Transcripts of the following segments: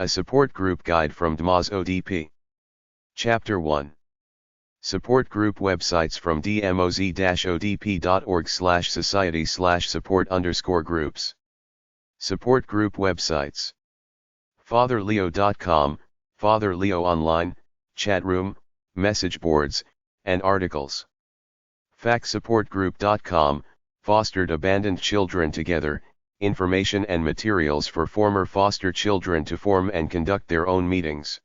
A support group guide from Dmoz-Odp. Chapter 1. Support group websites from dmoz-odp.org/society/support_groups. Support group websites. fatherleo.com, Father Leo Online, chat room, message boards, and articles. factsupportgroup.com, fostered abandoned children together, information and materials for former foster children to form and conduct their own meetings.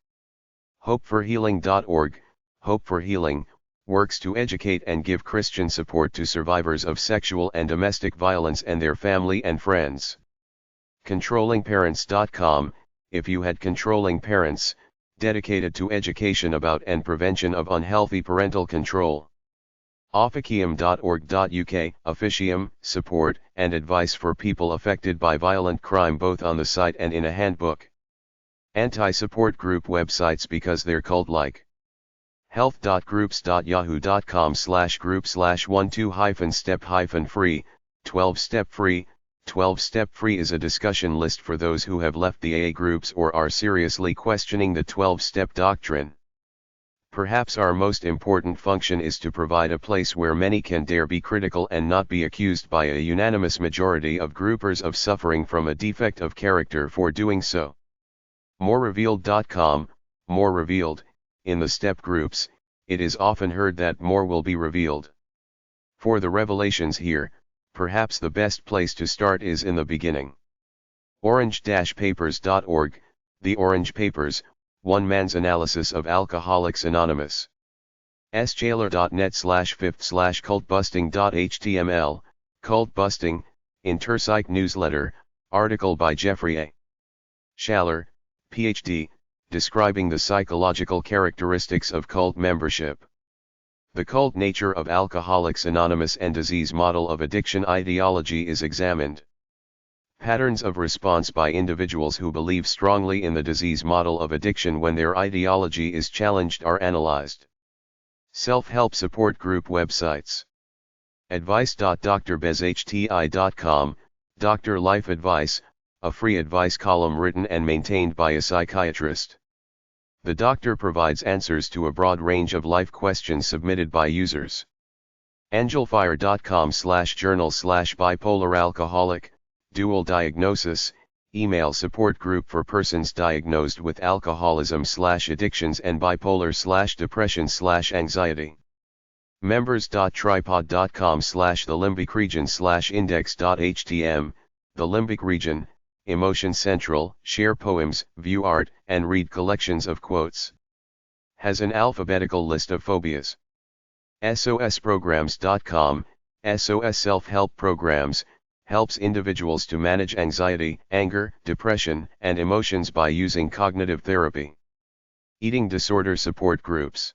hopeforhealing.org, Hope for Healing, works to educate and give Christian support to survivors of sexual and domestic violence and their family and friends. controllingparents.com, if you had controlling parents, dedicated to education about and prevention of unhealthy parental control. officium.org.uk, officium, support and advice for people affected by violent crime both on the site and in a handbook. Anti-support group websites because they're cult-like. health.groups.yahoo.com/group/12-step-free, 12-step free. 12-step free is a discussion list for those who have left the AA groups or are seriously questioning the 12-step doctrine. Perhaps our most important function is to provide a place where many can dare be critical and not be accused by a unanimous majority of groupers of suffering from a defect of character for doing so. Morerevealed.com, more revealed, in the step groups, it is often heard that more will be revealed. For the revelations here, perhaps the best place to start is in the beginning. Orange-papers.org, the Orange Papers, one man's analysis of Alcoholics Anonymous. sjailer.net/fifth/cultbusting.html, Cult Busting, Interpsych Newsletter, article by Jeffrey A. Schaller, Ph.D., describing the psychological characteristics of cult membership. The cult nature of Alcoholics Anonymous and disease model of addiction ideology is examined. Patterns of response by individuals who believe strongly in the disease model of addiction when their ideology is challenged are analyzed. Self-help support group websites. Advice.drbezhti.com, Dr. Life Advice, a free advice column written and maintained by a psychiatrist. The doctor provides answers to a broad range of life questions submitted by users. Angelfire.com/journal/bipolar alcoholic, dual diagnosis, email support group for persons diagnosed with alcoholism/addictions and bipolar/depression/anxiety. Members.tripod.com/thelimbic region/index.htm, the limbic region, Emotion Central, share poems, view art, and read collections of quotes. Has an alphabetical list of phobias. SOSprograms.com, SOS self-help programs, helps individuals to manage anxiety, anger, depression, and emotions by using cognitive therapy. Eating disorder support groups.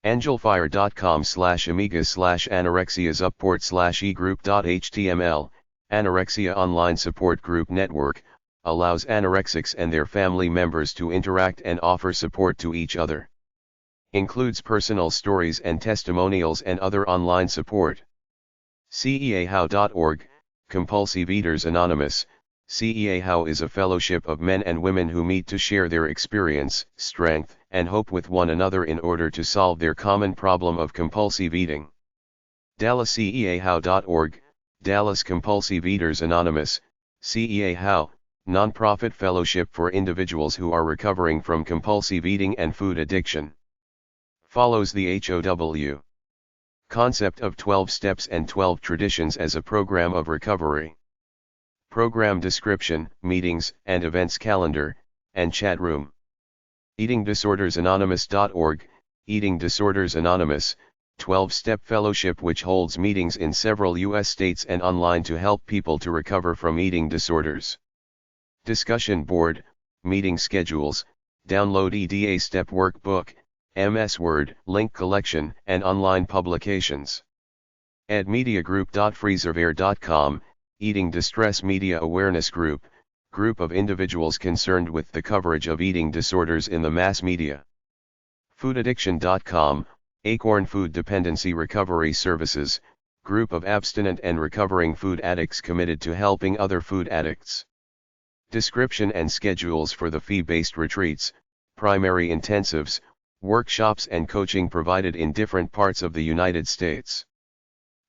Angelfire.com/amiga/anorexia-support/egroup.html, Anorexia Online Support Group Network, allows anorexics and their family members to interact and offer support to each other. Includes personal stories and testimonials and other online support. CEAHow.org, Compulsive Eaters Anonymous. CEAHow is a fellowship of men and women who meet to share their experience, strength, and hope with one another in order to solve their common problem of compulsive eating. DallasCEAHow.org, Dallas Compulsive Eaters Anonymous, CEAHow, nonprofit fellowship for individuals who are recovering from compulsive eating and food addiction. Follows the HOW concept of 12 steps and 12 traditions as a program of recovery. Program description, meetings and events calendar, and chat room. EatingDisordersAnonymous.org, Eating Disorders Anonymous, 12-step fellowship which holds meetings in several U.S. states and online to help people to recover from eating disorders. Discussion board, meeting schedules, download EDA step workbook, MS Word, link collection, and online publications. edmediagroup.freezerware.com, Eating Distress Media Awareness Group, group of individuals concerned with the coverage of eating disorders in the mass media. Foodaddiction.com, Acorn Food Dependency Recovery Services, group of abstinent and recovering food addicts committed to helping other food addicts. Description and schedules for the fee-based retreats, primary intensives, workshops and coaching provided in different parts of the United States.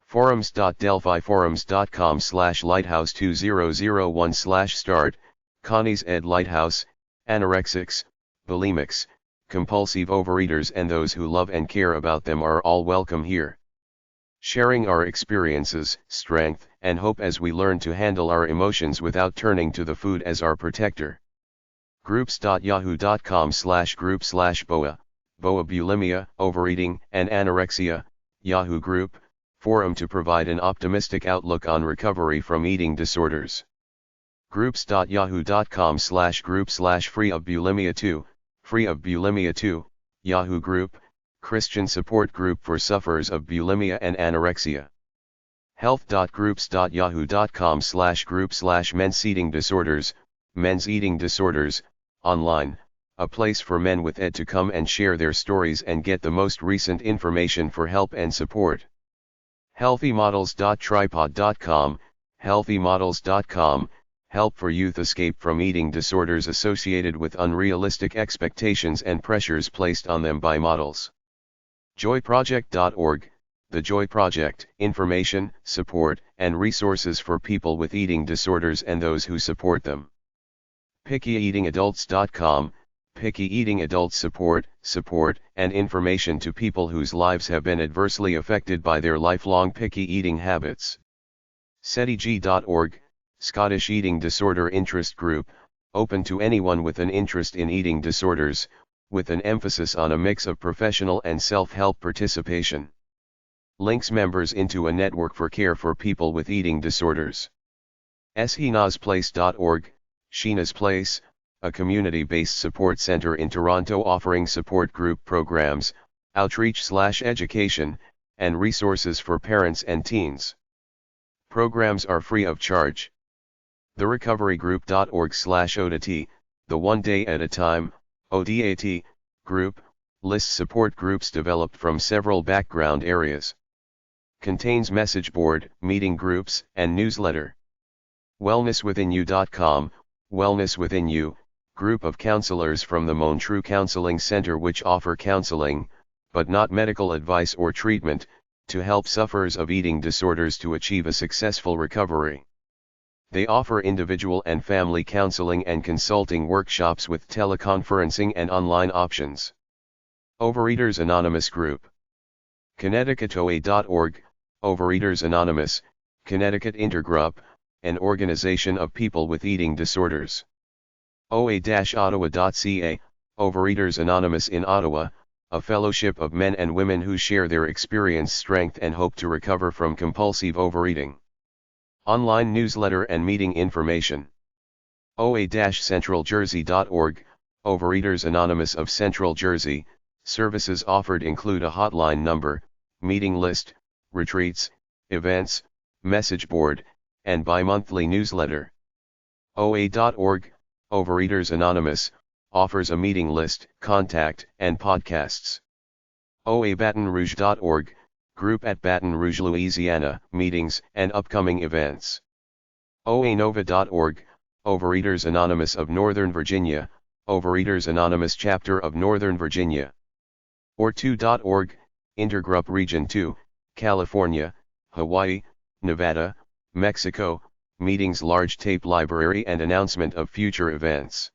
forums.delphiforums.com/lighthouse2001/start, Connie's Ed Lighthouse, anorexics, bulimics, compulsive overeaters and those who love and care about them are all welcome here. Sharing our experiences, strength, and hope as we learn to handle our emotions without turning to the food as our protector. Groups.yahoo.com/group/BOA, BOA bulimia, overeating, and anorexia, Yahoo group, forum to provide an optimistic outlook on recovery from eating disorders. Groups.yahoo.com/group/free of bulimia 2, free of bulimia 2, Yahoo group, Christian support group for sufferers of bulimia and anorexia. Health.groups.yahoo.com/group/men's eating disorders, men's eating disorders, online, a place for men with ED to come and share their stories and get the most recent information for help and support. Healthymodels.tripod.com, healthymodels.com, help for youth escape from eating disorders associated with unrealistic expectations and pressures placed on them by models. Joyproject.org, The Joy Project, information, support, and resources for people with eating disorders and those who support them. PickyEatingAdults.com, Picky Eating Adults support, and information to people whose lives have been adversely affected by their lifelong picky eating habits. SETIG.org, Scottish Eating Disorder Interest Group, open to anyone with an interest in eating disorders, with an emphasis on a mix of professional and self-help participation. Links members into a network for care for people with eating disorders. SHeenazPlace.org, Sheena's Place, a community-based support center in Toronto offering support group programs, outreach/education, and resources for parents and teens. Programs are free of charge. TheRecoveryGroup.org/ODAT, the One Day at a Time, ODAT, group, lists support groups developed from several background areas. Contains message board, meeting groups, and newsletter. WellnessWithinYou.com, Wellness Within You, group of counselors from the Montreux Counseling Center which offer counseling, but not medical advice or treatment, to help sufferers of eating disorders to achieve a successful recovery. They offer individual and family counseling and consulting workshops with teleconferencing and online options. Overeaters Anonymous Group. ConnecticutOA.org, Overeaters Anonymous, Connecticut Intergroup, an organization of people with eating disorders. OA-Ottawa.ca, Overeaters Anonymous in Ottawa, a fellowship of men and women who share their experience, strength and hope to recover from compulsive overeating. Online newsletter and meeting information. OA-CentralJersey.org, Overeaters Anonymous of Central Jersey, services offered include a hotline number, meeting list, retreats, events, message board, and bi-monthly newsletter. OA.org, Overeaters Anonymous, offers a meeting list, contact, and podcasts. OABatonRouge.org, group at Baton Rouge, Louisiana, meetings and upcoming events. OANova.org, Overeaters Anonymous of Northern Virginia, Overeaters Anonymous chapter of Northern Virginia. Or2.org, Intergroup Region 2, California, Hawaii, Nevada, Mexico, meetings, large tape library and announcement of future events.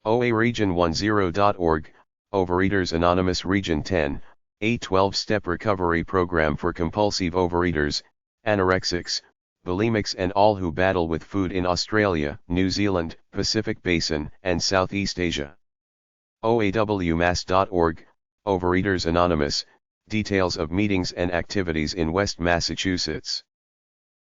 OARegion10.org, Overeaters Anonymous Region 10, a 12-step recovery program for compulsive overeaters, anorexics, bulimics and all who battle with food in Australia, New Zealand, Pacific Basin, and Southeast Asia. OAWMass.org, Overeaters Anonymous, details of meetings and activities in West Massachusetts.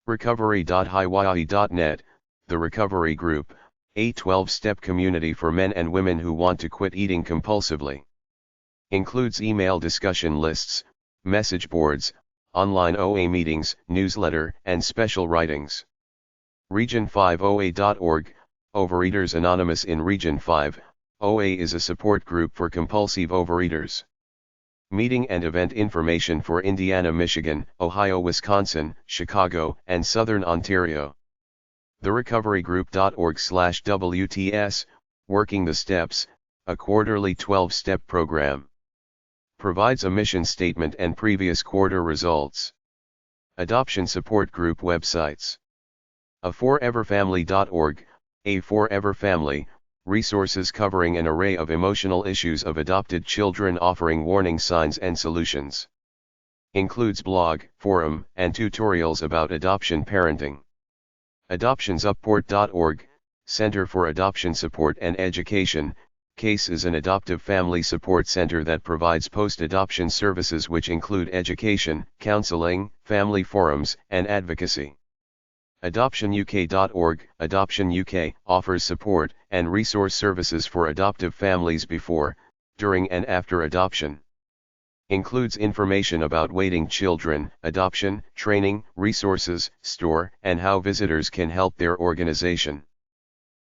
Recovery.hiwaii.net, the Recovery Group, a 12-step community for men and women who want to quit eating compulsively. Includes email discussion lists, message boards, online OA meetings, newsletter, and special writings. Region5OA.org, Overeaters Anonymous in Region 5, OA is a support group for compulsive overeaters. Meeting and event information for Indiana, Michigan, Ohio, Wisconsin, Chicago, and Southern Ontario. therecoverygroup.org/WTS, Working the Steps, a quarterly 12-step program. Provides a mission statement and previous quarter results. Adoption support group websites. A4everfamily.org, A Forever Family, resources covering an array of emotional issues of adopted children, offering warning signs and solutions. Includes blog, forum, and tutorials about adoption parenting. Adoptionsupport.org, Center for Adoption Support and Education. CASE is an adoptive family support center that provides post-adoption services which include education, counseling, family forums, and advocacy. AdoptionUK.org, Adoption UK, offers support and resource services for adoptive families before, during and after adoption. Includes information about waiting children, adoption, training, resources, store, and how visitors can help their organization.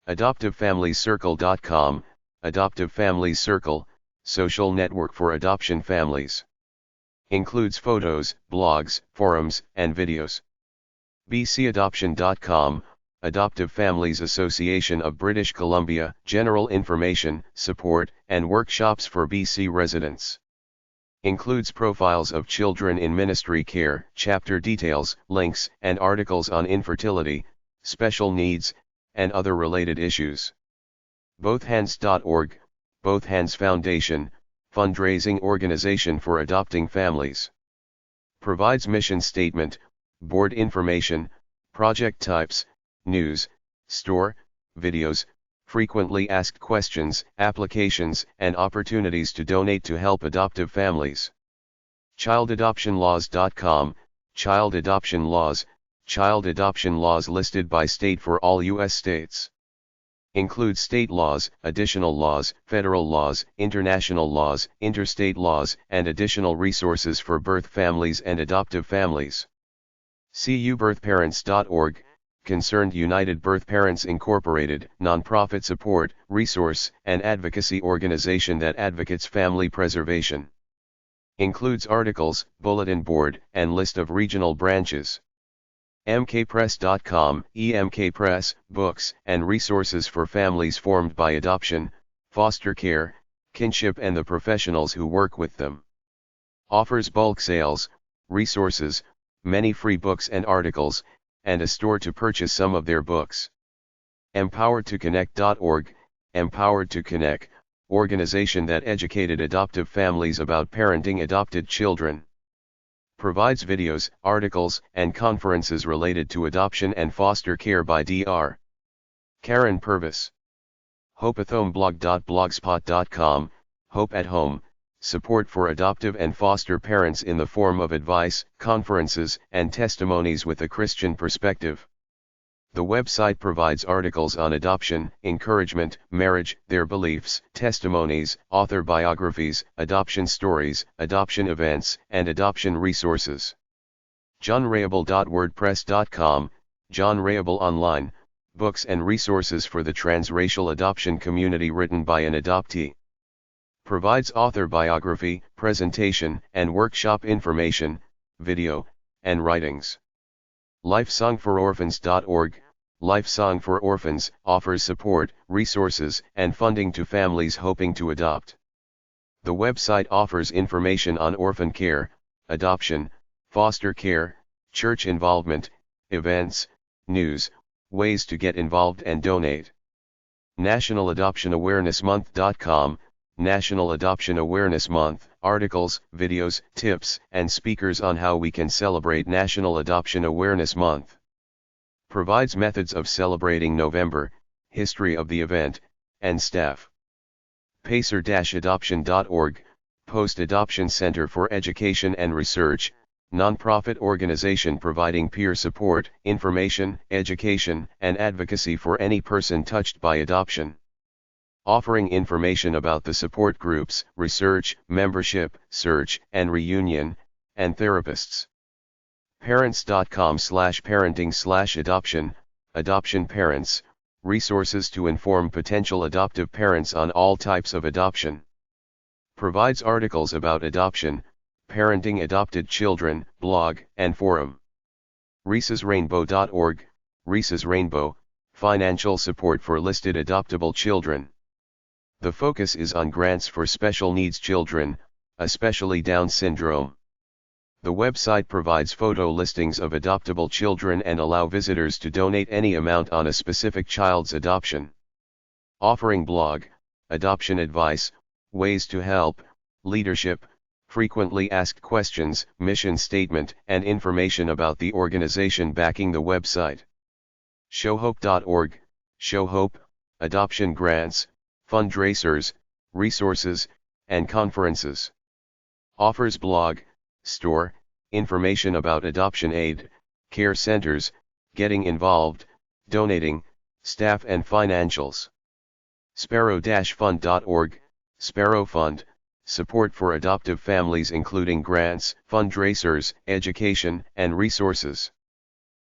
AdoptiveFamilyCircle.com, Adoptive Families Circle, social network for adoption families. Includes photos, blogs, forums, and videos. bcadoption.com, Adoptive Families Association of British Columbia, general information, support, and workshops for BC residents. Includes profiles of children in ministry care, chapter details, links, and articles on infertility, special needs, and other related issues. Bothhands.org, Both Hands Foundation, fundraising organization for adopting families. Provides mission statement, board information, project types, news, store, videos, frequently asked questions, applications, and opportunities to donate to help adoptive families. ChildAdoptionLaws.com, Child Adoption Laws, child adoption laws listed by state for all U.S. states. Includes state laws, additional laws, federal laws, international laws, interstate laws, and additional resources for birth families and adoptive families. CUBirthParents.org, Concerned United Birth Parents Incorporated, nonprofit support, resource, and advocacy organization that advocates family preservation. Includes articles, bulletin board, and list of regional branches. mkpress.com, EMK Press, books and resources for families formed by adoption, foster care, kinship, and the professionals who work with them. Offers bulk sales, resources, many free books and articles, and a store to purchase some of their books. Empoweredtoconnect.org, Empowered to Connect, organization that educated adoptive families about parenting adopted children. Provides videos, articles, and conferences related to adoption and foster care by Dr. Karen Purvis. Hopeathomeblog.blogspot.com, Hope at Home, support for adoptive and foster parents in the form of advice, conferences, and testimonies with a Christian perspective. The website provides articles on adoption, encouragement, marriage, their beliefs, testimonies, author biographies, adoption stories, adoption events, and adoption resources. JohnRayable.wordpress.com, John Rayable Online, books and resources for the transracial adoption community written by an adoptee. Provides author biography, presentation, and workshop information, video, and writings. LifeSongForOrphans.org, Lifesong for Orphans, offers support, resources, and funding to families hoping to adopt. The website offers information on orphan care, adoption, foster care, church involvement, events, news, ways to get involved and donate. NationalAdoptionAwarenessMonth.com, National Adoption Awareness Month, articles, videos, tips, and speakers on how we can celebrate National Adoption Awareness Month. Provides methods of celebrating November, history of the event, and staff. Pacer-adoption.org, Post-Adoption Center for Education and Research, nonprofit organization providing peer support, information, education, and advocacy for any person touched by adoption. Offering information about the support groups, research, membership, search, and reunion, and therapists. Parents.com/parenting/adoption, adoption parents, resources to inform potential adoptive parents on all types of adoption. Provides articles about adoption, parenting adopted children, blog, and forum. ReesesRainbow.org, Reeses Rainbow, financial support for listed adoptable children. The focus is on grants for special needs children, especially Down syndrome. The website provides photo listings of adoptable children and allow visitors to donate any amount on a specific child's adoption. Offering blog, adoption advice, ways to help, leadership, frequently asked questions, mission statement, and information about the organization backing the website. Showhope.org, Show Hope, adoption grants, fundraisers, resources, and conferences. Offers blog, store, information about adoption aid, care centers, getting involved, donating, staff and financials. Sparrow-fund.org, Sparrow Fund, support for adoptive families including grants, fundraisers, education, and resources.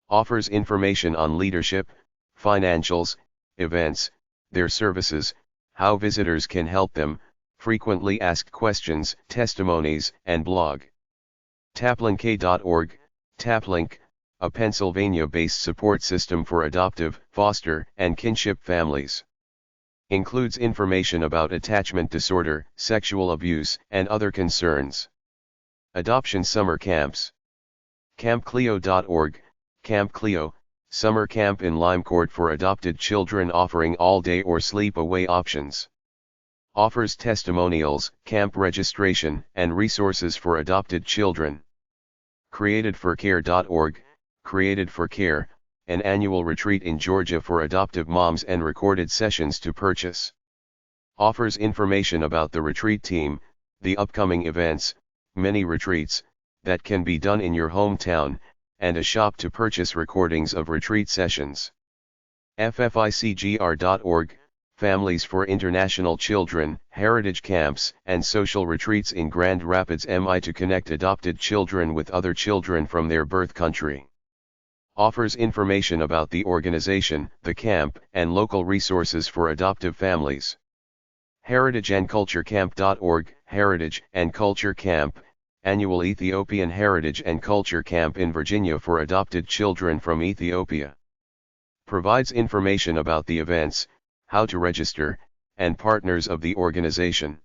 Offers information on leadership, financials, events, their services, how visitors can help them, frequently asked questions, testimonies, and blog. Taplink.org, Taplink, a Pennsylvania-based support system for adoptive, foster, and kinship families. Includes information about attachment disorder, sexual abuse, and other concerns. Adoption summer camps. CampCleo.org, Camp Cleo, summer camp in Limecourt for adopted children offering all-day or sleep-away options. Offers testimonials, camp registration, and resources for adopted children. CreatedForCare.org, Created for Care, an annual retreat in Georgia for adoptive moms and recorded sessions to purchase. Offers information about the retreat team, the upcoming events, mini retreats, that can be done in your hometown, and a shop to purchase recordings of retreat sessions. FFICGR.org, Families for International Children, Heritage Camps, and Social Retreats in Grand Rapids, MI to connect adopted children with other children from their birth country. Offers information about the organization, the camp, and local resources for adoptive families. HeritageandCultureCamp.org, Heritage and Culture Camp, annual Ethiopian Heritage and Culture Camp in Virginia for adopted children from Ethiopia. Provides information about the events, how to register, and partners of the organization.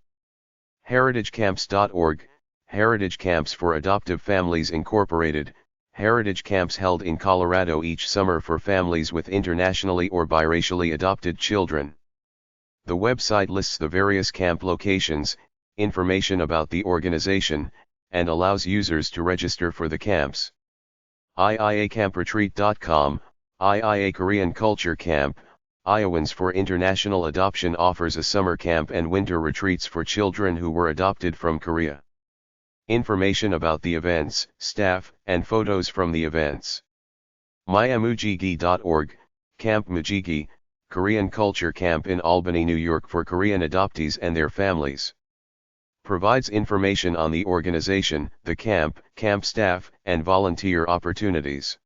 HeritageCamps.org, Heritage Camps for Adoptive Families Incorporated, Heritage Camps held in Colorado each summer for families with internationally or biracially adopted children. The website lists the various camp locations, information about the organization, and allows users to register for the camps. IIACampreTreat.com, IIA Korean Culture Camp, Iowans for International Adoption offers a summer camp and winter retreats for children who were adopted from Korea. Information about the events, staff, and photos from the events. Myamujigi.org, Camp Mujigi, Korean Culture Camp in Albany, New York for Korean adoptees and their families. Provides information on the organization, the camp, camp staff, and volunteer opportunities.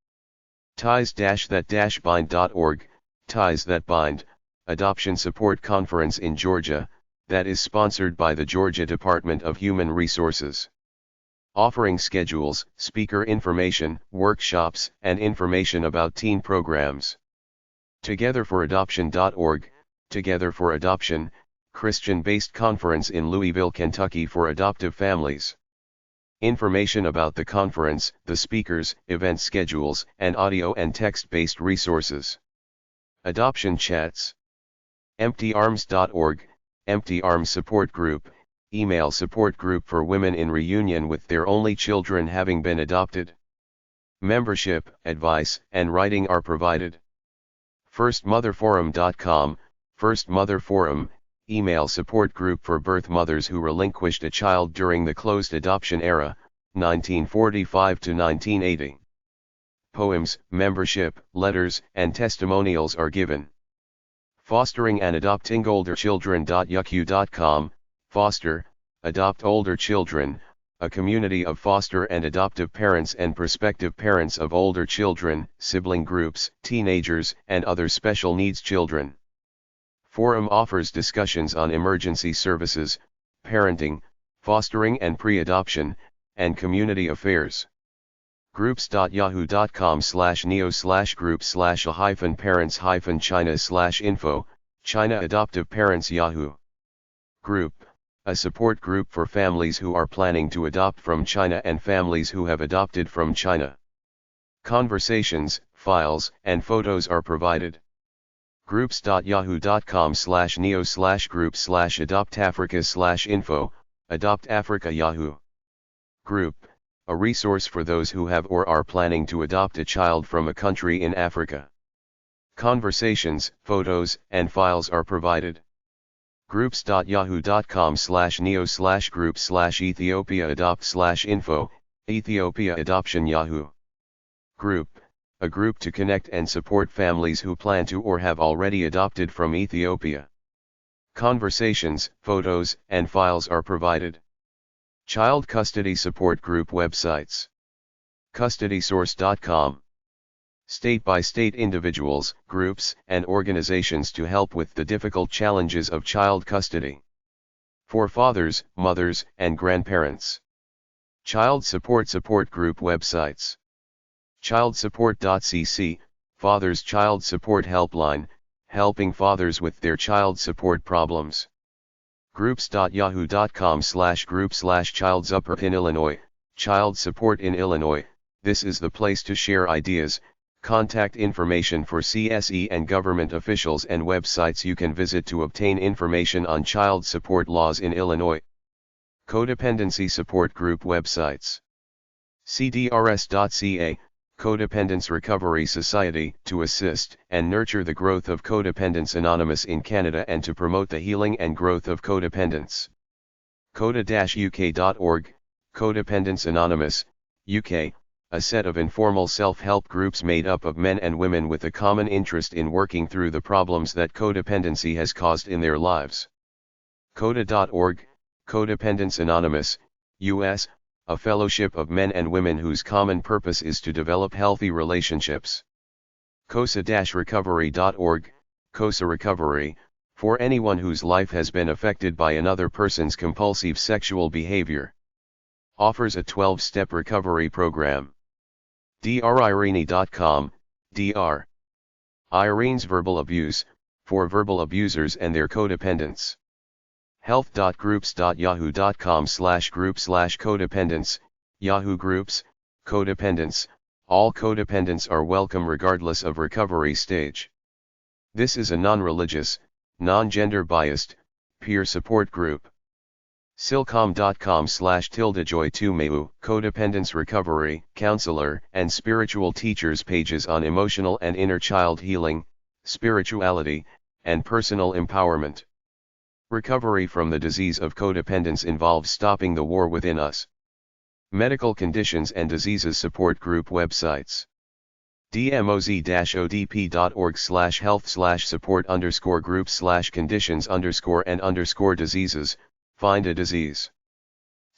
Ties-that-bind.org, Ties That Bind, Adoption Support Conference in Georgia, that is sponsored by the Georgia Department of Human Resources. Offering schedules, speaker information, workshops, and information about teen programs. TogetherForAdoption.org, Together for Adoption, Christian-based conference in Louisville, Kentucky for adoptive families. Information about the conference, the speakers, event schedules, and audio and text-based resources. Adoption chats. EmptyArms.org, Empty Arms Support Group, email support group for women in reunion with their only children having been adopted. Membership, advice, and writing are provided. FirstMotherForum.com, First Mother Forum, email support group for birth mothers who relinquished a child during the closed adoption era, 1945 to 1980. Poems, membership, letters, and testimonials are given. Fostering and Adopting Older Children.yuku.com, Foster, Adopt Older Children, a community of foster and adoptive parents and prospective parents of older children, sibling groups, teenagers, and other special needs children. Forum offers discussions on emergency services, parenting, fostering and pre-adoption, and community affairs. groups.yahoo.com/neo/groups/a-parents-china/info, China Adoptive Parents Yahoo. Group, a support group for families who are planning to adopt from China and families who have adopted from China. Conversations, files, and photos are provided. groups.yahoo.com/neo/group/adoptafrica/info, Adopt Africa Yahoo. Group, a resource for those who have or are planning to adopt a child from a country in Africa. Conversations, photos, and files are provided. groups.yahoo.com/neo/group/Ethiopia adopt/info, Ethiopia Adoption Yahoo. Group, a group to connect and support families who plan to or have already adopted from Ethiopia. Conversations, photos, and files are provided. Child Custody Support Group websites. CustodySource.com. State-by-state individuals, groups, and organizations to help with the difficult challenges of child custody. For fathers, mothers, and grandparents. Child Support Group websites. ChildSupport.cc, Fathers Child Support Helpline, helping fathers with their child support problems. Groups.yahoo.com/group/ChildSupport in Illinois, Child Support in Illinois. This is the place to share ideas, contact information for CSE and government officials, and websites you can visit to obtain information on child support laws in Illinois. Codependency Support Group websites. CDRS.ca, Codependence Recovery Society, to assist and nurture the growth of Codependence Anonymous in Canada and to promote the healing and growth of codependence. Coda-UK.org, Codependence Anonymous, UK, a set of informal self-help groups made up of men and women with a common interest in working through the problems that codependency has caused in their lives. Coda.org, Codependence Anonymous, US, a fellowship of men and women whose common purpose is to develop healthy relationships. COSA-recovery.org, COSA Recovery, for anyone whose life has been affected by another person's compulsive sexual behavior. Offers a 12-step recovery program. DrIrene.com, Dr. Irene's Verbal Abuse, for verbal abusers and their codependents. health.groups.yahoo.com/group/codependence, Yahoo Groups, Codependence, all codependents are welcome regardless of recovery stage. This is a non-religious, non-gender biased, peer support group. Silcom.com/joy2meu, Codependence Recovery, Counselor, and Spiritual Teachers pages on emotional and inner child healing, spirituality, and personal empowerment. Recovery from the disease of codependence involves stopping the war within us. Medical Conditions and Diseases Support Group websites. Dmoz-Odp.org/health/support_groups/conditions_and_diseases, find a disease.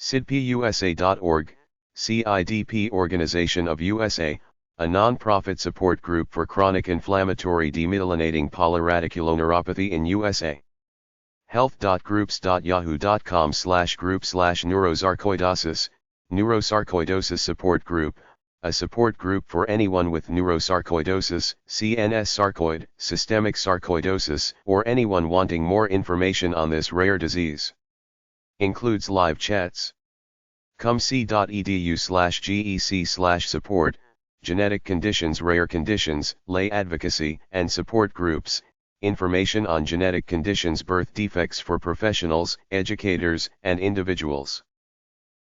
CIDPUSA.org, CIDP Organization of USA, a non-profit support group for chronic inflammatory demyelinating polyradiculoneuropathy in USA. health.groups.yahoo.com/group/neurosarcoidosis, Neurosarcoidosis Support Group, a support group for anyone with neurosarcoidosis, CNS sarcoid, systemic sarcoidosis, or anyone wanting more information on this rare disease. Includes live chats. cumc.edu/gec/support, genetic conditions, rare conditions, lay advocacy and support groups, information on genetic conditions, birth defects for professionals, educators, and individuals.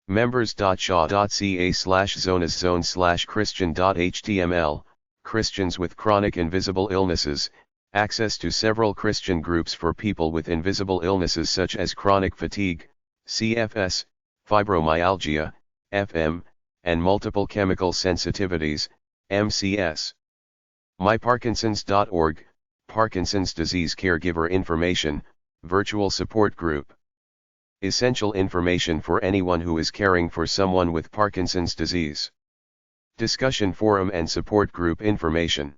members.shaw.ca/zoneszone/christian.html, Christians with chronic invisible illnesses, access to several Christian groups for people with invisible illnesses such as chronic fatigue, CFS, fibromyalgia, FM, and multiple chemical sensitivities, MCS. myparkinsons.org, Parkinson's disease caregiver information, virtual support group. Essential information for anyone who is caring for someone with Parkinson's disease. Discussion forum and support group information.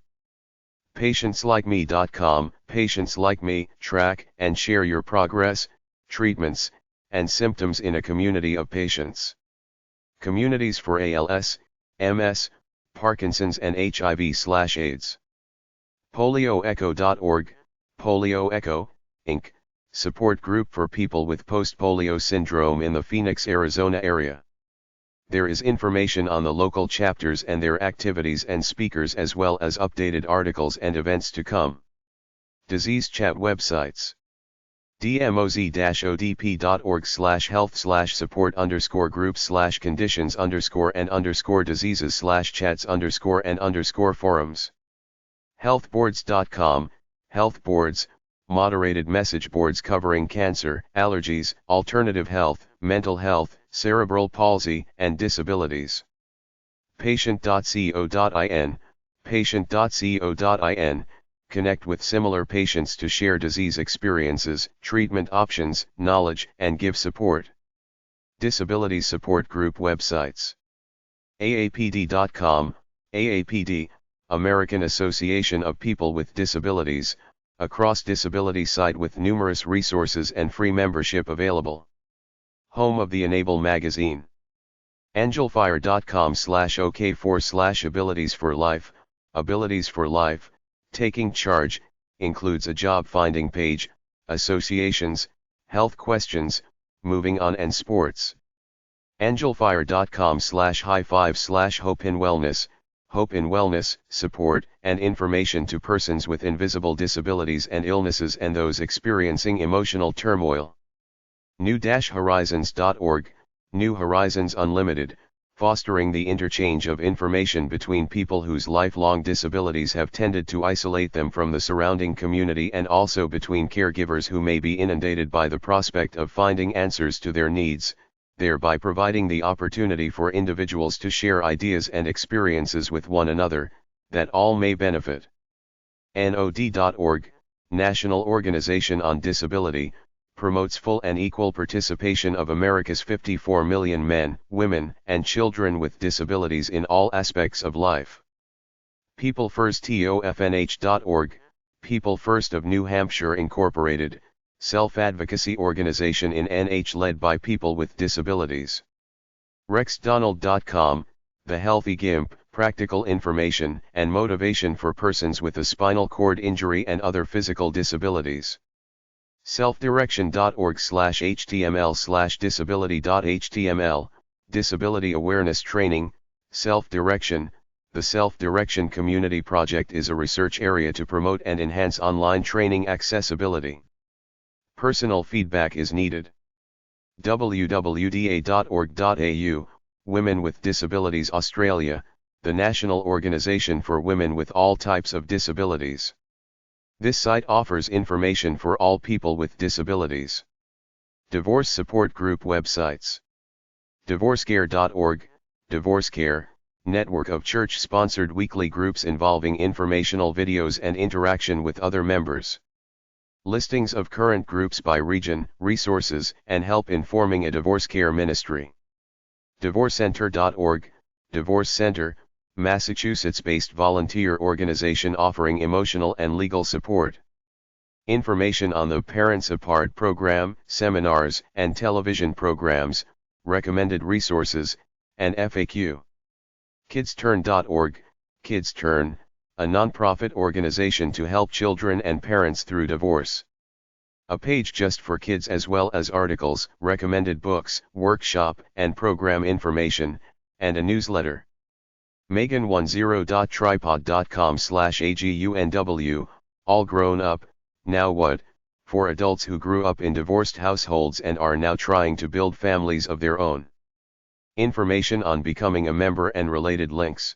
PatientsLikeMe.com, Patients Like Me, track and share your progress, treatments, and symptoms in a community of patients. Communities for ALS, MS, Parkinson's and HIV/AIDS. PolioEcho.org, Polio Echo, Inc., support group for people with post-polio syndrome in the Phoenix, Arizona area. There is information on the local chapters and their activities and speakers, as well as updated articles and events to come. Disease chat websites: dmoz-odp.org/health/support_groups/conditions_and_diseases/chats_and_forums. Healthboards.com, health boards, moderated message boards covering cancer, allergies, alternative health, mental health, cerebral palsy, and disabilities. Patient.co.in, patient.co.in, connect with similar patients to share disease experiences, treatment options, knowledge, and give support. Disability support group websites: aapd.com, AAPD, American Association of People with Disabilities, a cross-disability site with numerous resources and free membership available. Home of the Enable magazine. Angelfire.com/OK4/Abilities for Life, Abilities for Life, Taking Charge, includes a job finding page, associations, health questions, moving on and sports. Angelfire.com/high5/Hope in Wellness, Hope in Wellness, support and information to persons with invisible disabilities and illnesses and those experiencing emotional turmoil. New-Horizons.org, New Horizons Unlimited, fostering the interchange of information between people whose lifelong disabilities have tended to isolate them from the surrounding community, and also between caregivers who may be inundated by the prospect of finding answers to their needs, thereby providing the opportunity for individuals to share ideas and experiences with one another, that all may benefit. NOD.org, National Organization on Disability, promotes full and equal participation of America's 54 million men, women, and children with disabilities in all aspects of life. PeopleFirst.OFNH.org, People First of New Hampshire Incorporated, self-advocacy organization in NH led by people with disabilities. RexDonald.com, The Healthy Gimp, practical information and motivation for persons with a spinal cord injury and other physical disabilities. Selfdirection.org/html/disability.html, disability awareness training, self-direction. The Self-Direction Community Project is a research area to promote and enhance online training accessibility. Personal feedback is needed. www.da.org.au, Women with Disabilities Australia, the national organisation for women with all types of disabilities. This site offers information for all people with disabilities. Divorce support group websites: divorcecare.org, DivorceCare, network of church-sponsored weekly groups involving informational videos and interaction with other members. Listings of current groups by region, resources, and help in forming a divorce care ministry. DivorceCenter.org, Divorce Center, Massachusetts-based volunteer organization offering emotional and legal support. Information on the Parents Apart program, seminars and television programs, recommended resources, and FAQ. KidsTurn.org, Kids Turn, a nonprofit organization to help children and parents through divorce. A page just for kids, as well as articles, recommended books, workshop and program information, and a newsletter. Megan10.tripod.com/AGUNW, All Grown Up, Now What, for adults who grew up in divorced households and are now trying to build families of their own. Information on becoming a member and related links.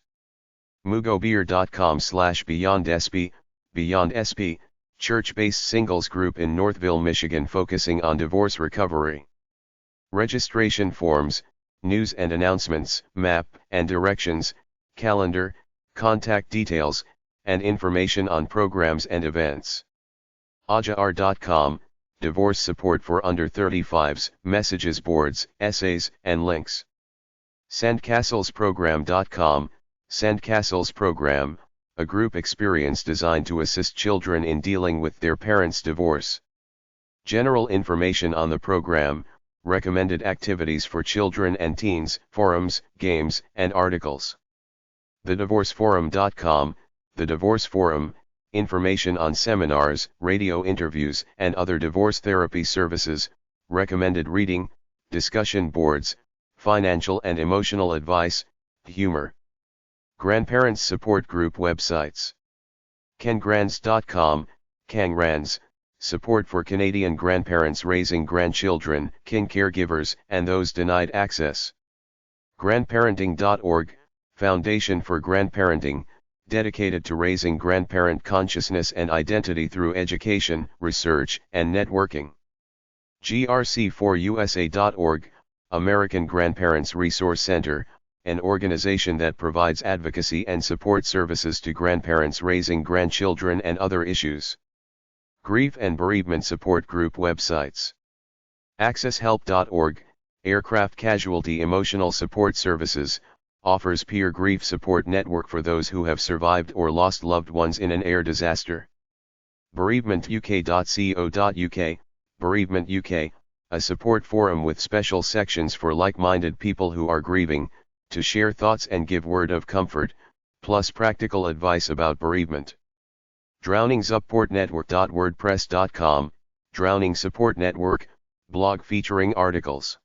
mugobeer.com/BeyondSP, Beyond SP, church-based singles group in Northville, Michigan focusing on divorce recovery. Registration forms, news and announcements, map and directions, calendar, contact details, and information on programs and events. ajar.com, divorce support for under 35s, messages boards, essays, and links. Sandcastlesprogram.com, Sandcastles Program, a group experience designed to assist children in dealing with their parents' divorce. General information on the program, recommended activities for children and teens, forums, games, and articles. thedivorceforum.com, The Divorce Forum, information on seminars, radio interviews, and other divorce therapy services, recommended reading, discussion boards, financial and emotional advice, humor. Grandparents support group websites. Kengrans.com, Kangrans, support for Canadian grandparents raising grandchildren, kin caregivers, and those denied access. Grandparenting.org, Foundation for Grandparenting, dedicated to raising grandparent consciousness and identity through education, research, and networking. grc4usa.org, American Grandparents Resource Center, an organization that provides advocacy and support services to grandparents raising grandchildren and other issues. Grief and Bereavement Support Group websites. AccessHelp.org, Aircraft Casualty Emotional Support Services, offers peer grief support network for those who have survived or lost loved ones in an air disaster. BereavementUK.co.uk, Bereavement UK, a support forum with special sections for like-minded people who are grieving, to share thoughts and give word of comfort, plus practical advice about bereavement. DrowningsupportNetwork.wordpress.com, Drowning Support Network, blog featuring articles.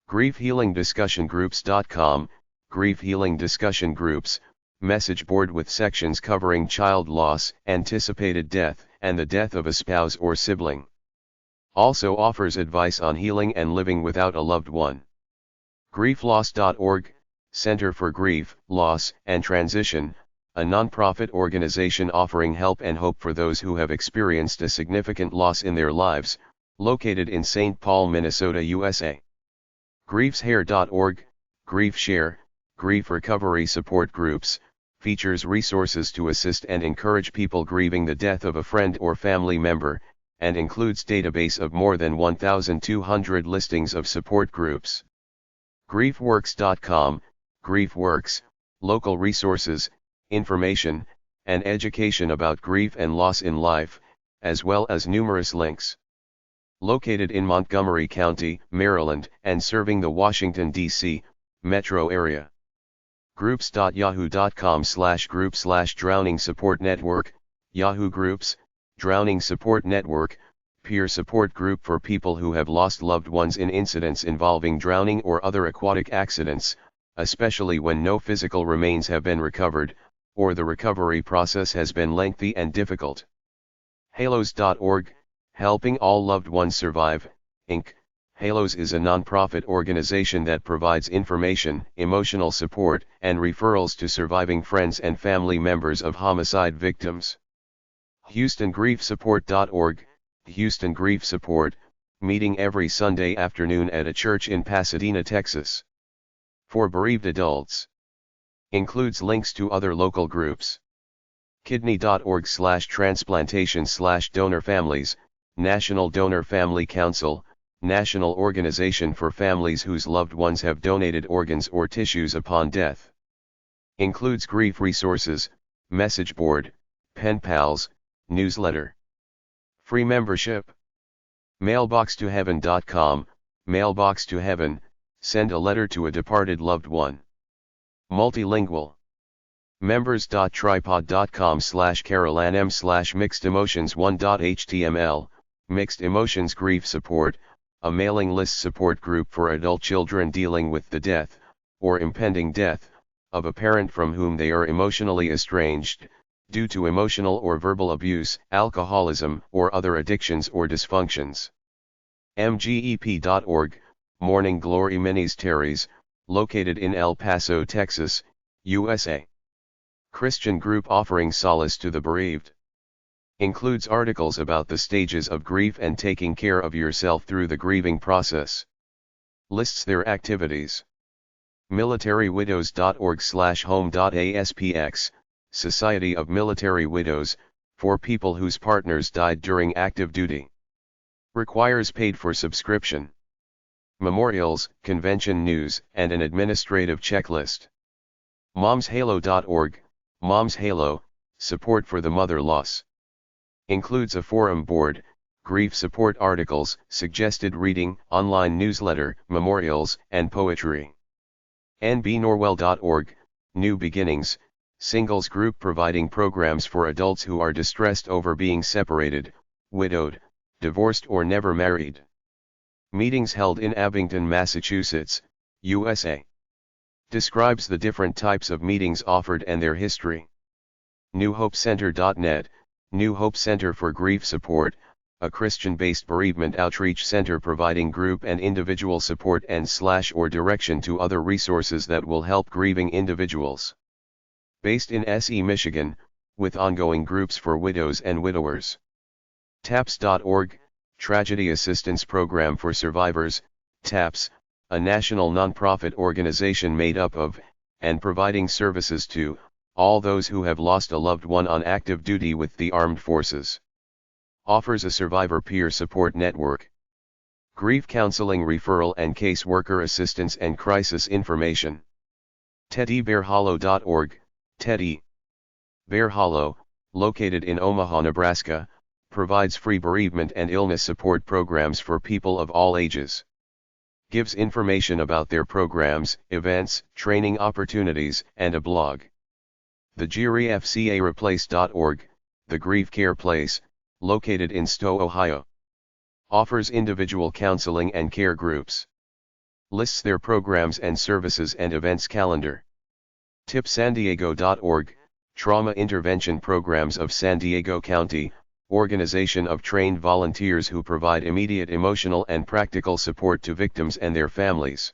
GriefHealingDiscussionGroups.com, Grief Healing Discussion Groups, message board with sections covering child loss, anticipated death, and the death of a spouse or sibling. Also offers advice on healing and living without a loved one. GriefLoss.org, Center for Grief, Loss, and Transition, a non-profit organization offering help and hope for those who have experienced a significant loss in their lives, located in St. Paul, Minnesota, USA. GriefShare.org, GriefShare, Grief Recovery Support Groups, features resources to assist and encourage people grieving the death of a friend or family member, and includes database of more than 1,200 listings of support groups. GriefWorks.com, GriefWorks, local resources, information, and education about grief and loss in life, as well as numerous links. Located in Montgomery County, Maryland, and serving the Washington, D.C. metro area. Groups.yahoo.com/group/Drowning Support Network, Yahoo Groups, Drowning Support Network, peer support group for people who have lost loved ones in incidents involving drowning or other aquatic accidents, especially when no physical remains have been recovered, or the recovery process has been lengthy and difficult. Halos.org, Helping All Loved Ones Survive, Inc. Halos is a non-profit organization that provides information, emotional support, and referrals to surviving friends and family members of homicide victims. HoustonGriefSupport.org, Houston Grief Support, meeting every Sunday afternoon at a church in Pasadena, Texas. For bereaved adults. Includes links to other local groups. Kidney.org/transplantation/donor families, National Donor Family Council, National Organization for Families whose loved ones have donated organs or tissues upon death. Includes grief resources, message board, pen pals, newsletter. Free membership. Mailboxtoheaven.com, Mailbox to Heaven, send a letter to a departed loved one. Multilingual. Members.tripod.com/carolanm/mixedemotions1.html, Mixed Emotions Grief Support, a mailing list support group for adult children dealing with the death, or impending death, of a parent from whom they are emotionally estranged, due to emotional or verbal abuse, alcoholism, or other addictions or dysfunctions. MGEP.org, Morning Glory Ministries, located in El Paso, Texas, USA. Christian group offering solace to the bereaved. Includes articles about the stages of grief and taking care of yourself through the grieving process. Lists their activities. MilitaryWidows.org/home.aspx, Society of Military Widows, for people whose partners died during active duty. Requires paid-for subscription. Memorials, convention news, and an administrative checklist. MomsHalo.org, Mom's Halo, support for the mother loss. Includes a forum board, grief support articles, suggested reading, online newsletter, memorials, and poetry. NBNorwell.org, New Beginnings, singles group providing programs for adults who are distressed over being separated, widowed, divorced or never married. Meetings held in Abington, Massachusetts, USA. Describes the different types of meetings offered and their history. NewHopeCenter.net, New Hope Center for Grief Support, a Christian-based bereavement outreach center providing group and individual support and/or direction to other resources that will help grieving individuals. Based in SE, Michigan, with ongoing groups for widows and widowers. TAPS.org, Tragedy Assistance Program for Survivors, TAPS, a national nonprofit organization made up of, and providing services to, all those who have lost a loved one on active duty with the armed forces. Offers a survivor peer support network. Grief counseling referral and caseworker assistance and crisis information. teddybearhollow.org, Teddy Bear Hollow, located in Omaha, Nebraska, provides free bereavement and illness support programs for people of all ages. Gives information about their programs, events, training opportunities, and a blog. TheGeriefCaReplace.org, the Grief Care Place, located in Stowe, Ohio. Offers individual counseling and care groups. Lists their programs and services and events calendar. TipSanDiego.org, Trauma Intervention Programs of San Diego County, organization of trained volunteers who provide immediate emotional and practical support to victims and their families.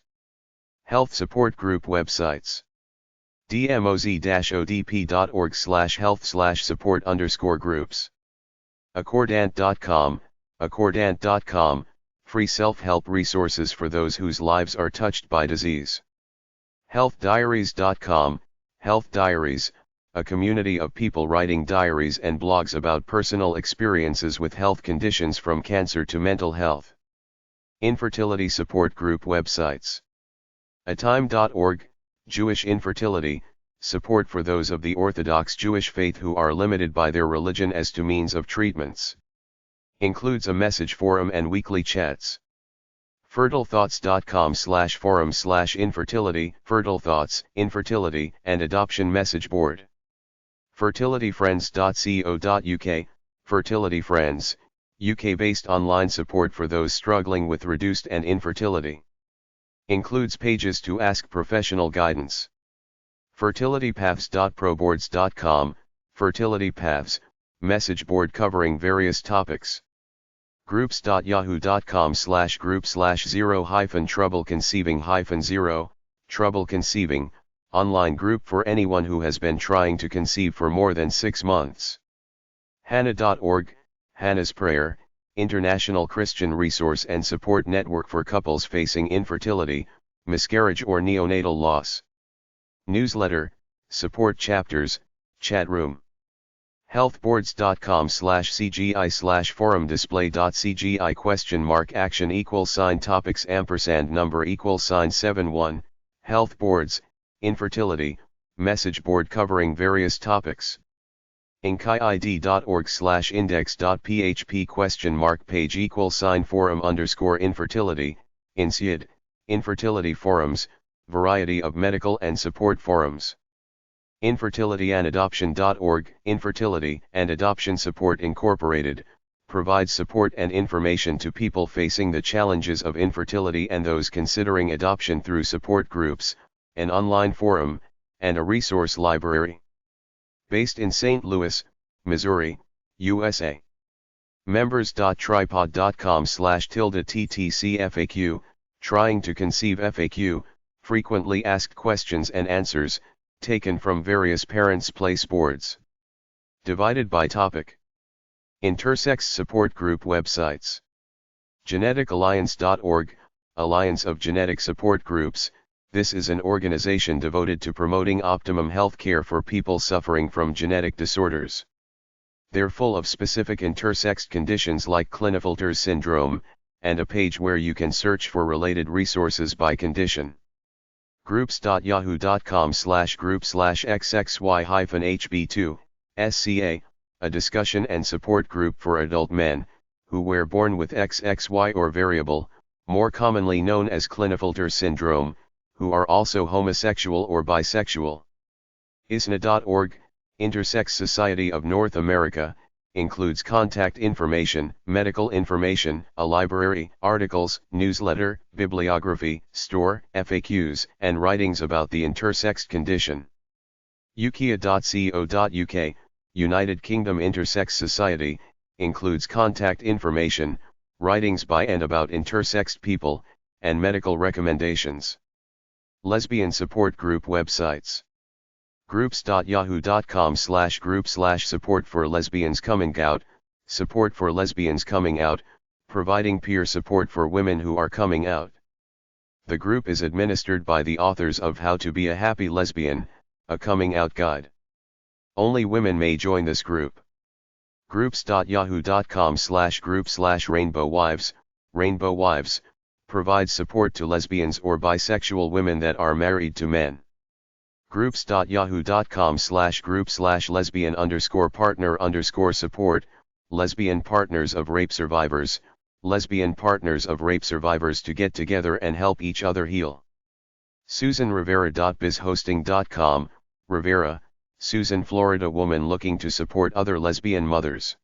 Health support group websites. Dmoz-Odp.org/health/support_groups. Accordant.com, Accordant.com, free self-help resources for those whose lives are touched by disease. HealthDiaries.com, Health Diaries, a community of people writing diaries and blogs about personal experiences with health conditions from cancer to mental health. Infertility support group websites. Atime.org, Jewish infertility, support for those of the Orthodox Jewish faith who are limited by their religion as to means of treatments. Includes a message forum and weekly chats. fertilethoughts.com/forum/infertility, Fertile Thoughts, Infertility, and Adoption Message Board. fertilityfriends.co.uk, Fertility Friends, UK-based online support for those struggling with reduced and infertility. Includes pages to ask professional guidance. fertilitypaths.proboards.com, Fertility Paths, message board covering various topics. groups.yahoo.com/group/0-trouble conceiving-0, trouble conceiving, online group for anyone who has been trying to conceive for more than 6 months. Hannah.org, Hannah's Prayer, international Christian resource and support network for couples facing infertility, miscarriage or neonatal loss. Newsletter, support chapters, chat room. healthboards.com/cgi/forum display.cgi ? action =topics number =71, health boards, infertility, message board covering various topics. inkiid.org/index.php ? page =forum_infertility, INSID, infertility forums, variety of medical and support forums. Infertilityandadoption.org, Infertility and Adoption Support Incorporated, provides support and information to people facing the challenges of infertility and those considering adoption through support groups, an online forum, and a resource library. Based in St. Louis, Missouri, USA. Members.tripod.com/TTC-FAQ, Trying to Conceive FAQ, frequently asked questions and answers, taken from various parents' place boards. Divided by topic. Intersex support group websites. GeneticAlliance.org, Alliance of Genetic Support Groups. This is an organization devoted to promoting optimum health care for people suffering from genetic disorders. They're full of specific intersexed conditions like Klinefelter's syndrome, and a page where you can search for related resources by condition. Groups.yahoo.com/group/xxy-hb2, SCA, a discussion and support group for adult men, who were born with XXY or variable, more commonly known as Klinefelter syndrome, who are also homosexual or bisexual. ISNA.org, Intersex Society of North America, includes contact information, medical information, a library, articles, newsletter, bibliography, store, FAQs, and writings about the intersexed condition. ukia.co.uk, United Kingdom Intersex Society, includes contact information, writings by and about intersexed people, and medical recommendations. Lesbian support group websites. groups.yahoo.com/group/support for lesbians coming out, support for lesbians coming out, providing peer support for women who are coming out. The group is administered by the authors of How to Be a Happy Lesbian, a coming out guide. Only women may join this group. groups.yahoo.com/group/Rainbow Wives, Rainbow Wives, provides support to lesbians or bisexual women that are married to men. groups.yahoo.com/group/lesbian_partner_support, lesbian partners of rape survivors, lesbian partners of rape survivors to get together and help each other heal. SusanRivera.bizhosting.com, Rivera, Susan, Florida woman looking to support other lesbian mothers.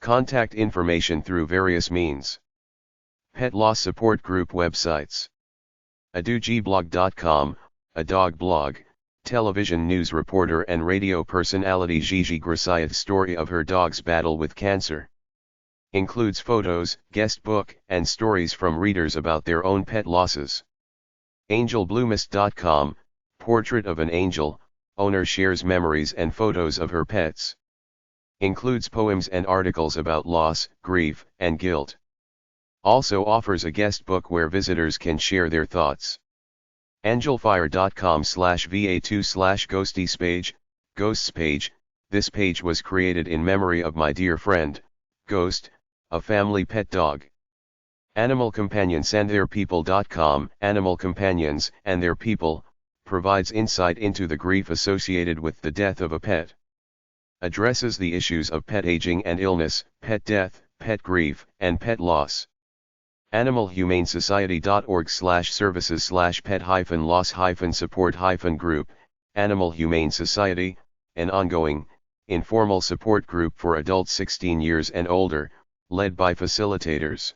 Contact information through various means. Pet loss support group websites. adogblog.com, a dog blog, television news reporter and radio personality Gigi Grasayev's story of her dog's battle with cancer. Includes photos, guest book, and stories from readers about their own pet losses. Angelbloomist.com, portrait of an angel, owner shares memories and photos of her pets. Includes poems and articles about loss, grief, and guilt. Also offers a guest book where visitors can share their thoughts. Angelfire.com/va2/ghosties page, Ghosts page. This page was created in memory of my dear friend, Ghost, a family pet dog. Animal Companions and Their People.com, Animal Companions and Their People, provides insight into the grief associated with the death of a pet. Addresses the issues of pet aging and illness, pet death, pet grief, and pet loss. AnimalHumaneSociety.org/services/pet-loss-support-group, Animal Humane Society, an ongoing, informal support group for adults 16 years and older, led by facilitators.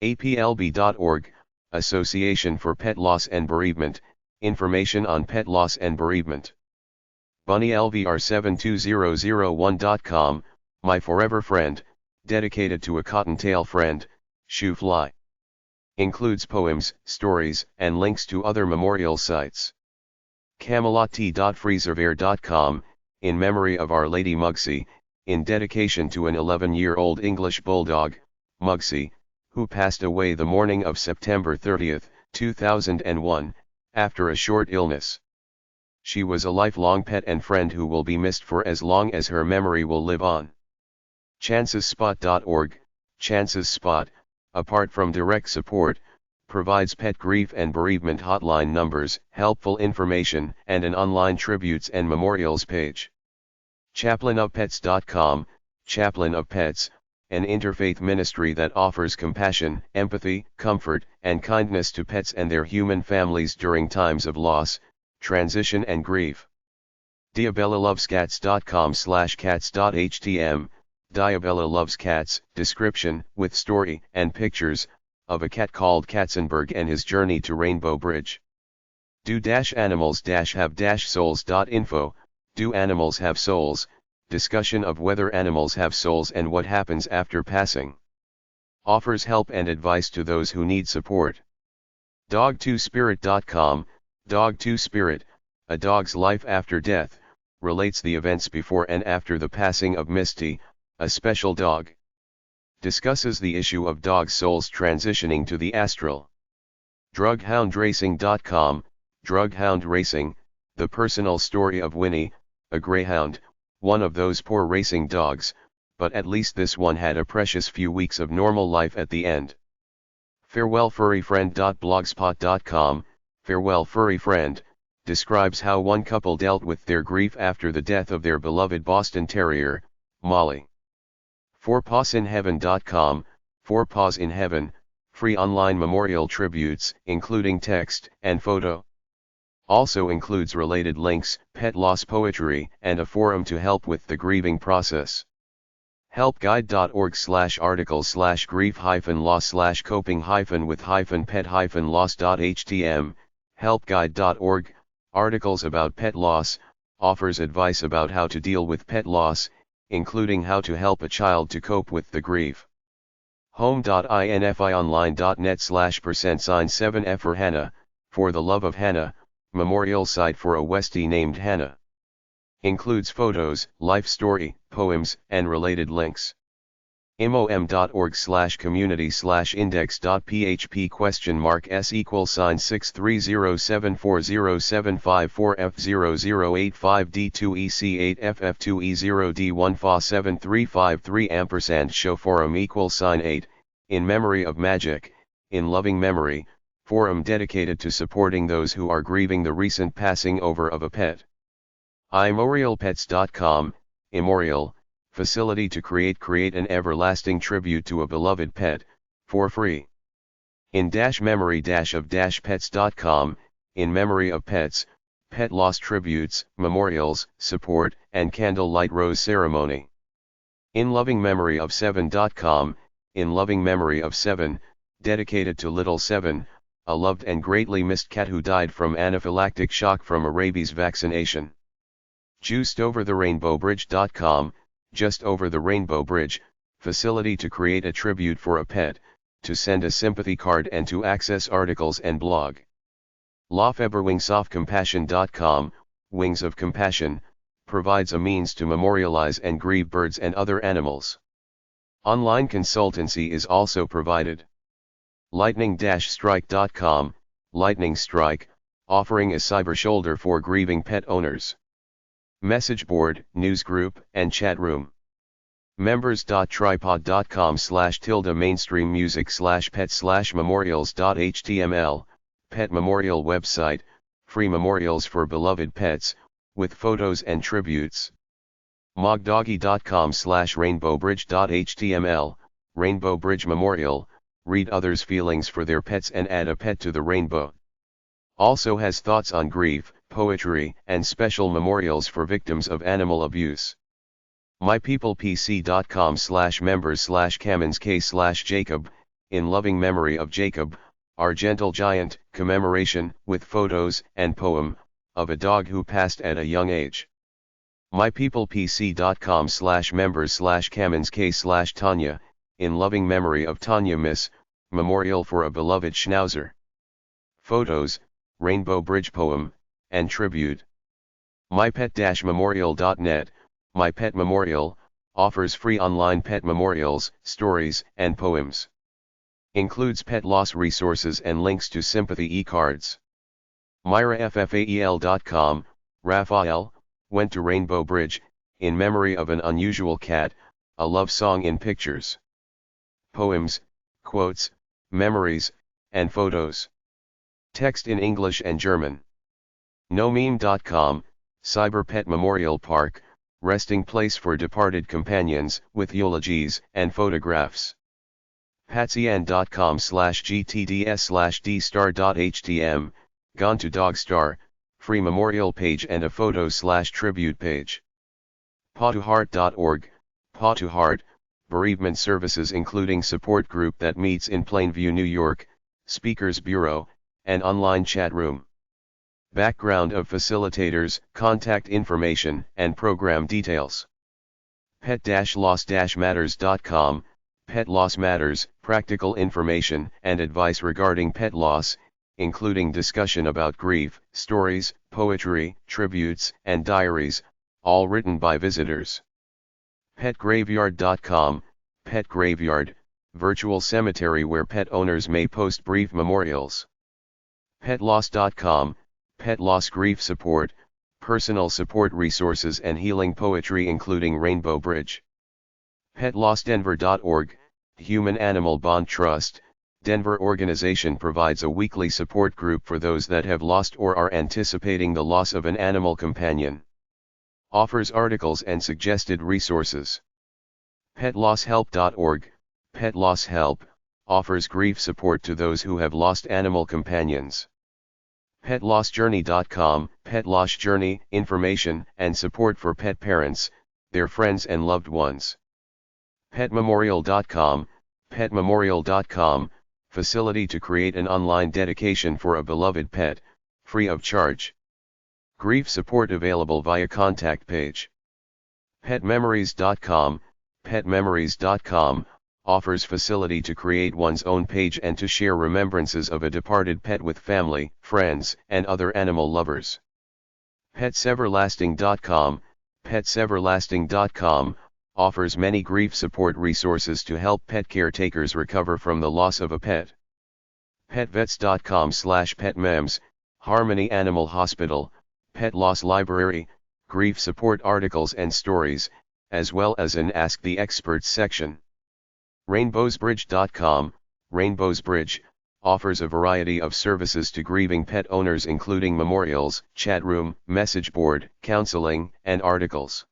APLB.org, Association for Pet Loss and Bereavement, information on pet loss and bereavement. BunnyLVR72001.com, my forever friend, dedicated to a cottontail friend, Shoe Fly. Includes poems, stories, and links to other memorial sites. CamelotT.freezerware.com, in memory of Our Lady Mugsy, in dedication to an 11-year-old English bulldog, Mugsy, who passed away the morning of September 30, 2001, after a short illness. She was a lifelong pet and friend who will be missed for as long as her memory will live on. Chancesspot.org, Chances Spot, apart from direct support, provides pet grief and bereavement hotline numbers, helpful information, and an online tributes and memorials page. Chaplainofpets.com, Chaplain of Pets, an interfaith ministry that offers compassion, empathy, comfort, and kindness to pets and their human families during times of loss, transition and grief. DiabellaLovesCats.com/cats.htm, Diabella loves cats, description, with story and pictures, of a cat called Katzenberg and his journey to Rainbow Bridge. Do-animals-have-souls.info, Do Animals Have Souls? Discussion of whether animals have souls and what happens after passing. Offers help and advice to those who need support. Dog2Spirit.com, Dog2Spirit, A Dog's Life After Death, relates the events before and after the passing of Misty, a special dog. Discusses the issue of dogs' souls transitioning to the astral. Drughoundracing.com, Drughound Racing, the personal story of Winnie, a greyhound, one of those poor racing dogs, but at least this one had a precious few weeks of normal life at the end. FarewellFurryFriend.blogspot.com, Farewell Furry Friend, describes how one couple dealt with their grief after the death of their beloved Boston Terrier, Molly. FourPawsInHeaven.com, Four Paws in Heaven, free online memorial tributes, including text and photo. Also includes related links, pet loss poetry, and a forum to help with the grieving process. helpguide.org/article/grief-loss/coping-with-pet-loss.htm, helpguide.org, articles about pet loss, offers advice about how to deal with pet loss, including how to help a child to cope with the grief. home.infionline.net/%7F for Hannah, for the love of Hannah, memorial site for a Westie named Hannah. Includes photos, life story, poems, and related links. imom.org/community/index.php?630740755for F0085D2EC8FF2E0D1Fa7353 show forum =8, in memory of magic, in loving memory, forum dedicated to supporting those who are grieving the recent passing over of a pet. immemorialpets.com, Immemorial, facility to create an everlasting tribute to a beloved pet, for free. In-memory-of-pets.com, in memory of pets, pet loss tributes, memorials, support, and candlelight rose ceremony. In loving memory of 7.com, in loving memory of 7, dedicated to little 7, a loved and greatly missed cat who died from anaphylactic shock from a rabies vaccination. JustOverTheRainbowBridge.com, Just Over the Rainbow Bridge, facility to create a tribute for a pet, to send a sympathy card and to access articles and blog. LaFeberWingsOfCompassion.com, Wings of Compassion, provides a means to memorialize and grieve birds and other animals. Online consultancy is also provided. Lightning-strike.com, Lightning Strike, offering a cyber shoulder for grieving pet owners. Message board, news group, and chat room. members.tripod.com/mainstreammusic/pet/memorials.html, pet memorial website, free memorials for beloved pets, with photos and tributes. mogdoggy.com/rainbowbridge.html, Rainbow Bridge Memorial, read others' feelings for their pets and add a pet to the rainbow. Also has thoughts on grief, poetry, and special memorials for victims of animal abuse. mypeoplepc.com/members/Kamens-K/Jacob, in loving memory of Jacob, our gentle giant, commemoration, with photos and poem, of a dog who passed at a young age. mypeoplepc.com/members/Kamens-K/Tanya, in loving memory of Tanya Miss, memorial for a beloved Schnauzer. Photos, Rainbow Bridge poem, and tribute. mypet-memorial.net, My Pet Memorial, offers free online pet memorials, stories, and poems. Includes pet loss resources and links to sympathy e-cards. MyraFFael.com, Raphael, went to Rainbow Bridge, in memory of an unusual cat, a love song in pictures. Poems, quotes, memories, and photos. Text in English and German. NoMeme.com, Cyber Pet Memorial Park, resting place for departed companions, with eulogies and photographs. Patsion.com/gtds/dstar.htm, Gone to Dogstar, free memorial page and a photo/tribute page. PawToHeart.org, Paw to Heart, bereavement services including support group that meets in Plainview, New York, speakers bureau, and online chat room. Background of facilitators, contact information, and program details. Pet-loss-matters.com, Pet Loss Matters, practical information and advice regarding pet loss, including discussion about grief, stories, poetry, tributes, and diaries, all written by visitors. Petgraveyard.com, Pet Graveyard, virtual cemetery where pet owners may post brief memorials. Petloss.com, Pet loss grief support, personal support resources and healing poetry including Rainbow Bridge. PetLossDenver.org, Human Animal Bond Trust, Denver organization provides a weekly support group for those that have lost or are anticipating the loss of an animal companion. Offers articles and suggested resources. PetLossHelp.org, Pet Loss Help, offers grief support to those who have lost animal companions. PetLossJourney.com, Pet Loss Journey, information and support for pet parents, their friends and loved ones. PetMemorial.com, PetMemorial.com, facility to create an online dedication for a beloved pet, free of charge. Grief support available via contact page. PetMemories.com, PetMemories.com, offers facility to create one's own page and to share remembrances of a departed pet with family, friends, and other animal lovers. PetsEverlasting.com, PetsEverlasting.com, offers many grief support resources to help pet caretakers recover from the loss of a pet. PetVets.com/PetMems, Harmony Animal Hospital, Pet Loss Library, grief support articles and stories, as well as an Ask the Experts section. RainbowsBridge.com, RainbowsBridge, offers a variety of services to grieving pet owners including memorials, chat room, message board, counseling, and articles.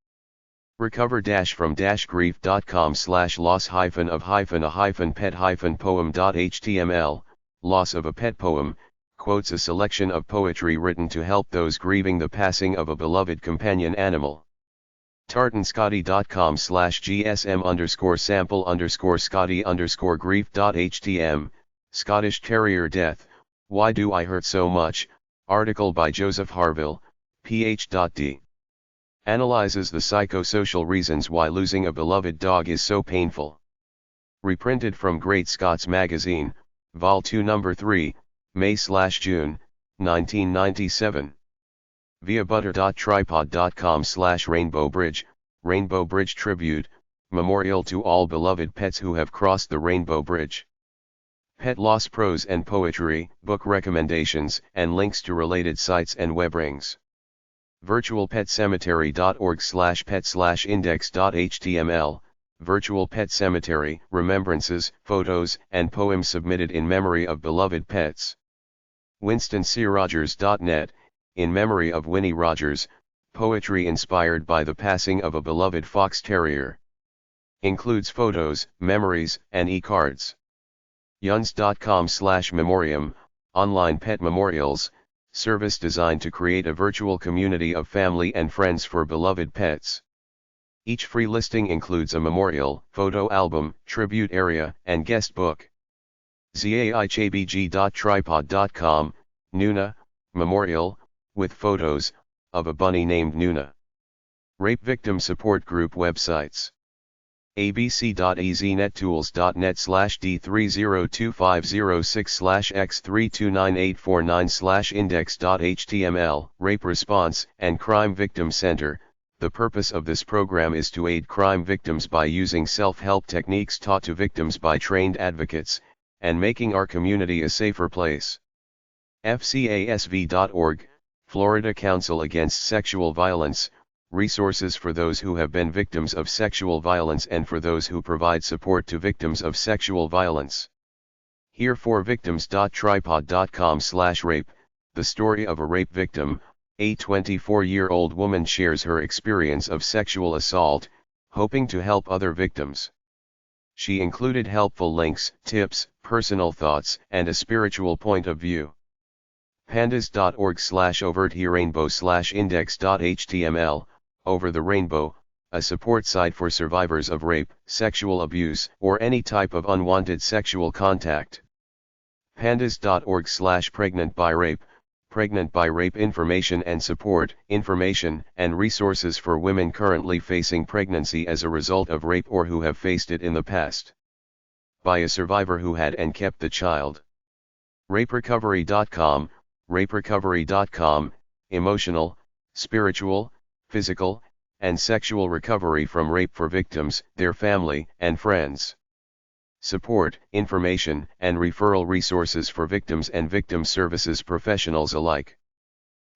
Recover-from-grief.com/loss-of-a-pet-poem.html, loss of a pet poem, quotes a selection of poetry written to help those grieving the passing of a beloved companion animal. tartanscotty.com/gsm_sample_scotty_grief.htm, Scottish Terrier Death, Why Do I Hurt So Much, article by Joseph Harville, Ph.D. Analyzes the psychosocial reasons why losing a beloved dog is so painful. Reprinted from Great Scots Magazine, Vol. 2 No. 3, May/June, 1997. Via butter.tripod.com/rainbowbridge, Rainbow Bridge Tribute, memorial to all beloved pets who have crossed the Rainbow Bridge. Pet loss prose and poetry, book recommendations, and links to related sites and web rings. virtualpetcemetery.org/pet/index.html, Virtual Pet Cemetery, remembrances, photos, and poems submitted in memory of beloved pets. WinstonCRogers.net, in memory of Winnie Rogers, poetry inspired by the passing of a beloved fox terrier. Includes photos, memories, and e-cards. Yuns.com/memoriam, online pet memorials, service designed to create a virtual community of family and friends for beloved pets. Each free listing includes a memorial, photo album, tribute area, and guest book. zaihbg.tripod.com, Nuna, memorial, with photos, of a bunny named Nuna. Rape Victim Support Group websites. abc.easynet.tools.net/d302506/x329849/index.html, Rape Response and Crime Victim Center. The purpose of this program is to aid crime victims by using self-help techniques taught to victims by trained advocates, and making our community a safer place. FCASV.org, Florida Council Against Sexual Violence, resources for those who have been victims of sexual violence and for those who provide support to victims of sexual violence. HereForVictims.tripod.com/rape, the story of a rape victim. A 24-year-old woman shares her experience of sexual assault, hoping to help other victims. She included helpful links, tips, personal thoughts, and a spiritual point of view. Pandas.org/overttherainbow/index.html, Over the Rainbow, a support site for survivors of rape, sexual abuse, or any type of unwanted sexual contact. Pandas.org/pregnantbyrape, Pregnant by Rape information and support, information and resources for women currently facing pregnancy as a result of rape or who have faced it in the past. By a survivor who had and kept the child. RapeRecovery.com, RapeRecovery.com, emotional, spiritual, physical, and sexual recovery from rape for victims, their family, and friends. Support, information, and referral resources for victims and victim services professionals alike.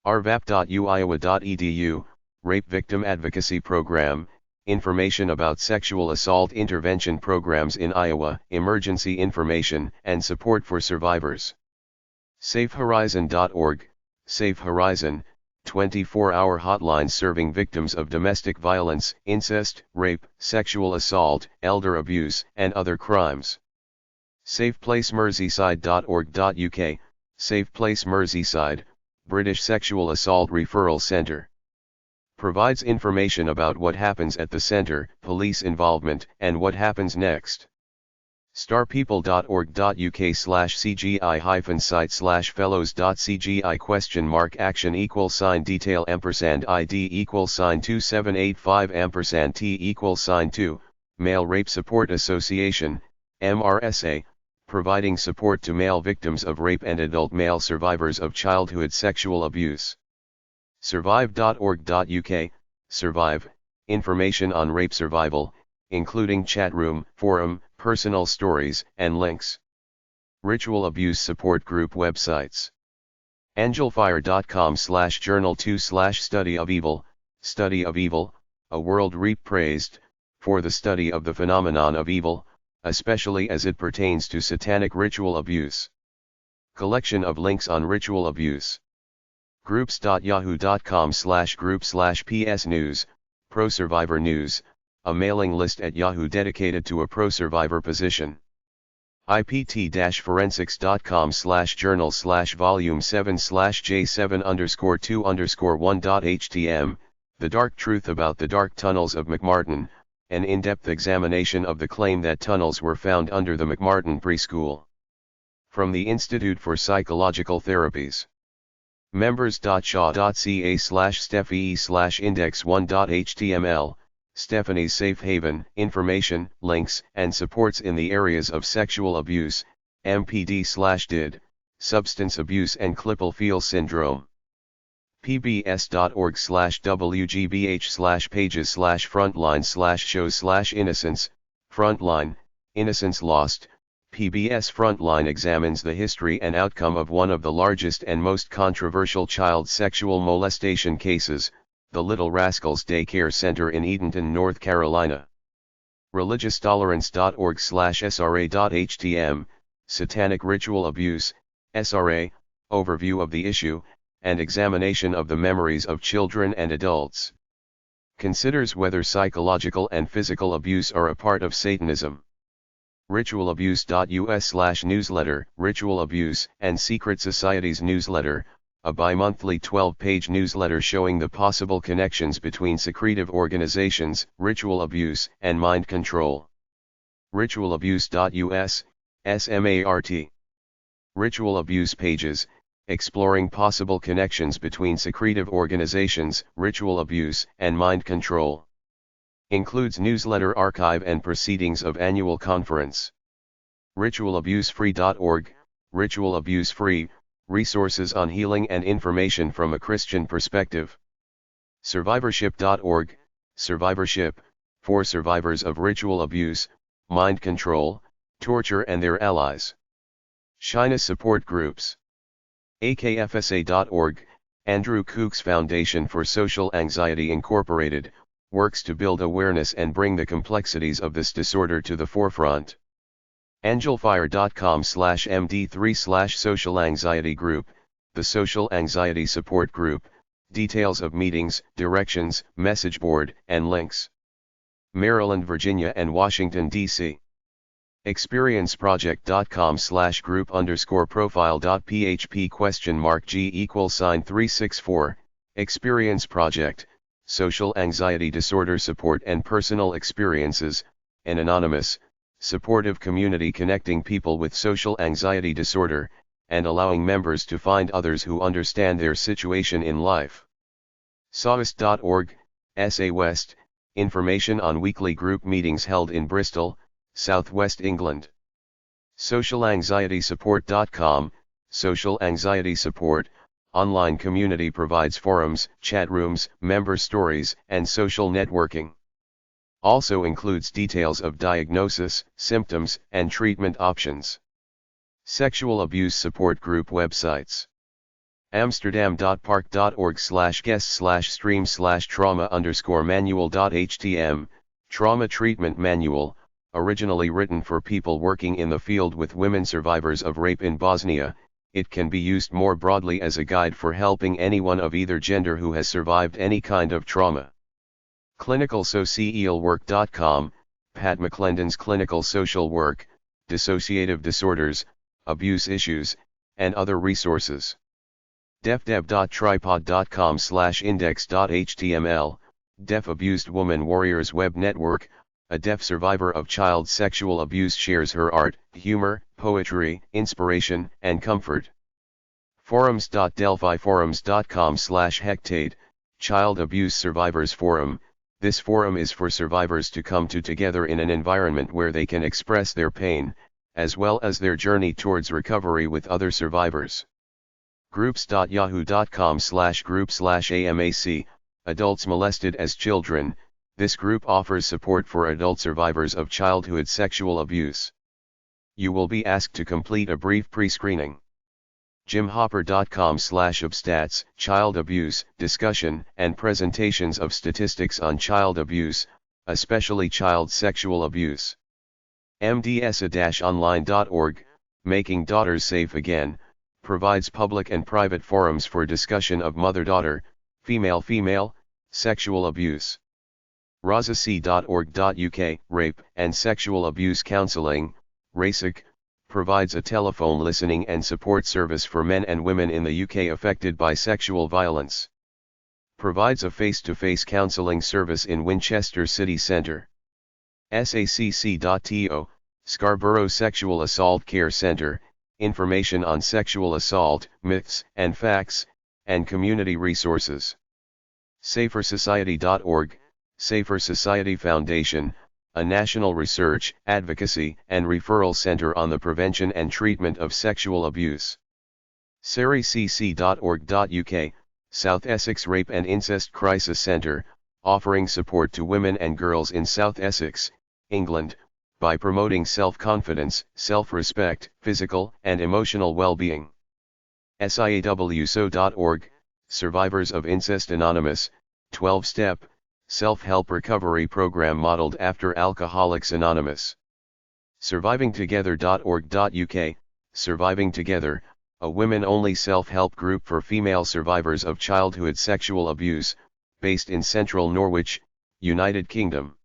rvap.uiowa.edu, Rape Victim Advocacy Program, information about sexual assault intervention programs in Iowa, emergency information and support for survivors. SafeHorizon.org, Safe Horizon, 24-hour hotline serving victims of domestic violence, incest, rape, sexual assault, elder abuse, and other crimes. SafePlaceMerseyside.org.uk, Safe Place Merseyside, British Sexual Assault Referral Centre. Provides information about what happens at the centre, police involvement, and what happens next. starpeople.org.uk/cgi-fellows.cgi?action=detail &ID =2785 &T=2, Male Rape Support Association, MRSA, providing support to male victims of rape and adult male survivors of childhood sexual abuse. survive.org.uk, Survive, information on rape survival, including chat room, forum, personal stories, and links. Ritual abuse support group websites. angelfire.com/journal2/study of evil, study of evil, a world praised, for the study of the phenomenon of evil, especially as it pertains to satanic ritual abuse. Collection of links on ritual abuse. groups.yahoo.com/group/ps news, pro-survivor news, a mailing list at Yahoo dedicated to a pro-survivor position. ipt-forensics.com/journal/volume7/j7_2_1.htm, The Dark Truth About the Dark Tunnels of McMartin, an in-depth examination of the claim that tunnels were found under the McMartin preschool. From the Institute for Psychological Therapies. members.shaw.ca/steffi/index1.html, Stephanie's Safe Haven, information, links, and supports in the areas of sexual abuse, MPD/DID, substance abuse and Klippel-Feil syndrome. pbs.org/wgbh/pages/frontline/shows/innocence, Frontline, Innocence Lost. PBS Frontline examines the history and outcome of one of the largest and most controversial child sexual molestation cases, the Little Rascals Daycare Center in Edenton, North Carolina. religiostolerance.org/sra.htm, Satanic Ritual Abuse, SRA, overview of the issue, and examination of the memories of children and adults. Considers whether psychological and physical abuse are a part of Satanism. ritualabuse.us/newsletter, Ritual Abuse and Secret Societies newsletter, a bi-monthly 12-page newsletter showing the possible connections between secretive organizations, ritual abuse, and mind control. ritualabuse.us, SMART. Ritual abuse pages, exploring possible connections between secretive organizations, ritual abuse, and mind control. Includes newsletter archive and proceedings of annual conference. ritualabusefree.org, Ritual Abuse Free, resources on healing and information from a Christian perspective. Survivorship.org, Survivorship, for survivors of ritual abuse, mind control, torture and their allies. Shyness support groups. akfsa.org, Andrew Kooks Foundation for Social Anxiety Incorporated, works to build awareness and bring the complexities of this disorder to the forefront. angelfire.com/md3/social anxiety group, the social anxiety support group, details of meetings, directions, message board, and links. Maryland, Virginia, and Washington, D.C. experienceproject.com/group_profile.php?g=364, Experience Project, Social Anxiety Disorder Support and Personal Experiences, an anonymous, supportive community connecting people with social anxiety disorder, and allowing members to find others who understand their situation in life. sawist.org, SA West, information on weekly group meetings held in Bristol, Southwest England. socialanxietysupport.com, Social Anxiety Support, online community provides forums, chat rooms, member stories, and social networking. Also includes details of diagnosis, symptoms, and treatment options. Sexual abuse support group websites. amsterdam.park.org/guest/stream/trauma_manual.htm, Trauma Treatment Manual, originally written for people working in the field with women survivors of rape in Bosnia. It can be used more broadly as a guide for helping anyone of either gender who has survived any kind of trauma. clinicalsocialwork.com, Pat McClendon's Clinical Social Work, Dissociative Disorders, Abuse Issues, and other resources. defdeb.tripod.com/index.html, Deaf Abused Woman Warriors Web Network. A deaf survivor of child sexual abuse shares her art, humor, poetry, inspiration, and comfort. Forums.delphiforums.com/hectate, Child Abuse Survivors Forum. This forum is for survivors to come together in an environment where they can express their pain, as well as their journey towards recovery with other survivors. Groups.yahoo.com/group/amac, Adults Molested as Children. This group offers support for adult survivors of childhood sexual abuse. You will be asked to complete a brief pre-screening. jimhopper.com/obstats, Child Abuse, Discussion and Presentations of Statistics on Child Abuse, especially child sexual abuse. mdsa-online.org, Making Daughters Safe Again, provides public and private forums for discussion of mother-daughter, female-female, sexual abuse. razac.org.uk, Rape and Sexual Abuse Counselling, RASIC, provides a telephone listening and support service for men and women in the UK affected by sexual violence. Provides a face-to-face counselling service in Winchester City Centre. sacc.to, Scarborough Sexual Assault Care Centre, information on sexual assault, myths and facts, and community resources. SaferSociety.org, Safer Society Foundation, a national research, advocacy, and referral center on the prevention and treatment of sexual abuse. sarecc.org.uk, South Essex Rape and Incest Crisis Centre, offering support to women and girls in South Essex, England, by promoting self-confidence, self-respect, physical and emotional well-being. siawso.org, Survivors of Incest Anonymous, 12-step, self-help recovery program modeled after Alcoholics Anonymous. survivingtogether.org.uk, Surviving Together, a women-only self-help group for female survivors of childhood sexual abuse, based in central Norwich, United Kingdom.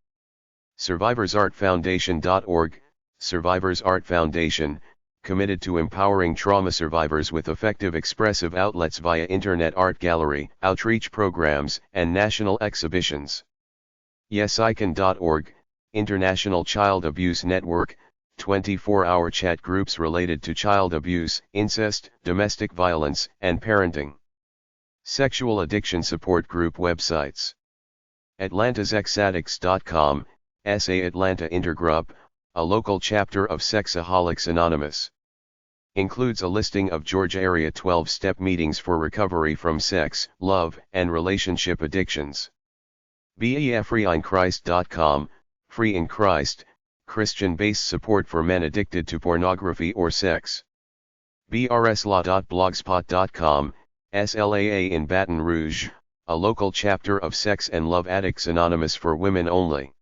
survivorsartfoundation.org, Survivors Art Foundation, committed to empowering trauma survivors with effective expressive outlets via internet art gallery, outreach programs, and national exhibitions. yesicon.org, International Child Abuse Network, 24-hour chat groups related to child abuse, incest, domestic violence, and parenting. Sexual addiction support group websites. AtlantasExAddicts.com, SA Atlanta Intergroup, a local chapter of Sexaholics Anonymous. Includes a listing of Georgia area 12-step meetings for recovery from sex, love, and relationship addictions. BEFreeinChrist.com, Free in Christ, Christian-based support for men addicted to pornography or sex. BRSlaw.blogspot.com, SLAA in Baton Rouge, a local chapter of Sex and Love Addicts Anonymous for women only.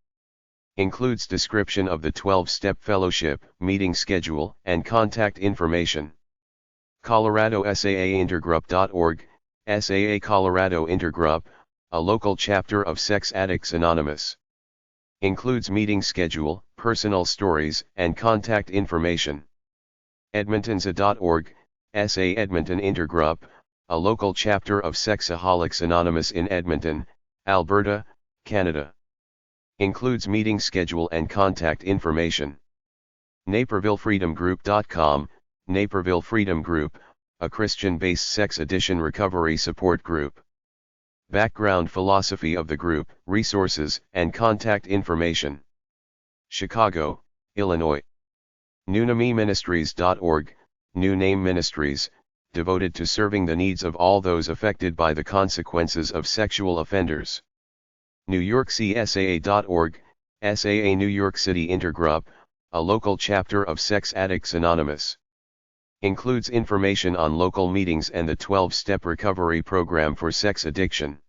Includes description of the 12-step fellowship, meeting schedule, and contact information. Colorado SAAintergroup.org, SAA Colorado Intergroup, a local chapter of Sex Addicts Anonymous. Includes meeting schedule, personal stories, and contact information. Edmontonsa.org, SA Edmonton Intergroup, a local chapter of Sexaholics Anonymous in Edmonton, Alberta, Canada. Includes meeting schedule and contact information. NapervilleFreedomGroup.com, Naperville Freedom Group, a Christian-based sex addiction recovery support group. Background philosophy of the group, resources, and contact information. Chicago, Illinois. NewNameMinistries.org, New Name Ministries, devoted to serving the needs of all those affected by the consequences of sexual offenders. New York CSAA.org, SAA New York City Intergroup, a local chapter of Sex Addicts Anonymous. Includes information on local meetings and the 12-step recovery program for sex addiction.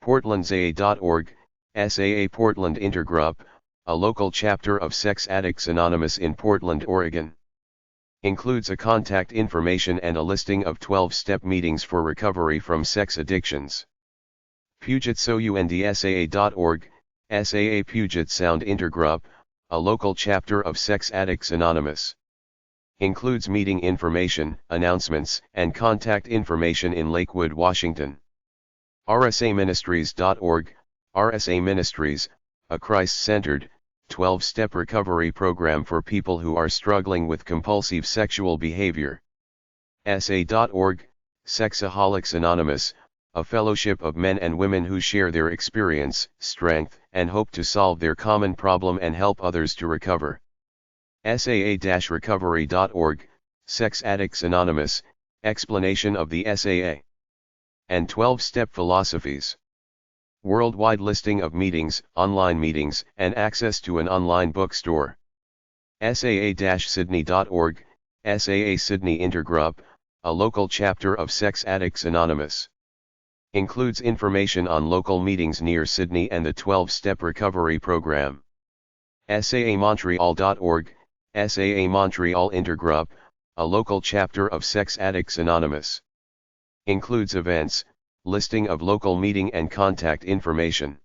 PortlandSAA.org, SAA Portland Intergroup, a local chapter of Sex Addicts Anonymous in Portland, Oregon. Includes a contact information and a listing of 12-step meetings for recovery from sex addictions. PugetSoundSAA.org, SAA Puget Sound Intergroup, a local chapter of Sex Addicts Anonymous. Includes meeting information, announcements, and contact information in Lakewood, Washington. rsaministries.org, RSA Ministries, a Christ-centered, 12-step recovery program for people who are struggling with compulsive sexual behavior. SA.org, Sexaholics Anonymous, a fellowship of men and women who share their experience, strength, and hope to solve their common problem and help others to recover. SAA-recovery.org, Sex Addicts Anonymous, explanation of the SAA and 12-step philosophies. Worldwide listing of meetings, online meetings, and access to an online bookstore. SAA-Sydney.org, SAA Sydney Intergroup, a local chapter of Sex Addicts Anonymous. Includes information on local meetings near Sydney and the 12-step recovery program. SAAMontreal.org, SAA Montreal Intergroup, a local chapter of Sex Addicts Anonymous. Includes events, listing of local meeting and contact information.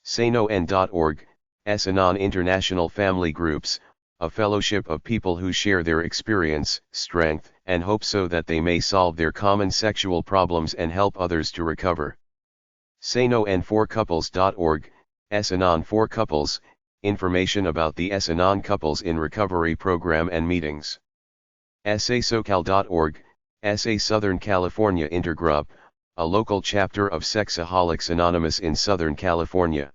SayNoN.org, SAnon International Family Groups, a fellowship of people who share their experience, strength, and hope so that they may solve their common sexual problems and help others to recover. SayNoN4Couples.org, SAnon 4 Couples, information about the SAnon Couples in Recovery program and meetings. SASocal.org, SA Southern California Intergroup, a local chapter of Sexaholics Anonymous in Southern California.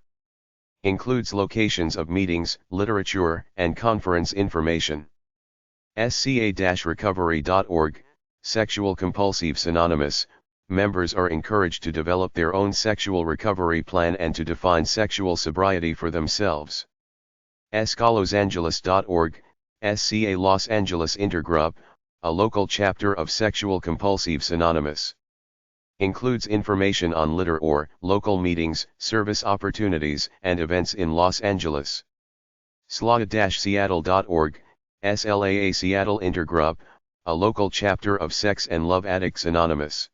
Includes locations of meetings, literature, and conference information. SCA-recovery.org, Sexual Compulsives Anonymous, members are encouraged to develop their own sexual recovery plan and to define sexual sobriety for themselves. SCALosangeles.org, SCA Los Angeles Intergroup, a local chapter of Sexual Compulsives Anonymous. Includes information on litter or local meetings, service opportunities, and events in Los Angeles. SLAA-Seattle.org, SLAA Seattle Intergroup, a local chapter of Sex and Love Addicts Anonymous.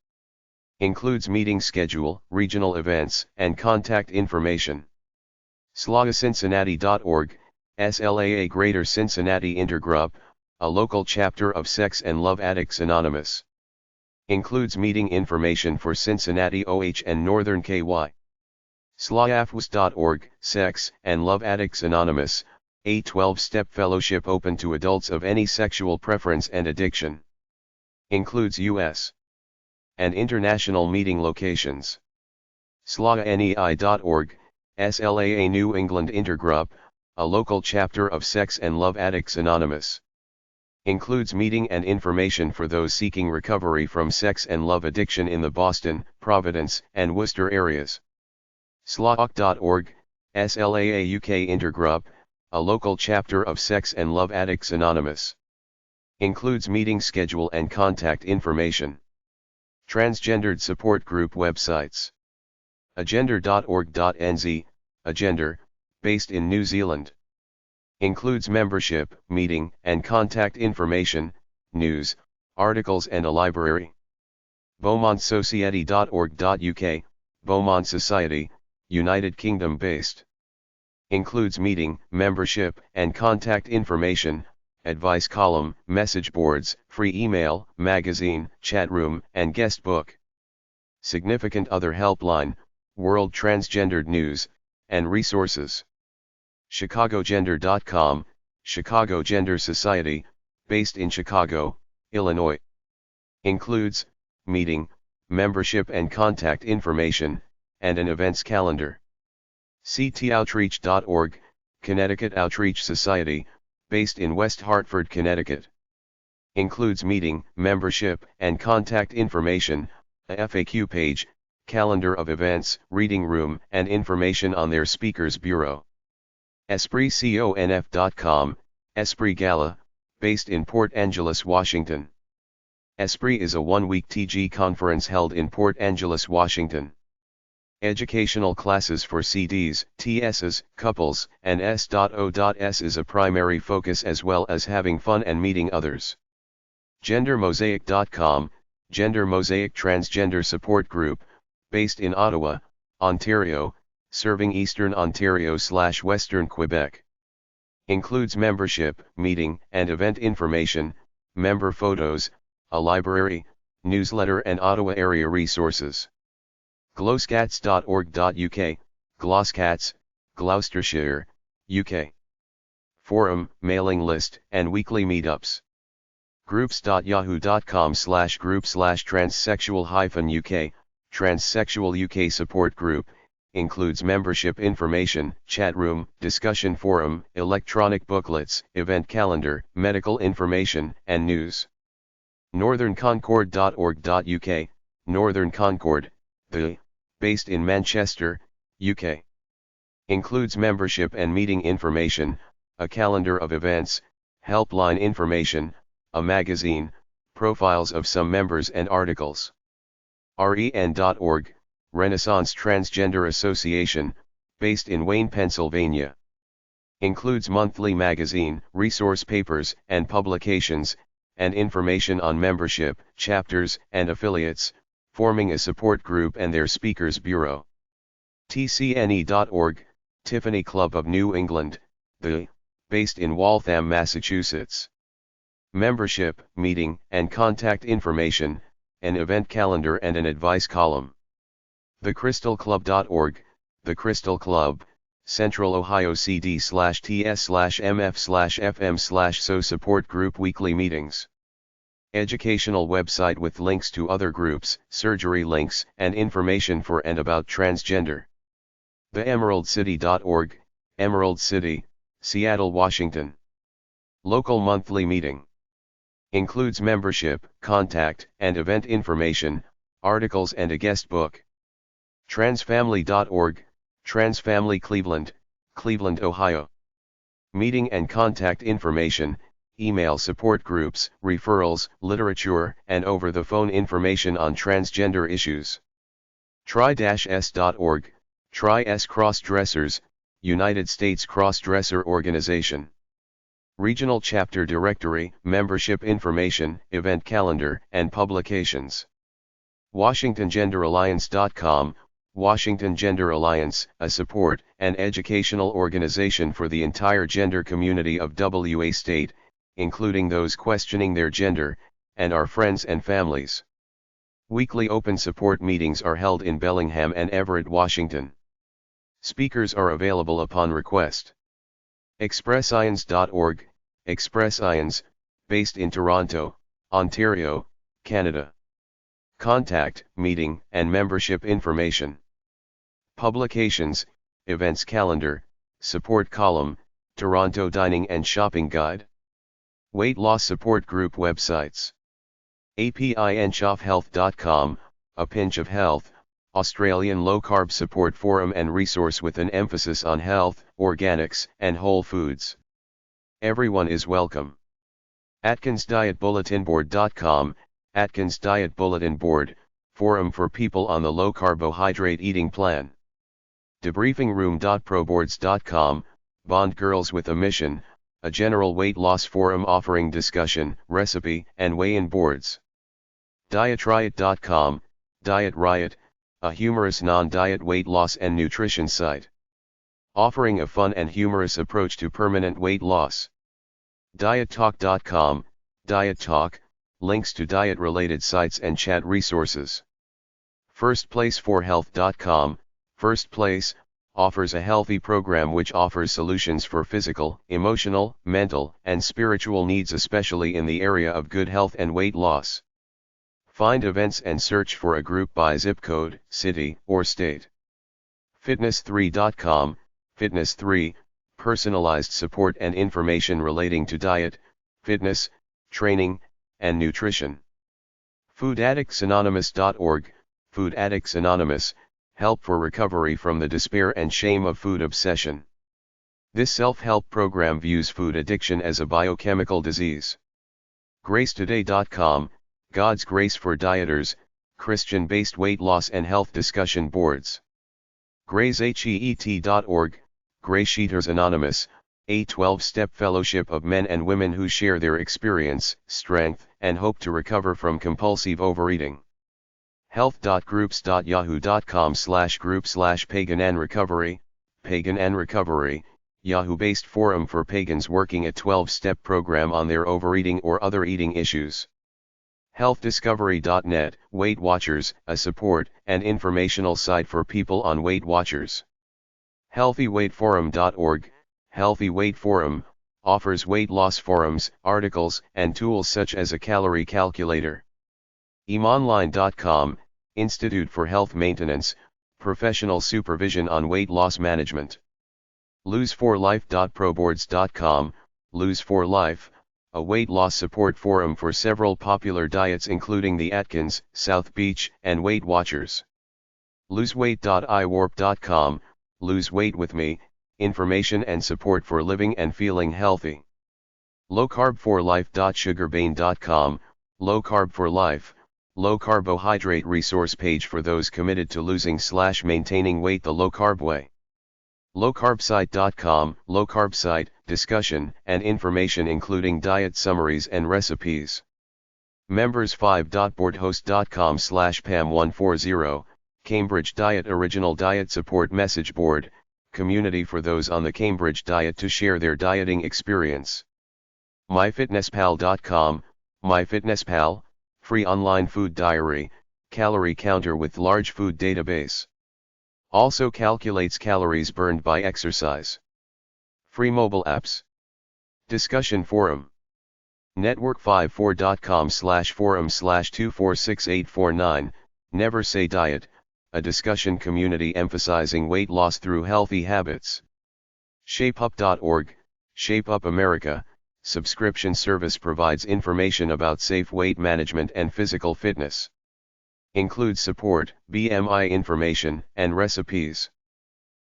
Includes meeting schedule, regional events, and contact information. SLAACincinnati.org, SLAA Greater Cincinnati Intergroup, a local chapter of Sex and Love Addicts Anonymous. Includes meeting information for Cincinnati OH and Northern KY. SLAAFWS.org, Sex and Love Addicts Anonymous, a 12-step fellowship open to adults of any sexual preference and addiction. Includes U.S. and international meeting locations. SLAANEI.org, SLAA New England Intergroup, a local chapter of Sex and Love Addicts Anonymous. Includes meeting and information for those seeking recovery from sex and love addiction in the Boston, Providence, and Worcester areas. SLAOC.org, SLAA UK Intergroup, a local chapter of Sex and Love Addicts Anonymous. Includes meeting schedule and contact information. Transgendered support group websites. agender.org.nz, Agender, based in New Zealand. Includes membership, meeting, and contact information, news, articles and a library. BeaumantSociety.org.uk, Beaumont Society, United Kingdom based. Includes meeting, membership, and contact information, advice column, message boards, free email, magazine, chat room, and guest book. Significant other helpline, world transgendered news, and resources. ChicagoGender.com, Chicago Gender Society, based in Chicago, Illinois. Includes meeting, membership and contact information, and an events calendar. CTOutreach.org, Connecticut Outreach Society, based in West Hartford, Connecticut. Includes meeting, membership, and contact information, a FAQ page, calendar of events, reading room, and information on their speakers bureau. EspritConf.com, Esprit Gala, based in Port Angeles, Washington. Esprit is a one-week TG conference held in Port Angeles, Washington. Educational classes for CDs, TSs, couples, and S.O.S is a primary focus as well as having fun and meeting others. GenderMosaic.com, Gender Mosaic Transgender Support Group, based in Ottawa, Ontario, serving Eastern Ontario/Western Quebec. Includes membership, meeting, and event information, member photos, a library, newsletter and Ottawa area resources. gloscats.org.uk, Gloscats, Gloucestershire, UK. Forum, mailing list, and weekly meetups. groups.yahoo.com/group/transsexual-UK, Transsexual UK support group, includes membership information, chat room, discussion forum, electronic booklets, event calendar, medical information, and news. northernconcord.org.uk, Northern Concord, based in Manchester, UK. Includes membership and meeting information, a calendar of events, helpline information, a magazine, profiles of some members and articles. ren.org, Renaissance Transgender Association, based in Wayne, Pennsylvania. Includes monthly magazine, resource papers and publications, and information on membership, chapters, and affiliates, forming a support group and their speakers bureau. tcne.org, Tiffany Club of New England, based in Waltham, Massachusetts. Membership, meeting, and contact information, an event calendar and an advice column. thecrystalclub.org, The Crystal Club, Central Ohio CD/TS/MF/FM/SO support group weekly meetings. Educational website with links to other groups, surgery links, and information for and about transgender. TheEmeraldCity.org, Emerald City, Seattle, Washington. Local monthly meeting. Includes membership, contact, and event information, articles and a guest book. Transfamily.org, Transfamily Cleveland, Cleveland, Ohio. Meeting and contact information, email support groups, referrals, literature, and over-the-phone information on transgender issues. Try-s.org, Try-S Crossdressers, United States Crossdresser Organization. Regional Chapter Directory, membership information, event calendar, and publications. WashingtonGenderAlliance.com, Washington Gender Alliance, a support and educational organization for the entire gender community of WA State, including those questioning their gender, and our friends and families. Weekly open support meetings are held in Bellingham and Everett, Washington. Speakers are available upon request. ExpressIons.org, Express Ions, based in Toronto, Ontario, Canada. Contact, meeting, and membership information. Publications, events calendar, support column, Toronto Dining and Shopping Guide. Weight loss support group websites. APINCHOFHealth.com, A Pinch of Health, Australian low-carb support forum and resource with an emphasis on health, organics, and whole foods. Everyone is welcome. AtkinsDietBulletinBoard.com, Atkins Diet Bulletin Board, forum for people on the low-carbohydrate eating plan. Debriefingroom.proboards.com, Bond Girls with a Mission, a general weight loss forum offering discussion, recipe, and weigh-in boards. DietRiot.com, Diet Riot, a humorous non-diet weight loss and nutrition site. Offering a fun and humorous approach to permanent weight loss. DietTalk.com, Diet Talk, links to diet-related sites and chat resources. FirstPlace4Health.com, First Place, offers a healthy program which offers solutions for physical, emotional, mental, and spiritual needs, especially in the area of good health and weight loss. Find events and search for a group by zip code, city, or state. Fitness3.com, Fitness3, personalized support and information relating to diet, fitness, training, and nutrition. FoodAddictsAnonymous.org, Food Addicts Anonymous, help for recovery from the despair and shame of food obsession. This self-help program views food addiction as a biochemical disease. GraceToday.com, God's Grace for Dieters, Christian-based weight loss and health discussion boards. GraceHeet.org, Grace Eaters Anonymous, a 12-step fellowship of men and women who share their experience, strength, and hope to recover from compulsive overeating. Health.groups.yahoo.com/group/pagan and recovery, pagan and recovery, Yahoo-based forum for pagans working a 12-step program on their overeating or other eating issues. HealthDiscovery.net, Weight Watchers, a support and informational site for people on Weight Watchers. HealthyWeightForum.org, Healthy Weight Forum, offers weight loss forums, articles, and tools such as a calorie calculator. EMOnline.com, Institute for Health Maintenance, professional supervision on weight loss management. Lose4life.proboards.com, Lose for Life, a weight loss support forum for several popular diets including the Atkins, South Beach, and Weight Watchers. Loseweight.iwarp.com, Lose Weight with Me, information and support for living and feeling healthy. Lowcarbforlife.sugarbane.com, Low Carb for Life, low carbohydrate resource page for those committed to losing/maintaining weight the low carb way. Lowcarbsite.com, Low Carb Site, discussion and information including diet summaries and recipes. Members5.boardhost.com/PAM140, Cambridge Diet Original Diet Support Message Board, community for those on the Cambridge diet to share their dieting experience. MyFitnessPal.com, MyFitnessPal, free online food diary, calorie counter with large food database. Also calculates calories burned by exercise. Free mobile apps. Discussion forum. Network54.com/forum/246849, Never Say Diet, a discussion community emphasizing weight loss through healthy habits. ShapeUp.org, Shape Up America, subscription service provides information about safe weight management and physical fitness. Includes support, BMI information, and recipes.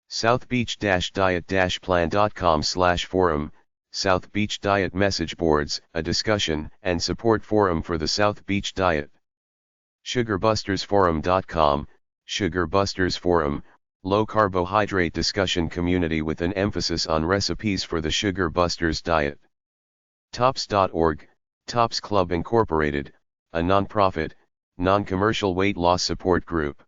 South Beach-diet-plan.com/forum, South Beach Diet Message Boards, a discussion and support forum for the South Beach Diet. SugarBustersForum.com, Sugar Busters Forum, low carbohydrate discussion community with an emphasis on recipes for the Sugar Busters diet. Tops.org, Tops Club Incorporated, a non-profit, non-commercial weight loss support group.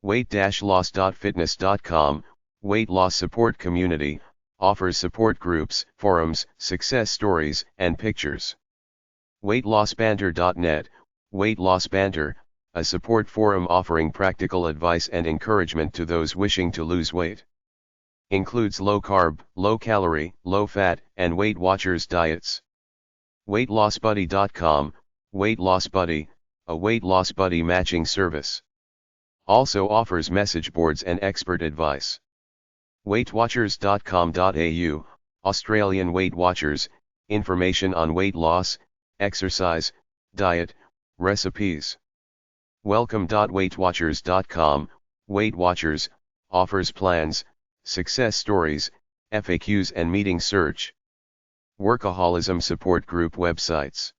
Weight-loss.fitness.com, weight loss support community, offers support groups, forums, success stories, and pictures. WeightLossBanter.net, Weight Loss Banter, a support forum offering practical advice and encouragement to those wishing to lose weight. Includes low-carb, low-calorie, low-fat, and Weight Watchers diets. WeightLossBuddy.com, Weight Loss Buddy, a weight loss buddy matching service. Also offers message boards and expert advice. WeightWatchers.com.au, Australian Weight Watchers, information on weight loss, exercise, diet, recipes. Welcome.weightwatchers.com, Weight Watchers, offers plans, success stories, FAQs and meeting search. Workaholism support group websites.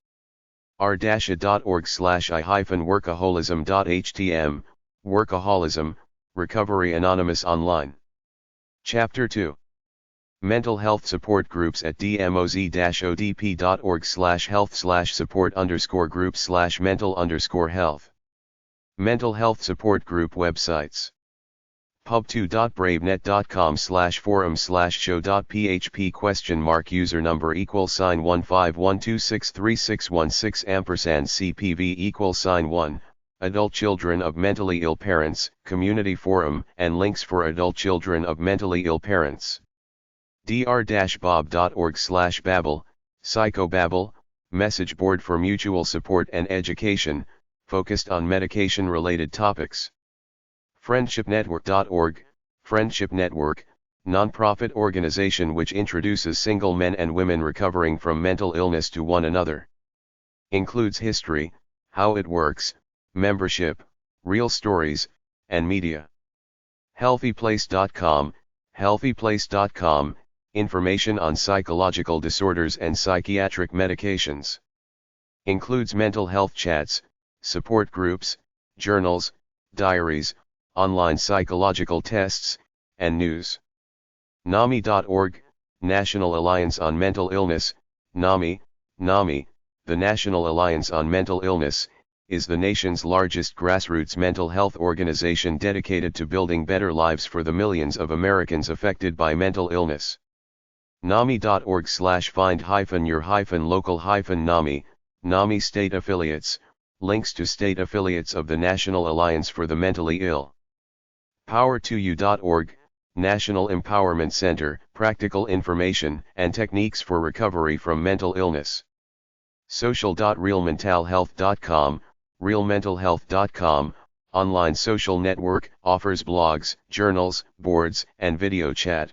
r-a.org/i-workaholism.htm, Workaholism, Recovery Anonymous Online. Chapter 2. Mental health support groups at dmoz-odp.org/health/support_groups/mental_health. Mental health support group websites. pub2.bravenet.com/forum/show.php usernumber =151263616 CPV =1, adult children of mentally ill parents, community forum and links for adult children of mentally ill parents. dr-bob.org/babel, psychobabble, message board for mutual support and education, focused on medication-related topics. Friendshipnetwork.org, Friendship Network, non-profit organization which introduces single men and women recovering from mental illness to one another. Includes history, how it works, membership, real stories, and media. Healthyplace.com, Healthyplace.com, information on psychological disorders and psychiatric medications. Includes mental health chats, support groups, journals, diaries, online psychological tests, and news. NAMI.org, National Alliance on Mental Illness, NAMI, the National Alliance on Mental Illness, is the nation's largest grassroots mental health organization dedicated to building better lives for the millions of Americans affected by mental illness. NAMI.org/find-your-local-NAMI, NAMI state affiliates, links to state affiliates of the National Alliance for the Mentally Ill. Power2u.org, National Empowerment Center, practical information and techniques for recovery from mental illness. Social.realmentalhealth.com, realmentalhealth.com, online social network, offers blogs, journals, boards, and video chat.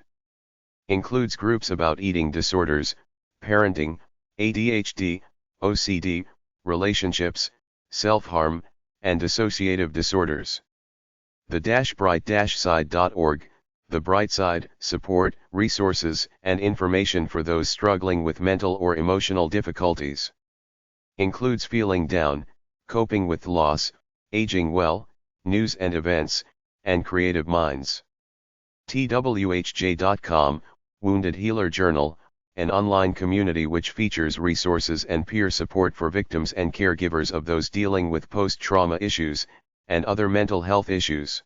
Includes groups about eating disorders, parenting, ADHD, OCD, relationships, self-harm, and dissociative disorders. The-bright-side.org, The Bright Side, support, resources, and information for those struggling with mental or emotional difficulties. Includes feeling down, coping with loss, aging well, news and events, and creative minds. TWHJ.com, Wounded Healer Journal, an online community which features resources and peer support for victims and caregivers of those dealing with post-trauma issues, and other mental health issues.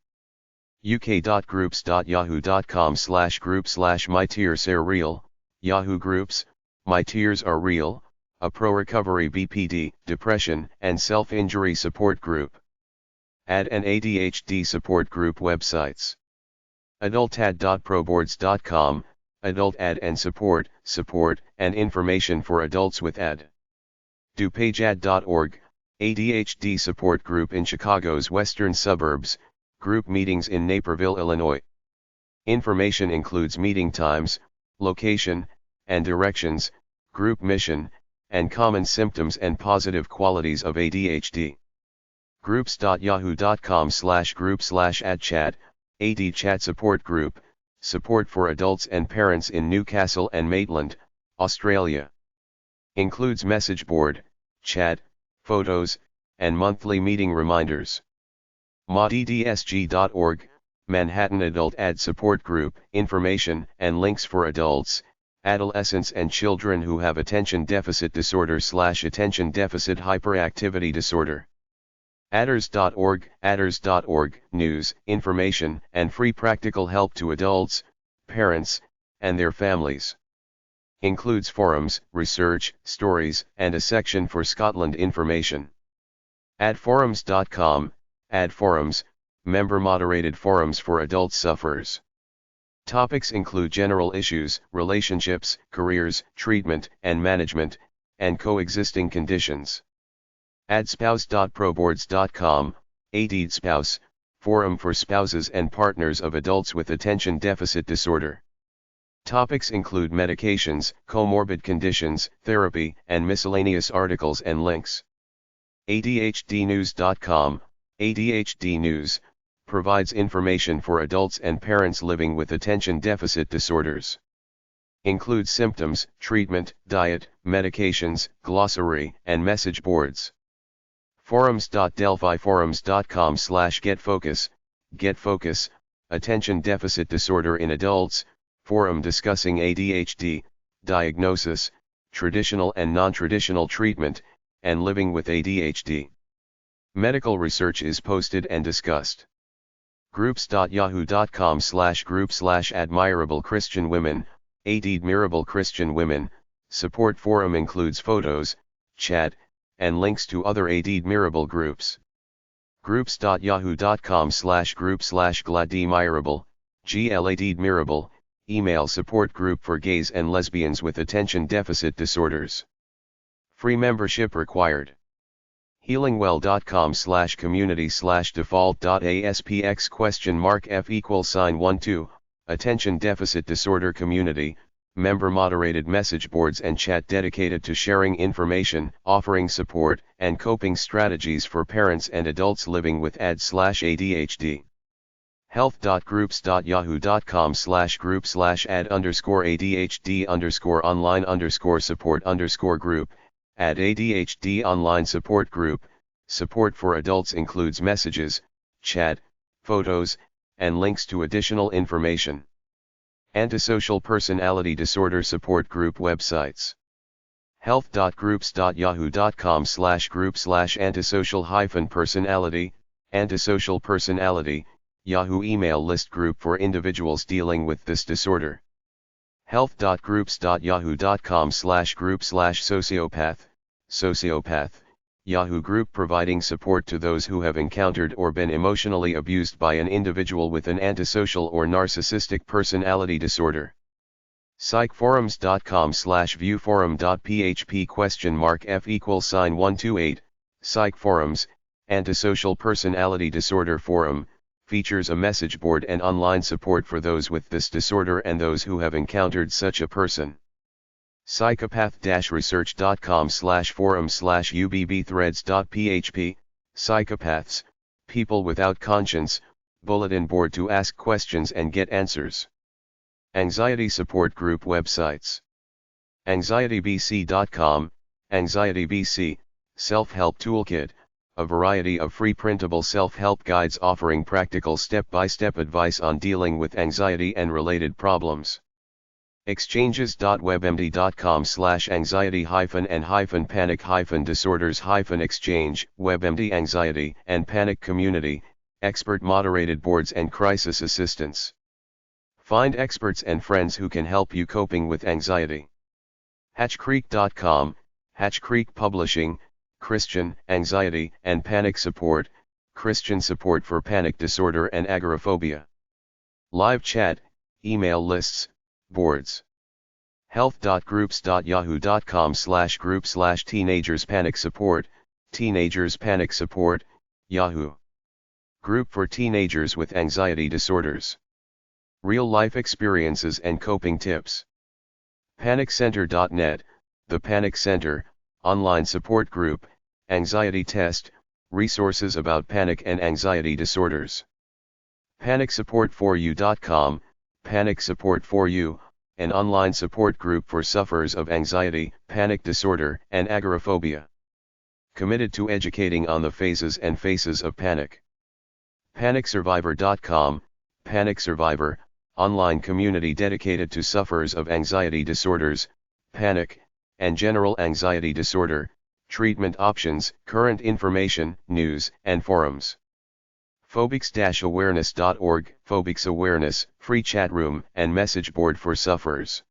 uk.groups.yahoo.com/group/My Tears Are Real, Yahoo Groups, My Tears Are Real, a pro-recovery BPD, depression and self-injury support group. AD and ADHD support group websites. adultad.proboards.com, adult ad and support, and information for adults with AD. DuPageAd.org, ADHD support group in Chicago's western suburbs, group meetings in Naperville, Illinois. Information includes meeting times, location, and directions, group mission, and common symptoms and positive qualities of ADHD. Groups.yahoo.com/group/adchat, AD Chat Support Group, support for adults and parents in Newcastle and Maitland, Australia. Includes message board, chat, photos, and monthly meeting reminders. MADDSG.org, Manhattan Adult Ad Support Group, information and links for adults, adolescents and children who have attention deficit disorder/attention deficit hyperactivity disorder. Adders.org, news, information, and free practical help to adults, parents, and their families. Includes forums, research, stories, and a section for Scotland information. Adforums.com, Ad Forums, member-moderated forums for adult sufferers. Topics include general issues, relationships, careers, treatment and management, and coexisting conditions. Adspouse.proboards.com, AD Spouse, forum for spouses and partners of adults with attention deficit disorder. Topics include medications, comorbid conditions, therapy, and miscellaneous articles and links. ADHDnews.com, ADHD News, provides information for adults and parents living with attention deficit disorders. Includes symptoms, treatment, diet, medications, glossary, and message boards. Forums.delphiforums.com/getfocus, GetFocus, attention deficit disorder in adults, forum discussing ADHD, diagnosis, traditional and non-traditional treatment, and living with ADHD. Medical research is posted and discussed. Groups.yahoo.com/group/admirable Christian women, admirable Christian women, support forum includes photos, chat, and links to other admirable groups. Groups.yahoo.com/group/gladmirable, GLADmirable, email support group for gays and lesbians with attention deficit disorders. Free membership required. healingwell.com/community/default.aspx?f=12, attention deficit disorder community, member-moderated message boards and chat dedicated to sharing information, offering support, and coping strategies for parents and adults living with AD/ADHD. health.groups.yahoo.com/group/add_ADHD_online_support_group, AD ADHD Online Support Group. Support for adults includes messages, chat, photos, and links to additional information. Antisocial Personality Disorder Support Group websites. health.groups.yahoo.com/group/antisocial-personality, antisocial personality, Yahoo email list group for individuals dealing with this disorder. health.groups.yahoo.com/group/sociopath, Yahoo Group providing support to those who have encountered or been emotionally abused by an individual with an antisocial or narcissistic personality disorder. psychforums.com/viewforum.php?f=128, Psych Forums, Antisocial Personality Disorder Forum, features a message board and online support for those with this disorder and those who have encountered such a person. psychopath-research.com/forum/ubbthreads.php, Psychopaths, People Without Conscience, bulletin board to ask questions and get answers. Anxiety support group websites. AnxietyBC.com, AnxietyBC, Self-Help Toolkit, a variety of free printable self-help guides offering practical step-by-step advice on dealing with anxiety and related problems. Exchanges.webmd.com/anxiety-and-panic-disorders-exchange, WebMD Anxiety and Panic Community, expert moderated boards and crisis assistance. Find experts and friends who can help you coping with anxiety. Hatchcreek.com, Hatch Creek Publishing, Christian Anxiety and Panic Support, Christian support for panic disorder and agoraphobia. Live chat, email lists, boards. health.groups.yahoo.com/group/teenagers panic support, Teenagers Panic Support, Yahoo. Group for teenagers with anxiety disorders. Real-life experiences and coping tips. PanicCenter.net, The Panic Center, online support group, anxiety test, resources about panic and anxiety disorders. PanicSupportForYou.com, Panic Support for You, an online support group for sufferers of anxiety, panic disorder, and agoraphobia. Committed to educating on the phases and faces of panic. PanicSurvivor.com, Panic Survivor, online community dedicated to sufferers of anxiety disorders, panic, and general anxiety disorder, treatment options, current information, news, and forums. Phobics-awareness.org, Phobics Awareness, free chat room and message board for sufferers.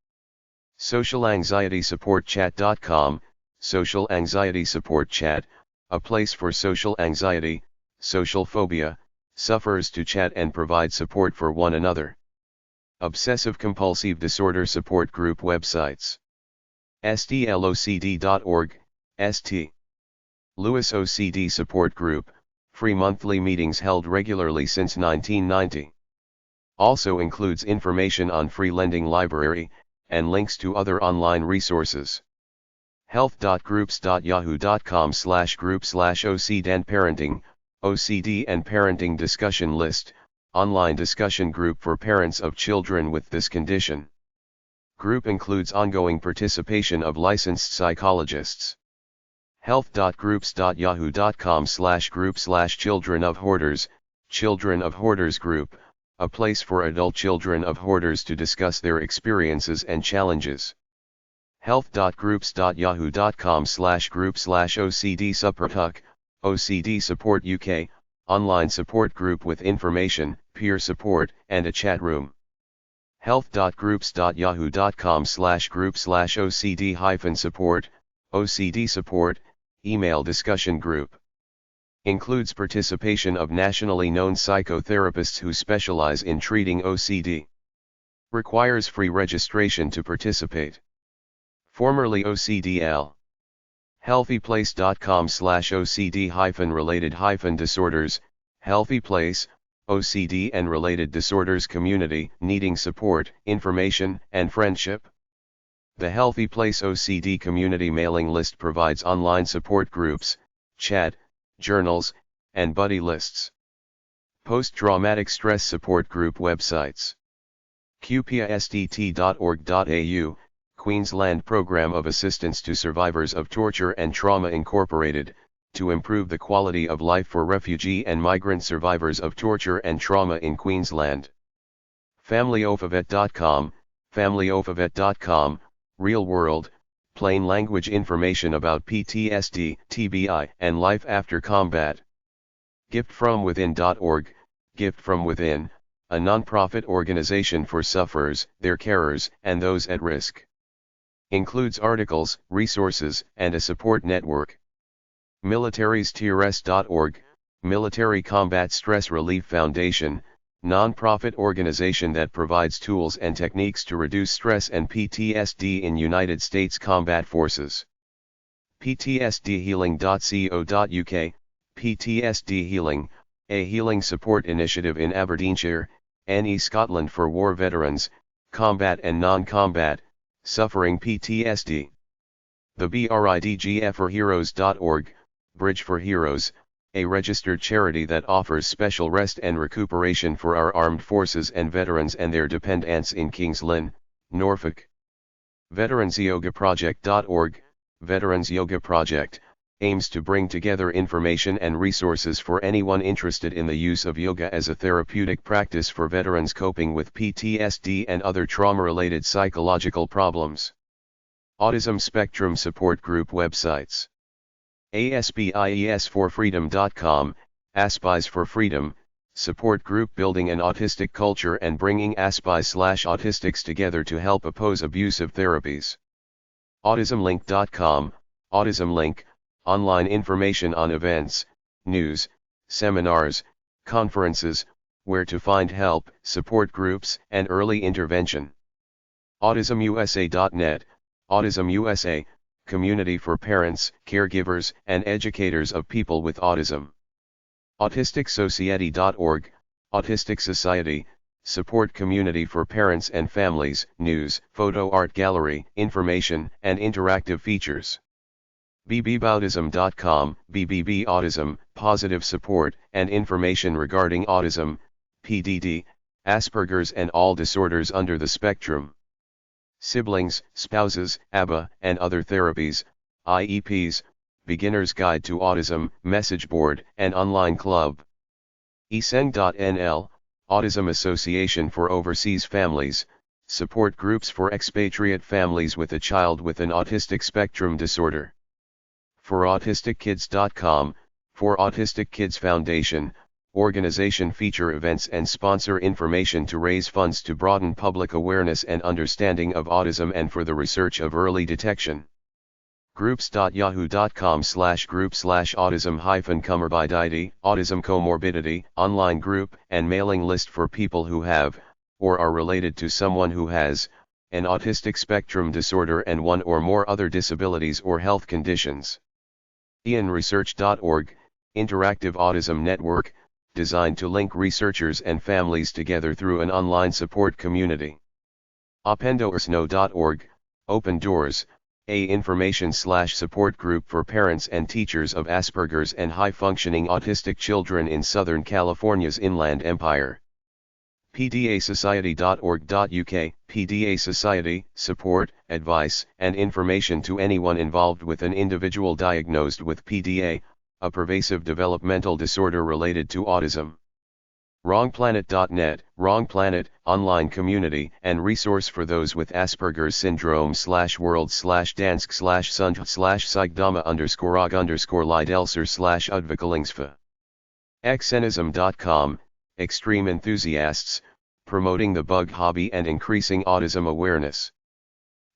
SocialAnxietySupportChat.com, Social Anxiety Support Chat, a place for social anxiety, social phobia, sufferers to chat and provide support for one another. Obsessive-compulsive disorder support group websites. STLOCD.org, St. Louis OCD Support Group, free monthly meetings held regularly since 1990. Also includes information on free lending library, and links to other online resources. health.groups.yahoo.com/group/OCD and OCD and Parenting Discussion List, online discussion group for parents of children with this condition. Group includes ongoing participation of licensed psychologists. health.groups.yahoo.com/group/children of hoarders, Children of Hoarders Group, a place for adult children of hoarders to discuss their experiences and challenges. health.groups.yahoo.com/group/OCD Support OCD Support UK, online support group with information, peer support, and a chat room. health.groups.yahoo.com/group/OCD-support, OCD Support, email discussion group. Includes participation of nationally known psychotherapists who specialize in treating OCD. Requires free registration to participate. Formerly OCDL. healthyplace.com/OCD-related-disorders, Healthy Place, OCD and related disorders community needing support, information, and friendship. The Healthy Place OCD community mailing list provides online support groups, chat, journals, and buddy lists. Post-traumatic stress support group websites. qpsdt.org.au, Queensland Programme of Assistance to Survivors of Torture and Trauma Incorporated, to improve the quality of life for refugee and migrant survivors of torture and trauma in Queensland. FamilyOfavet.com, FamilyOfavet.com, Real World, plain language information about PTSD, TBI, and life after combat. GiftFromWithin.org, Gift From Within, a non-profit organization for sufferers, their carers, and those at risk. Includes articles, resources, and a support network. Militarystress.org, Military Combat Stress Relief Foundation, non-profit organization that provides tools and techniques to reduce stress and PTSD in United States Combat Forces. ptsdhealing.co.uk, PTSD Healing, a healing support initiative in Aberdeenshire, NE Scotland for war veterans, combat and non-combat, suffering PTSD. The bridgforheroes.org, Bridge for Heroes, a registered charity that offers special rest and recuperation for our armed forces and veterans and their dependants in Kings Lynn, Norfolk. VeteransYogaProject.org, Veterans Yoga Project, aims to bring together information and resources for anyone interested in the use of yoga as a therapeutic practice for veterans coping with PTSD and other trauma-related psychological problems. Autism Spectrum Support Group websites. ASPIESforfreedom.com, Aspies for Freedom, support group building an autistic culture and bringing aspies/autistics together to help oppose abusive therapies. AutismLink.com, Autism Link, online information on events, news, seminars, conferences, where to find help, support groups, and early intervention. AutismUSA.net, Autism USA, community for parents, caregivers, and educators of people with autism. AutisticSociety.org, Autistic Society, support community for parents and families, news, photo art gallery, information, and interactive features. BBBautism.com, BBB Autism, positive support and information regarding autism, PDD, Asperger's and all disorders under the spectrum. Siblings, spouses, ABA, and other therapies, IEPs, Beginner's Guide to Autism, message board, and online club. ESENG.nl, Autism Association for Overseas Families, support groups for expatriate families with a child with an autistic spectrum disorder. ForAutisticKids.com, For Autistic Kids Foundation, organization feature events and sponsor information to raise funds to broaden public awareness and understanding of autism and for the research of early detection. Groups.yahoo.com/group/autism-comorbidity, autism comorbidity, online group and mailing list for people who have, or are related to someone who has, an autistic spectrum disorder and one or more other disabilities or health conditions. IANResearch.org, interactive autism network, designed to link researchers and families together through an online support community. Opendoors.org, Open Doors, a information/support group for parents and teachers of Asperger's and high-functioning autistic children in Southern California's Inland Empire. PDASociety.org.uk, PDA Society, support, advice, and information to anyone involved with an individual diagnosed with PDA, a pervasive developmental disorder related to autism. WrongPlanet.net, Wrong Planet, online community and resource for those with Asperger's syndrome /world/dansk/sundh/psychdama_og_lidelser/udvikalingsfa. Exenism.com, extreme enthusiasts, promoting the bug hobby and increasing autism awareness.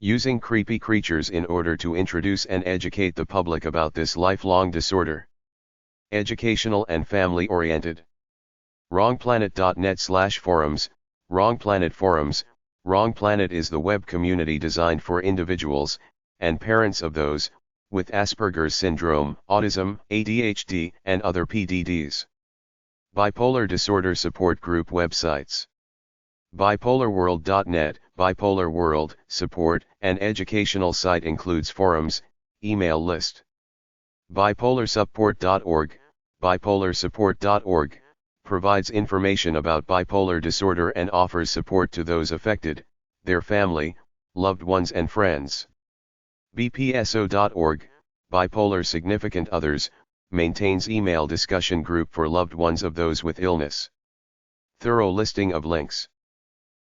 Using creepy creatures in order to introduce and educate the public about this lifelong disorder. Educational and family-oriented. WrongPlanet.net/forums, Wrong Planet Forums. Wrong Planet is the web community designed for individuals, and parents of those, with Asperger's syndrome, autism, ADHD, and other PDDs. Bipolar Disorder Support Group websites. BipolarWorld.net, Bipolar World, support, and educational site includes forums, email list. BipolarSupport.org, BipolarSupport.org, provides information about bipolar disorder and offers support to those affected, their family, loved ones and friends. BPSO.org, Bipolar Significant Others, maintains email discussion group for loved ones of those with illness. Thorough listing of links.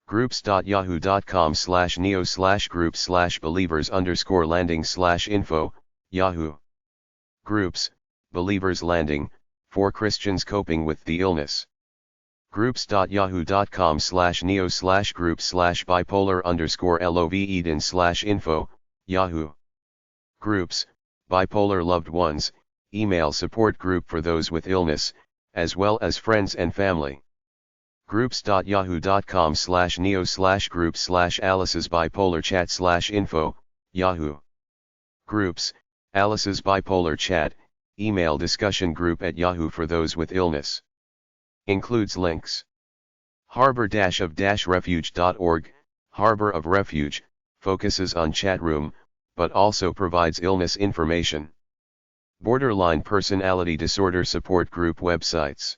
Groups.yahoo.com/neo/groups/believers_landing/info, Yahoo. Groups, Believers Landing, for Christians coping with the illness. groups.yahoo.com/neo/group/bipolar_love-eden/info, Yahoo. Groups, bipolar loved ones, email support group for those with illness, as well as friends and family. groups.yahoo.com/neo/group/Alice's bipolar chat/info, Yahoo. Groups, Alice's bipolar chat, email discussion group at Yahoo for those with illness. Includes links. Harbor-of-refuge.org, Harbor of Refuge, focuses on chat room, but also provides illness information. Borderline personality disorder support group websites.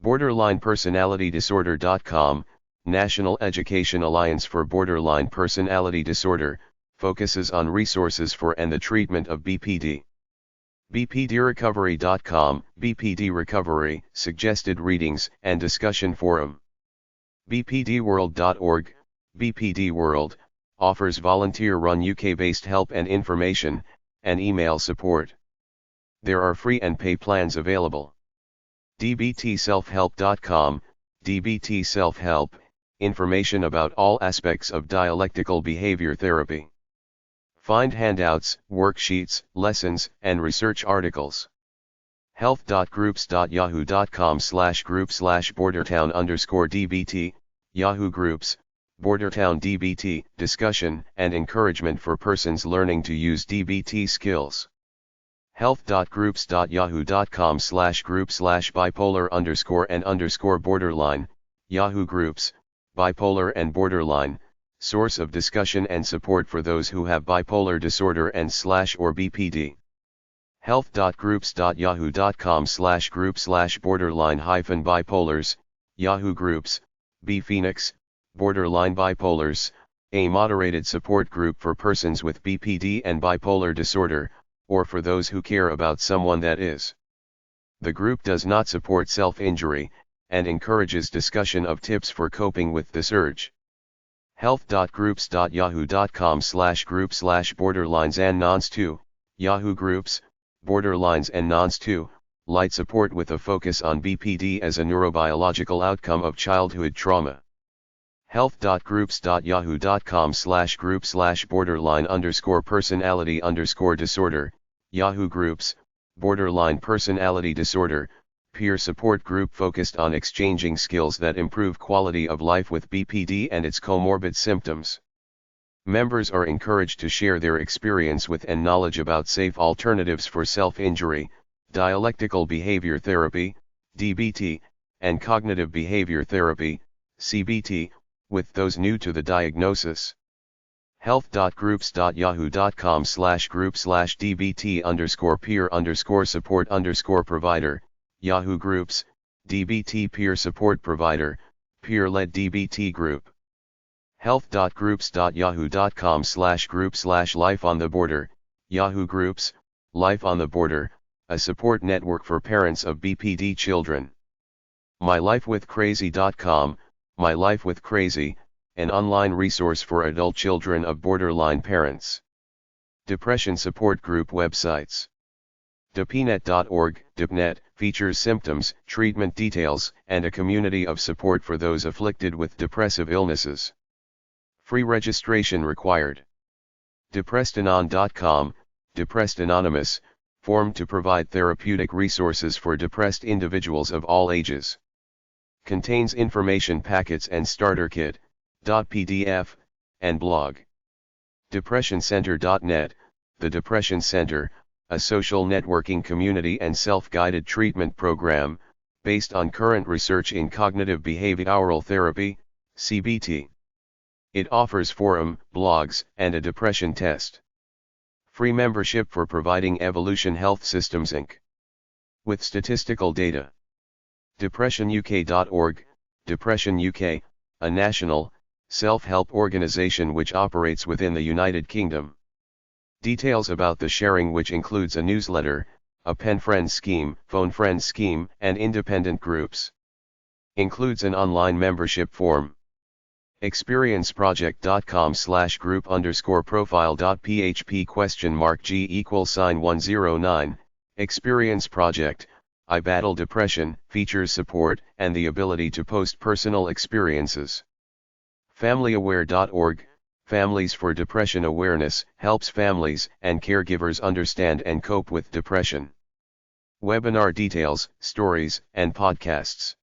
BorderlinePersonalityDisorder.com, National Education Alliance for Borderline Personality Disorder, focuses on resources for and the treatment of BPD. BPDRecovery.com, BPD Recovery, suggested readings and discussion forum. BPDWorld.org, BPD World, offers volunteer-run UK-based help and information, and email support. There are free and pay plans available. DBTSelfhelp.com, DBT Self-Help, information about all aspects of dialectical behavior therapy. Find handouts, worksheets, lessons, and research articles. health.groups.yahoo.com/group/bordertown_dbt, Yahoo Groups, Bordertown DBT, discussion and encouragement for persons learning to use DBT skills. health.groups.yahoo.com/group/bipolar_and_borderline, Yahoo Groups, bipolar and borderline, source of discussion and support for those who have bipolar disorder and/or BPD. health.groups.yahoo.com/group/borderline-bipolars, Yahoo Groups, B Phoenix, borderline bipolars, a moderated support group for persons with BPD and bipolar disorder, or for those who care about someone that is. The group does not support self-injury, and encourages discussion of tips for coping with this urge. health.groups.yahoo.com/group/borderlines and nons2, Yahoo Groups, borderlines and nons2, light support with a focus on BPD as a neurobiological outcome of childhood trauma. health.groups.yahoo.com/group/borderline_personality_disorder, Yahoo Groups, borderline personality disorder, peer support group focused on exchanging skills that improve quality of life with BPD and its comorbid symptoms. Members are encouraged to share their experience with and knowledge about safe alternatives for self-injury, dialectical behavior therapy, DBT, and cognitive behavior therapy, CBT, with those new to the diagnosis. health.groups.yahoo.com/group/dbt_peer_support_provider, Yahoo Groups, DBT peer support provider, peer-led DBT group. health.groups.yahoo.com/group/life on the border, Yahoo Groups, Life on the Border, a support network for parents of BPD children. mylifewithcrazy.com, My Life with Crazy, an online resource for adult children of borderline parents. Depression support group websites. dpnet.org, dpnet, features symptoms, treatment details, and a community of support for those afflicted with depressive illnesses. Free registration required. depressedanon.com, Depressed Anonymous, formed to provide therapeutic resources for depressed individuals of all ages. Contains information packets and starter kit, .pdf, and blog. depressioncenter.net, The Depression Center, a social networking community and self-guided treatment program, based on current research in cognitive behavioral therapy, CBT. It offers forum, blogs, and a depression test. Free membership for providing Evolution Health Systems Inc. with statistical data. DepressionUK.org, Depression UK, a national, self-help organization which operates within the United Kingdom. Details about the sharing, which includes a newsletter, a pen friend scheme, phone friend scheme, and independent groups. Includes an online membership form. experienceproject.com/group_profile.php?g=109, Experience Project, I Battle Depression, features support and the ability to post personal experiences. FamilyAware.org, Families for Depression Awareness, helps families and caregivers understand and cope with depression. Webinar details, stories, and podcasts.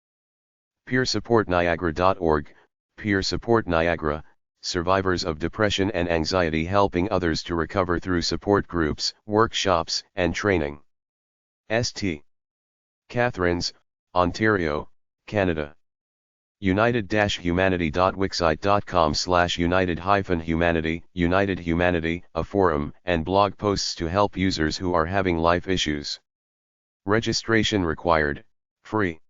PeerSupportNiagara.org, Peer Support Niagara, survivors of depression and anxiety helping others to recover through support groups, workshops, and training. St. Catharines, Ontario, Canada. United-humanity.wixsite.com/united-humanity, United Humanity, a forum and blog posts to help users who are having life issues. Registration required, free.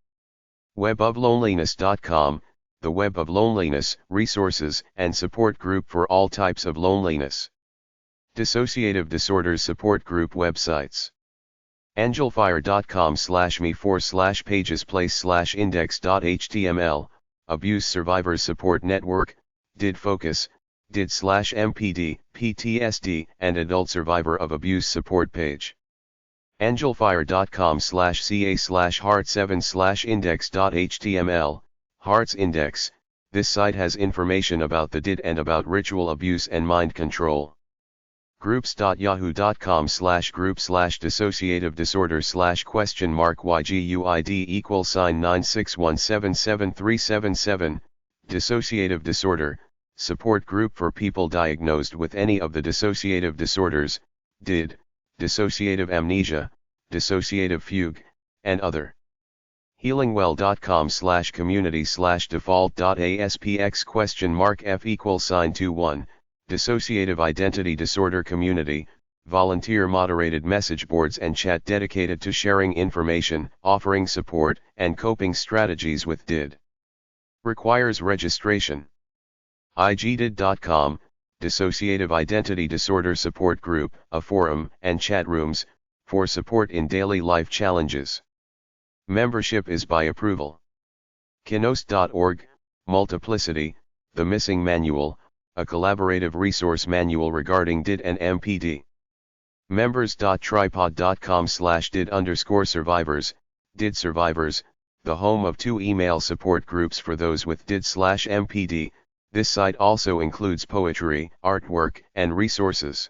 webofloneliness.com, the Web of Loneliness, resources and support group for all types of loneliness. Dissociative disorders support group websites. angelfire.com/me/pages/place/index.html, Abuse Survivors Support Network, DID Focus, DID/MPD, PTSD, and Adult Survivor of Abuse Support page. angelfire.com/ca/heart7/index.html, Hearts Index, this site has information about the DID and about ritual abuse and mind control. Groups.yahoo.com/group/dissociative disorder/?YGUID=961773777, dissociative disorder, support group for people diagnosed with any of the dissociative disorders, DID, dissociative amnesia, dissociative fugue, and other. healingwell.com/community/default.aspx?f=21, dissociative identity disorder community, volunteer moderated message boards and chat dedicated to sharing information, offering support, and coping strategies with DID. Requires registration. igdid.com, dissociative identity disorder support group, a forum and chat rooms, for support in daily life challenges. Membership is by approval. Kinos.org, Multiplicity, The Missing Manual, a collaborative resource manual regarding DID and MPD. Members.tripod.com/DID_survivors, DID survivors, the home of 2 email support groups for those with DID/MPD. This site also includes poetry, artwork, and resources.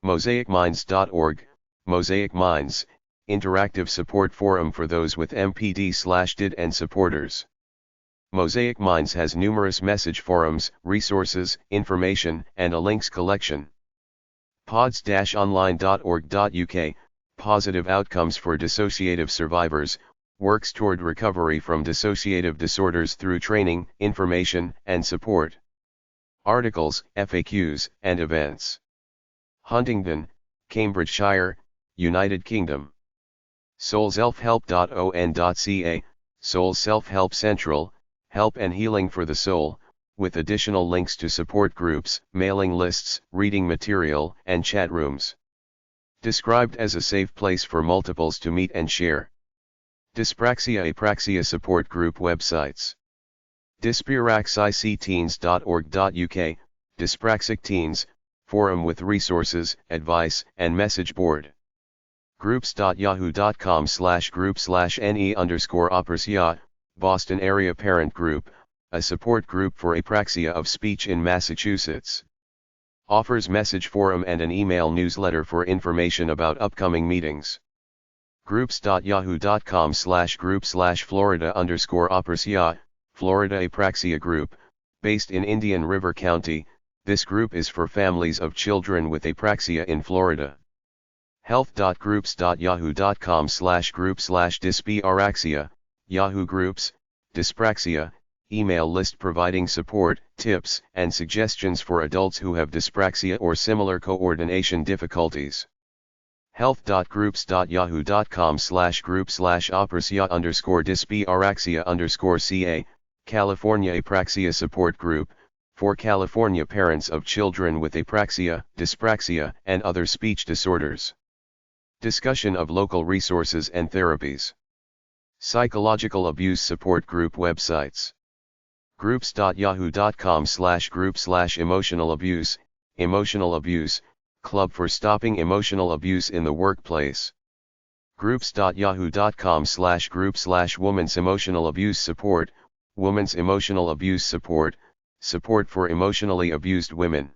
MosaicMinds.org, Mosaic Minds, interactive support forum for those with MPD/DID and supporters. Mosaic Minds has numerous message forums, resources, information, and a links collection. pods-online.org.uk, Positive Outcomes for Dissociative Survivors, works toward recovery from dissociative disorders through training, information, and support. Articles, FAQs, and events. Huntingdon, Cambridgeshire, United Kingdom. soulselfhelp.on.ca, Soul Self-Help Central, Help and Healing for the Soul, with additional links to support groups, mailing lists, reading material, and chat rooms. Described as a safe place for multiples to meet and share. Dyspraxia-Apraxia Support Group websites. Dyspraxicteens.org.uk, Dyspraxic Teens, forum with resources, advice, and message board. Groups.yahoo.com/group/ne_apraxia, Boston Area Parent Group, a support group for apraxia of speech in Massachusetts. Offers message forum and an email newsletter for information about upcoming meetings. Groups.yahoo.com/group/Florida_apraxia, Florida Apraxia Group, based in Indian River County. This group is for families of children with apraxia in Florida. Health.groups.yahoo.com/group/dyspraxia, Yahoo Groups, Dyspraxia, email list providing support, tips, and suggestions for adults who have dyspraxia or similar coordination difficulties. Health.groups.yahoo.com/group/apraxia_dyspraxia_ca, California Apraxia Support Group, for California parents of children with apraxia, dyspraxia, and other speech disorders. Discussion of local resources and therapies. Psychological Abuse Support Group websites. Groups.yahoo.com/group/emotional abuse, Emotional Abuse, Club for Stopping Emotional Abuse in the Workplace. groups.yahoo.com/group/women's emotional abuse support, women's emotional abuse support, support for emotionally abused women.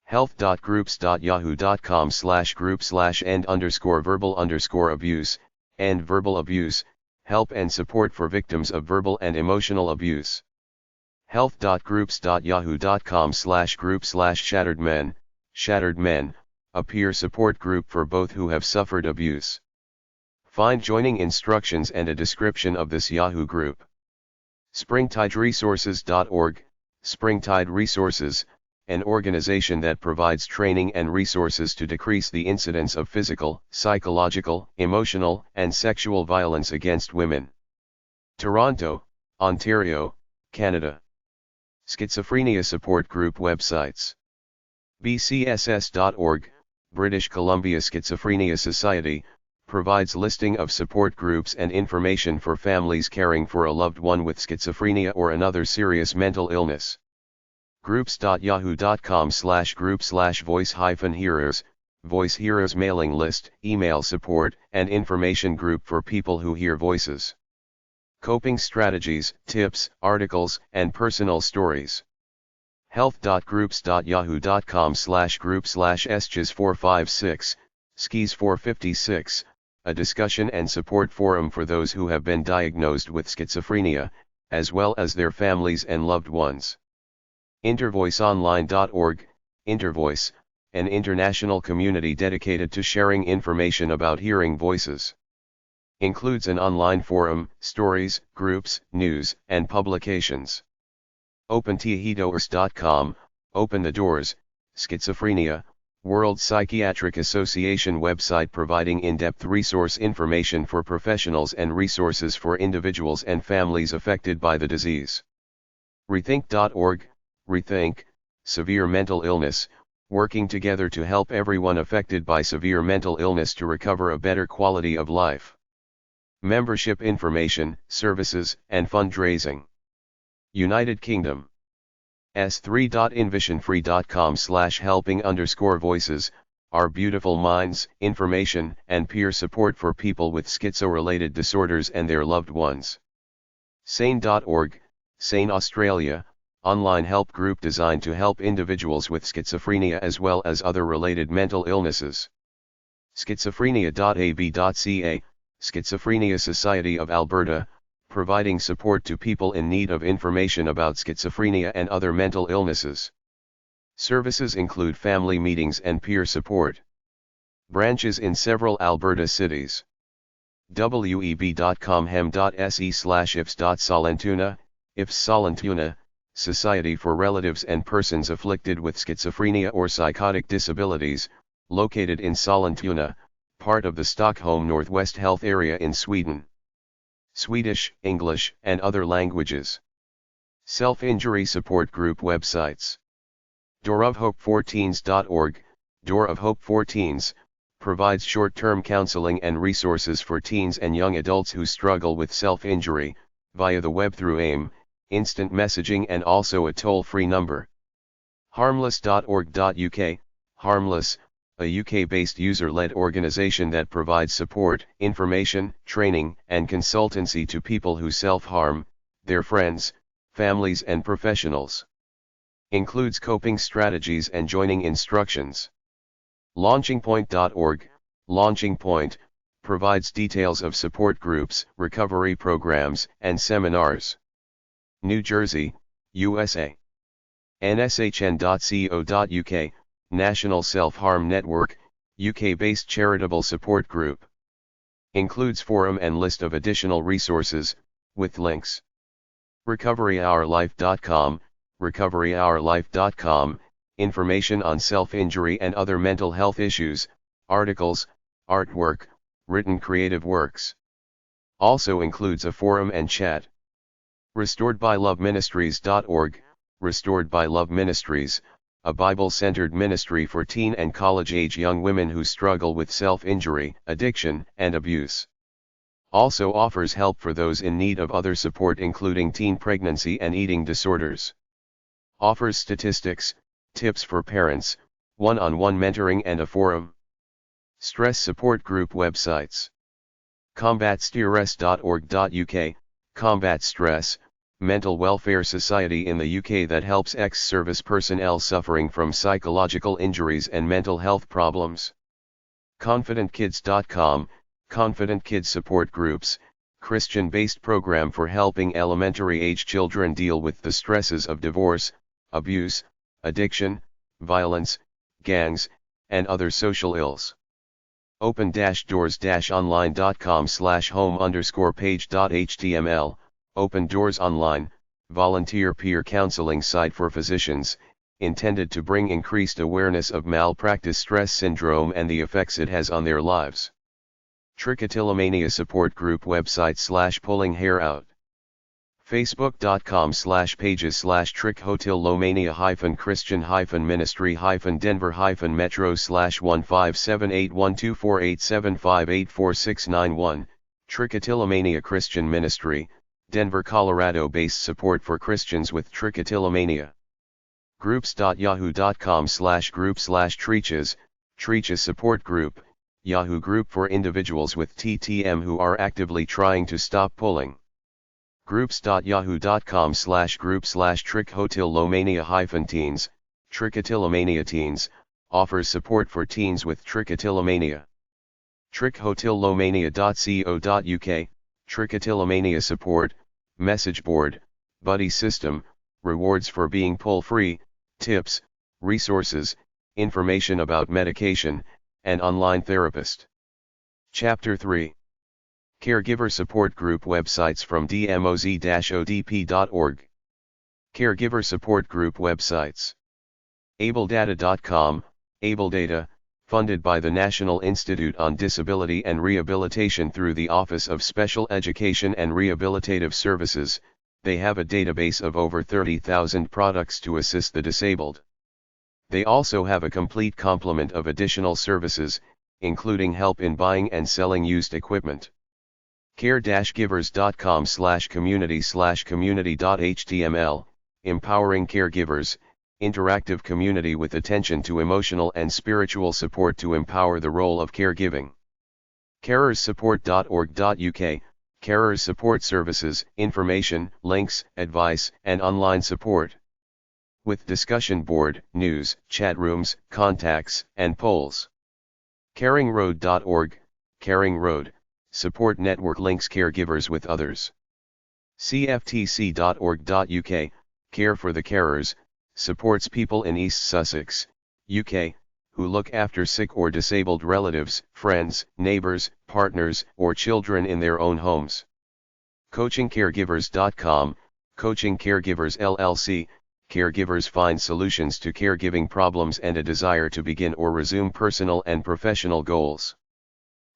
health.groups.yahoo.com/group/end_verbal_abuse, end verbal abuse, help and support for victims of verbal and emotional abuse. health.groups.yahoo.com/group/shattered men, shattered men, a peer support group for both who have suffered abuse. Find joining instructions and a description of this Yahoo group. SpringtideResources.org, Springtide Resources, an organization that provides training and resources to decrease the incidence of physical, psychological, emotional, and sexual violence against women. Toronto, Ontario, Canada. Schizophrenia Support Group websites. bcss.org, British Columbia Schizophrenia Society, provides listing of support groups and information for families caring for a loved one with schizophrenia or another serious mental illness. groups.yahoo.com/group/voice-heroes, Voice Heroes mailing list, email support, and information group for people who hear voices. Coping strategies, tips, articles, and personal stories. health.groups.yahoo.com/group/SGIS456, SKIS456, a discussion and support forum for those who have been diagnosed with schizophrenia, as well as their families and loved ones. Intervoiceonline.org, Intervoice, an international community dedicated to sharing information about hearing voices. Includes an online forum, stories, groups, news, and publications. OpenTheDoors.com, Open the Doors, Schizophrenia, World Psychiatric Association website providing in-depth resource information for professionals and resources for individuals and families affected by the disease. Rethink.org, Rethink, Severe Mental Illness, working together to help everyone affected by severe mental illness to recover a better quality of life. Membership information, services, and fundraising. United Kingdom. s3.invisionfree.com/helping_voices, Our Beautiful Minds, information and peer support for people with schizo-related disorders and their loved ones. Sane.org, Sane Australia, online help group designed to help individuals with schizophrenia as well as other related mental illnesses. Schizophrenia.ab.ca, Schizophrenia Society of Alberta, providing support to people in need of information about schizophrenia and other mental illnesses. Services include family meetings and peer support. Branches in several Alberta cities. web.com hem.se/ifs.solentuna, ifs Solentuna, Society for Relatives and Persons Afflicted with Schizophrenia or Psychotic Disabilities, located in Sollentuna, part of the Stockholm Northwest Health Area in Sweden. Swedish, English, and other languages. Self-injury support group websites. doorofhope14s.org, Door of Hope for Teens, provides short-term counseling and resources for teens and young adults who struggle with self-injury, via the web through AIM, instant messaging and also a toll-free number. Harmless.org.uk, Harmless, a UK-based user-led organization that provides support, information, training, and consultancy to people who self-harm, their friends, families and professionals. Includes coping strategies and joining instructions. LaunchingPoint.org, Launching Point, provides details of support groups, recovery programs, and seminars. New Jersey, USA. nshn.co.uk, National Self-Harm Network, UK-based charitable support group. Includes forum and list of additional resources, with links. RecoveryOurLife.com, RecoveryOurLife.com, information on self-injury and other mental health issues, articles, artwork, written creative works. Also includes a forum and chat. RestoredByLoveMinistries.org, Restored by Love Ministries, a Bible-centered ministry for teen and college-age young women who struggle with self-injury, addiction, and abuse. Also offers help for those in need of other support including teen pregnancy and eating disorders. Offers statistics, tips for parents, one-on-one mentoring and a forum. Stress support group websites. combatstress.org.uk, Combat Stress, mental welfare society in the UK that helps ex-service personnel suffering from psychological injuries and mental health problems. ConfidentKids.com, Confident Kids Support Groups, Christian-based program for helping elementary-age children deal with the stresses of divorce, abuse, addiction, violence, gangs, and other social ills. open-doors-online.com/home_page.html, Open Doors Online, volunteer peer counseling site for physicians, intended to bring increased awareness of malpractice stress syndrome and the effects it has on their lives. Trichotillomania support group website /pulling hair out. Facebook.com/pages/trichotillomania-Denver-Metro/157812487584691, Trichotillomania Christian Ministry, Denver, Colorado-based support for Christians with trichotillomania. Groups.yahoo.com/group/Trichas, Trichas support group, Yahoo group for individuals with TTM who are actively trying to stop pulling. Groups.yahoo.com/group/trichotillomania-teens, Trichotillomania Teens, offers support for teens with trichotillomania. Trichotillomania.co.uk, Trichotillomania support, message board, buddy system, rewards for being pull-free, tips, resources, information about medication, and online therapist. Chapter 3. Caregiver Support Group websites from Dmoz-Odp.org. Caregiver Support Group websites. AbleData.com, AbleData, funded by the National Institute on Disability and Rehabilitation through the Office of Special Education and Rehabilitative Services. They have a database of over 30,000 products to assist the disabled. They also have a complete complement of additional services, including help in buying and selling used equipment. care-givers.com/community/community.html, empowering caregivers, interactive community with attention to emotional and spiritual support to empower the role of caregiving. carerssupport.org.uk, carers support services, information, links, advice, and online support. With discussion board, news, chat rooms, contacts, and polls. caringroad.org, Caring Road, support network links caregivers with others. cftc.org.uk, Care for the Carers, supports people in East Sussex, UK, who look after sick or disabled relatives, friends, neighbors, partners, or children in their own homes. coachingcaregivers.com, Coaching Caregivers LLC, caregivers find solutions to caregiving problems and a desire to begin or resume personal and professional goals.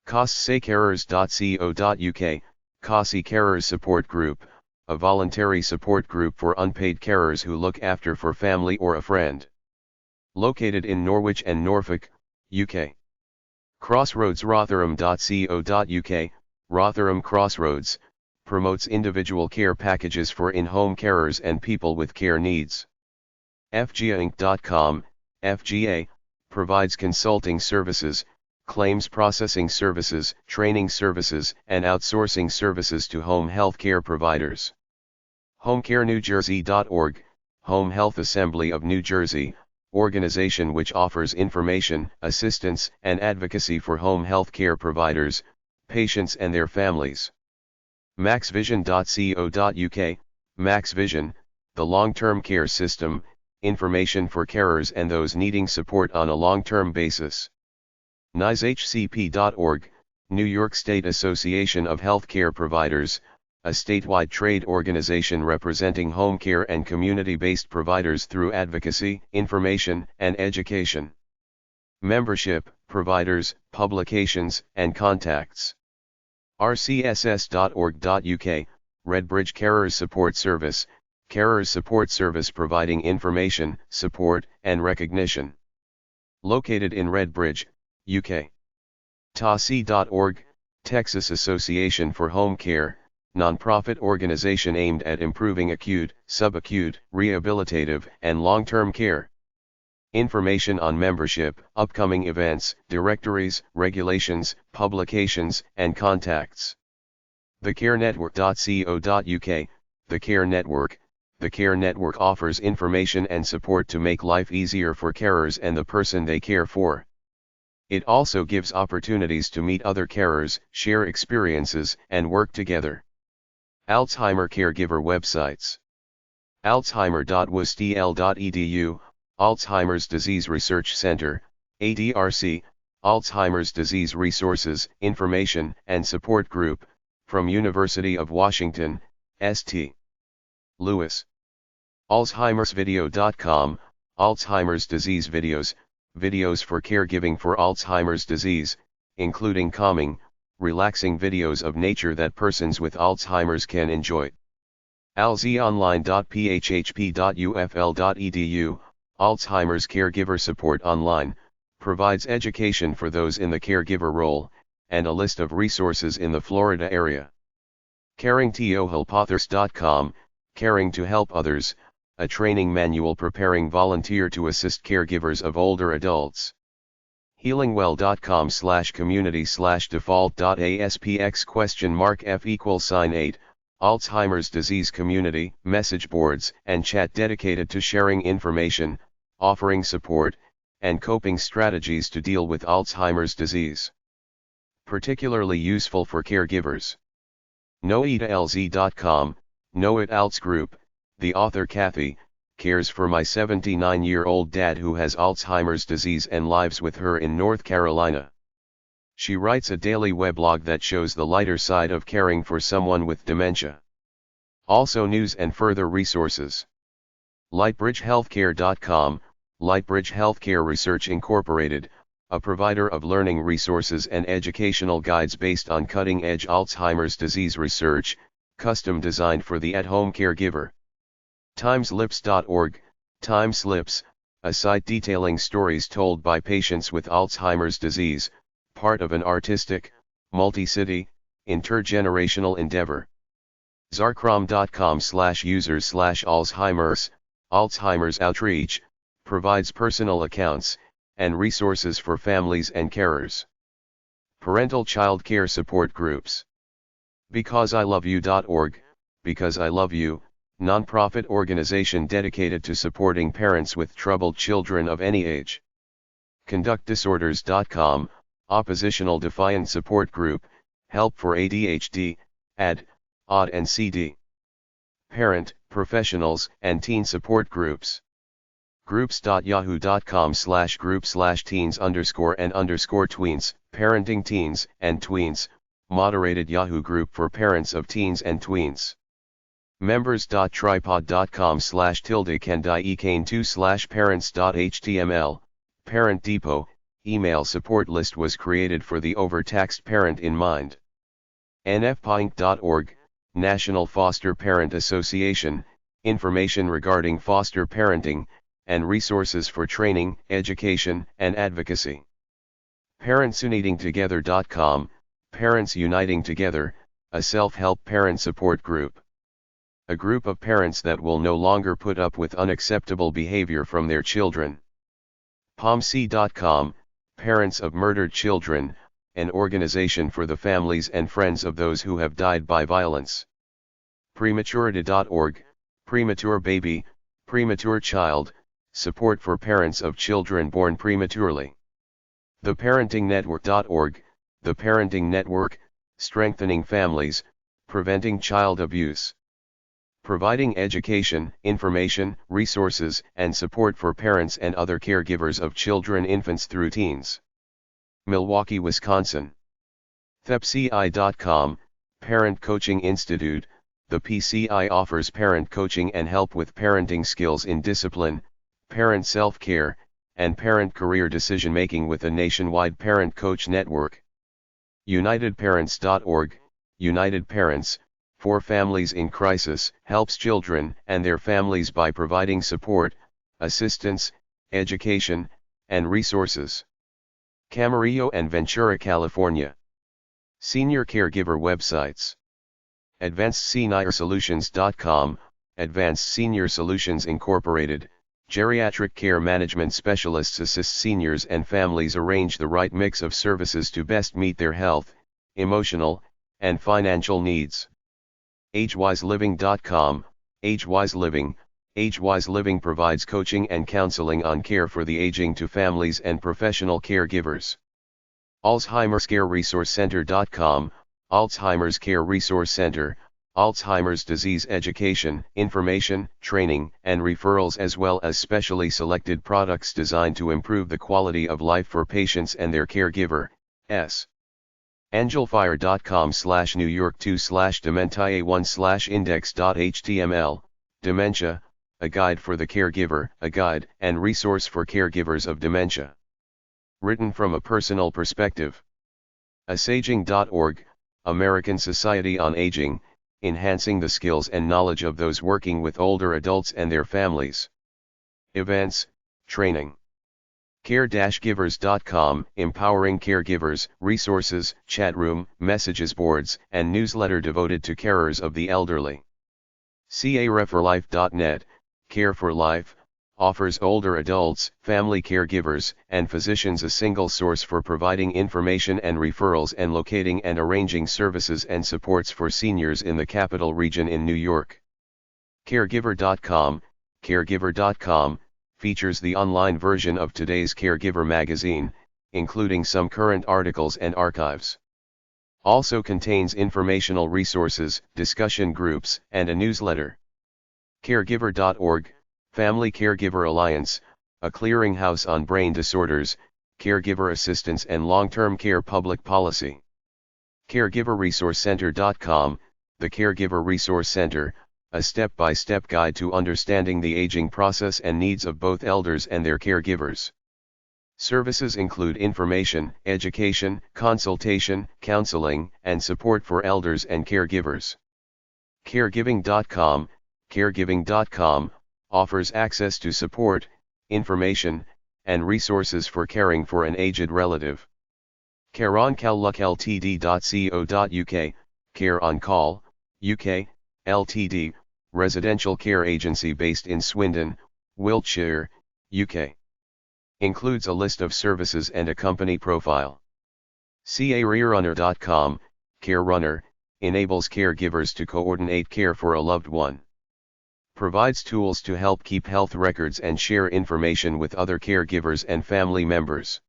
cossacarers.co.uk, COSSI Carers Support Group, a voluntary support group for unpaid carers who look after for family or a friend. Located in Norwich and Norfolk, UK. crossroadsrotherham.co.uk, Rotherham Crossroads, promotes individual care packages for in-home carers and people with care needs. fgainc.com, FGA, provides consulting services, claims processing services, training services, and outsourcing services to home health care providers. HomeCareNewJersey.org, Home Health Assembly of New Jersey, organization which offers information, assistance, and advocacy for home health care providers, patients and their families. MaxVision.co.uk, MaxVision, the long-term care system, information for carers and those needing support on a long-term basis. NYSHCP.org, New York State Association of Healthcare Providers, a statewide trade organization representing home care and community-based providers through advocacy, information, and education. Membership, providers, publications, and contacts. rcss.org.uk, Redbridge Carers Support Service, Carers Support Service providing information, support, and recognition. Located in Redbridge, UK. TASI.org, Texas Association for Home Care, nonprofit organization aimed at improving acute, subacute, rehabilitative, and long-term care. Information on membership, upcoming events, directories, regulations, publications, and contacts. thecarenetwork.co.uk, The Care Network. The Care Network offers information and support to make life easier for carers and the person they care for. It also gives opportunities to meet other carers, share experiences, and work together. Alzheimer caregiver websites. alzheimer.wstl.edu, Alzheimer's Disease Research Center, ADRC, Alzheimer's Disease Resources, Information and Support Group, from University of Washington, St. Louis. Alzheimersvideo.com, Alzheimer's Disease Videos, videos for caregiving for Alzheimer's disease, including calming, relaxing videos of nature that persons with Alzheimer's can enjoy. alzonline.phhp.ufl.edu, Alzheimer's Caregiver Support Online, provides education for those in the caregiver role, and a list of resources in the Florida area. caringtohelpothers.com, Caring to Help Others, a training manual preparing volunteer to assist caregivers of older adults. healingwell.com/community/default.aspx?f=8, Alzheimer's disease community, message boards and chat dedicated to sharing information, offering support, and coping strategies to deal with Alzheimer's disease. Particularly useful for caregivers. knowitelz.com, Know It Alz Group. The author Kathy cares for my 79-year-old dad who has Alzheimer's disease and lives with her in North Carolina. She writes a daily weblog that shows the lighter side of caring for someone with dementia. Also news and further resources. lightbridgehealthcare.com, Lightbridge Healthcare Research Incorporated, a provider of learning resources and educational guides based on cutting-edge Alzheimer's disease research, custom designed for the at-home caregiver. timeslips.org, Timeslips, a site detailing stories told by patients with Alzheimer's disease, part of an artistic, multi-city, intergenerational endeavor. zarkram.com/users/Alzheimer's, Alzheimer's Outreach, provides personal accounts, and resources for families and carers. Parental child care support groups. BecauseILoveYou.org, Because I Love You, nonprofit organization dedicated to supporting parents with troubled children of any age. ConductDisorders.com, Oppositional Defiant Support Group, help for ADHD, AD, OD and CD. Parent, professionals, and teen support groups. Groups.yahoo.com/group/teens_and_tweens, parenting teens and tweens, moderated Yahoo group for parents of teens and tweens. Members.tripod.com/tilde-can-2/parents.html, Parent Depot, email support list was created for the overtaxed parent in mind. nfpainc.org, National Foster Parent Association, information regarding foster parenting, and resources for training, education, and advocacy. ParentsUnitingTogether.com, Parents Uniting Together, a self-help parent support group. A group of parents that will no longer put up with unacceptable behavior from their children. POMC.com, Parents of Murdered Children, an organization for the families and friends of those who have died by violence. Prematurity.org, Premature Baby, Premature Child, support for parents of children born prematurely. TheParentingNetwork.org, The Parenting Network, strengthening families, preventing child abuse. Providing education, information, resources, and support for parents and other caregivers of children, infants through teens. Milwaukee, Wisconsin. ThepCI.com, Parent Coaching Institute. The PCI offers parent coaching and help with parenting skills in discipline, parent self-care, and parent career decision-making with a nationwide parent coach network. UnitedParents.org, United Parents, for families in crisis, helps children and their families by providing support, assistance, education, and resources. Camarillo and Ventura, California. Senior caregiver websites. AdvancedSeniorSolutions.com, Advanced Senior Solutions Incorporated, Geriatric care management specialists assist seniors and families arrange the right mix of services to best meet their health, emotional, and financial needs. AgeWiseLiving.com, AgeWise Living. AgeWise Living provides coaching and counseling on care for the aging to families and professional caregivers. Alzheimer's Care Resource Center.com, Alzheimer's Care Resource Center, Alzheimer's disease education, information, training, and referrals, as well as specially selected products designed to improve the quality of life for patients and their caregiver. Angelfire.com/New York 2/Dementiae1/index.html, Dementia, a guide for the caregiver, a guide and resource for caregivers of dementia. Written from a personal perspective. Asaging.org, American Society on Aging, enhancing the skills and knowledge of those working with older adults and their families. Events, training. Care-givers.com, empowering caregivers, resources, chat room, messages boards, and newsletter devoted to carers of the elderly. careforlife.net, Care for Life, offers older adults, family caregivers, and physicians a single source for providing information and referrals and locating and arranging services and supports for seniors in the Capital Region in New York. Caregiver.com, Caregiver.com, features the online version of today's Caregiver magazine, including some current articles and archives. Also contains informational resources, discussion groups, and a newsletter. Caregiver.org, Family Caregiver Alliance, a clearinghouse on brain disorders, caregiver assistance and long-term care public policy. CaregiverResourceCenter.com, the Caregiver Resource Center, a step-by-step guide to understanding the aging process and needs of both elders and their caregivers. Services include information, education, consultation, counseling, and support for elders and caregivers. Caregiving.com, Caregiving.com, offers access to support, information, and resources for caring for an aged relative. CareOnCall.ltd.co.uk, Care on Call, UK, Ltd, residential care agency based in Swindon, Wiltshire, UK. Includes a list of services and a company profile. CareRunner.com, Care Runner, enables caregivers to coordinate care for a loved one. Provides tools to help keep health records and share information with other caregivers and family members.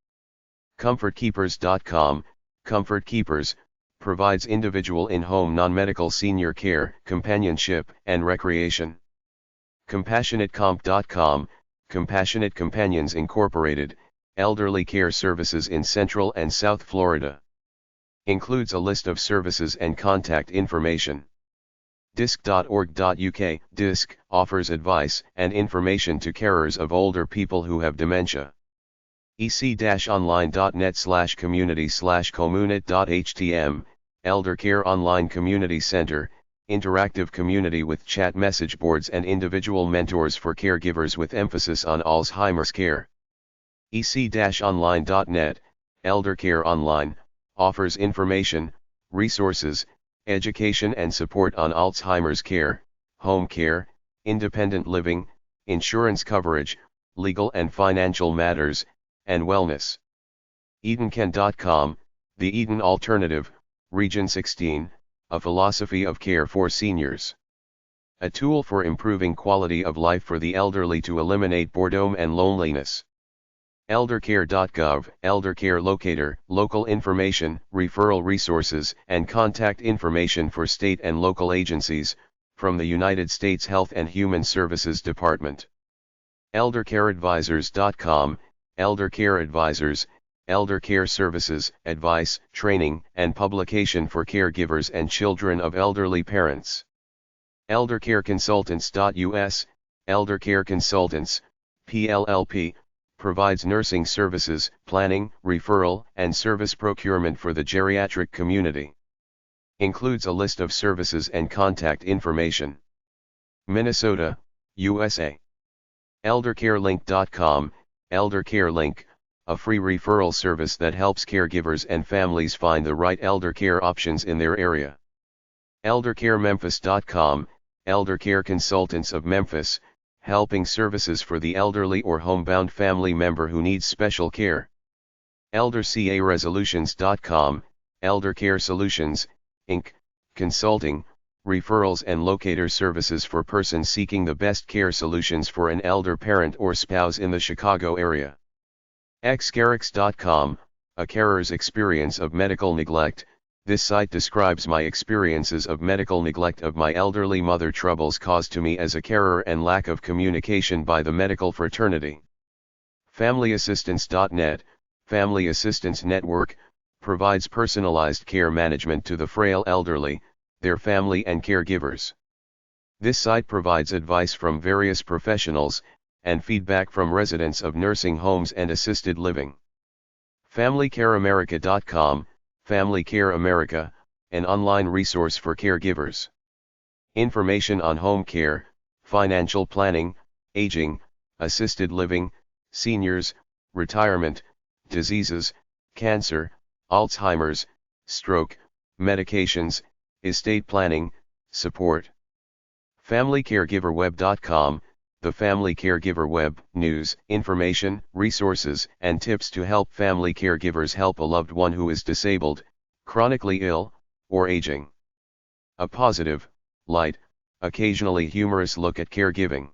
ComfortKeepers.com, Comfort Keepers, provides individual in-home non-medical senior care, companionship, and recreation. CompassionateComp.com, Compassionate Companions Incorporated, elderly care services in Central and South Florida. Includes a list of services and contact information. Disc.org.uk, DISC, offers advice and information to carers of older people who have dementia. ec-online.net/community/communit.htm, Elder Care Online Community Center, interactive community with chat message boards and individual mentors for caregivers with emphasis on Alzheimer's care. ec-online.net, Elder Care Online, offers information, resources, education and support on Alzheimer's care, home care, independent living, insurance coverage, legal and financial matters, and wellness. EdenCan.com, The Eden Alternative, Region 16, a philosophy of care for seniors. A tool for improving quality of life for the elderly to eliminate boredom and loneliness. Eldercare.gov, Eldercare Locator, local information, referral resources, and contact information for state and local agencies, from the United States Health and Human Services Department. Eldercareadvisors.com, Eldercare Advisors, eldercare services, advice, training, and publication for caregivers and children of elderly parents. Eldercareconsultants.us, Eldercare Consultants, PLLP, provides nursing services, planning, referral, and service procurement for the geriatric community. Includes a list of services and contact information. Minnesota, USA. Eldercarelink.com, Eldercarelink, a free referral service that helps caregivers and families find the right eldercare options in their area. Eldercarememphis.com, Eldercare Consultants of Memphis, helping services for the elderly or homebound family member who needs special care. ElderCaResolutions.com, Elder Care Solutions, Inc., consulting, referrals and locator services for persons seeking the best care solutions for an elder parent or spouse in the Chicago area. Xcarix.com, a carer's experience of medical neglect. This site describes my experiences of medical neglect of my elderly mother, troubles caused to me as a carer and lack of communication by the medical fraternity. FamilyAssistance.net, Family Assistance Network, provides personalized care management to the frail elderly, their family and caregivers. This site provides advice from various professionals, and feedback from residents of nursing homes and assisted living. FamilyCareAmerica.com, Family Care America, an online resource for caregivers. Information on home care, financial planning, aging, assisted living, seniors, retirement, diseases, cancer, Alzheimer's, stroke, medications, estate planning, support. FamilyCaregiverWeb.com, the Family Caregiver Web, news, information, resources, and tips to help family caregivers help a loved one who is disabled, chronically ill, or aging. A positive, light, occasionally humorous look at caregiving.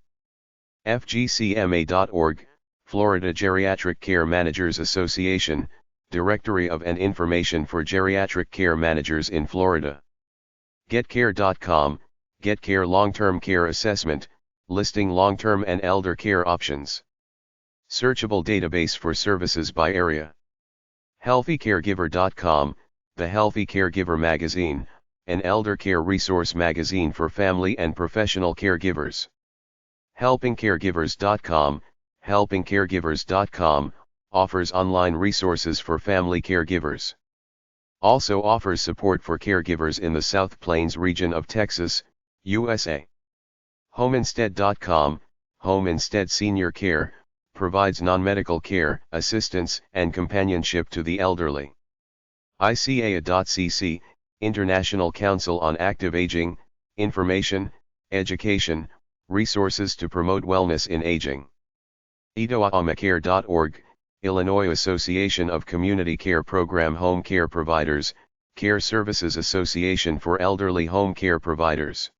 FGCMA.org, Florida Geriatric Care Managers Association, Directory of and information for geriatric care managers in Florida. GetCare.com, GetCare Long-Term Care Assessment, listing long-term and elder care options. Searchable database for services by area. HealthyCaregiver.com, the Healthy Caregiver Magazine, an elder care resource magazine for family and professional caregivers. HelpingCaregivers.com, HelpingCaregivers.com, offers online resources for family caregivers. Also offers support for caregivers in the South Plains region of Texas, USA. HomeInstead.com, Home Instead Senior Care, provides non-medical care, assistance, and companionship to the elderly. ICAA.cc, International Council on Active Aging, information, education, resources to promote wellness in aging. IDOAMACare.org, Illinois Association of Community Care Program Home Care Providers, Care Services Association for Elderly Home Care Providers.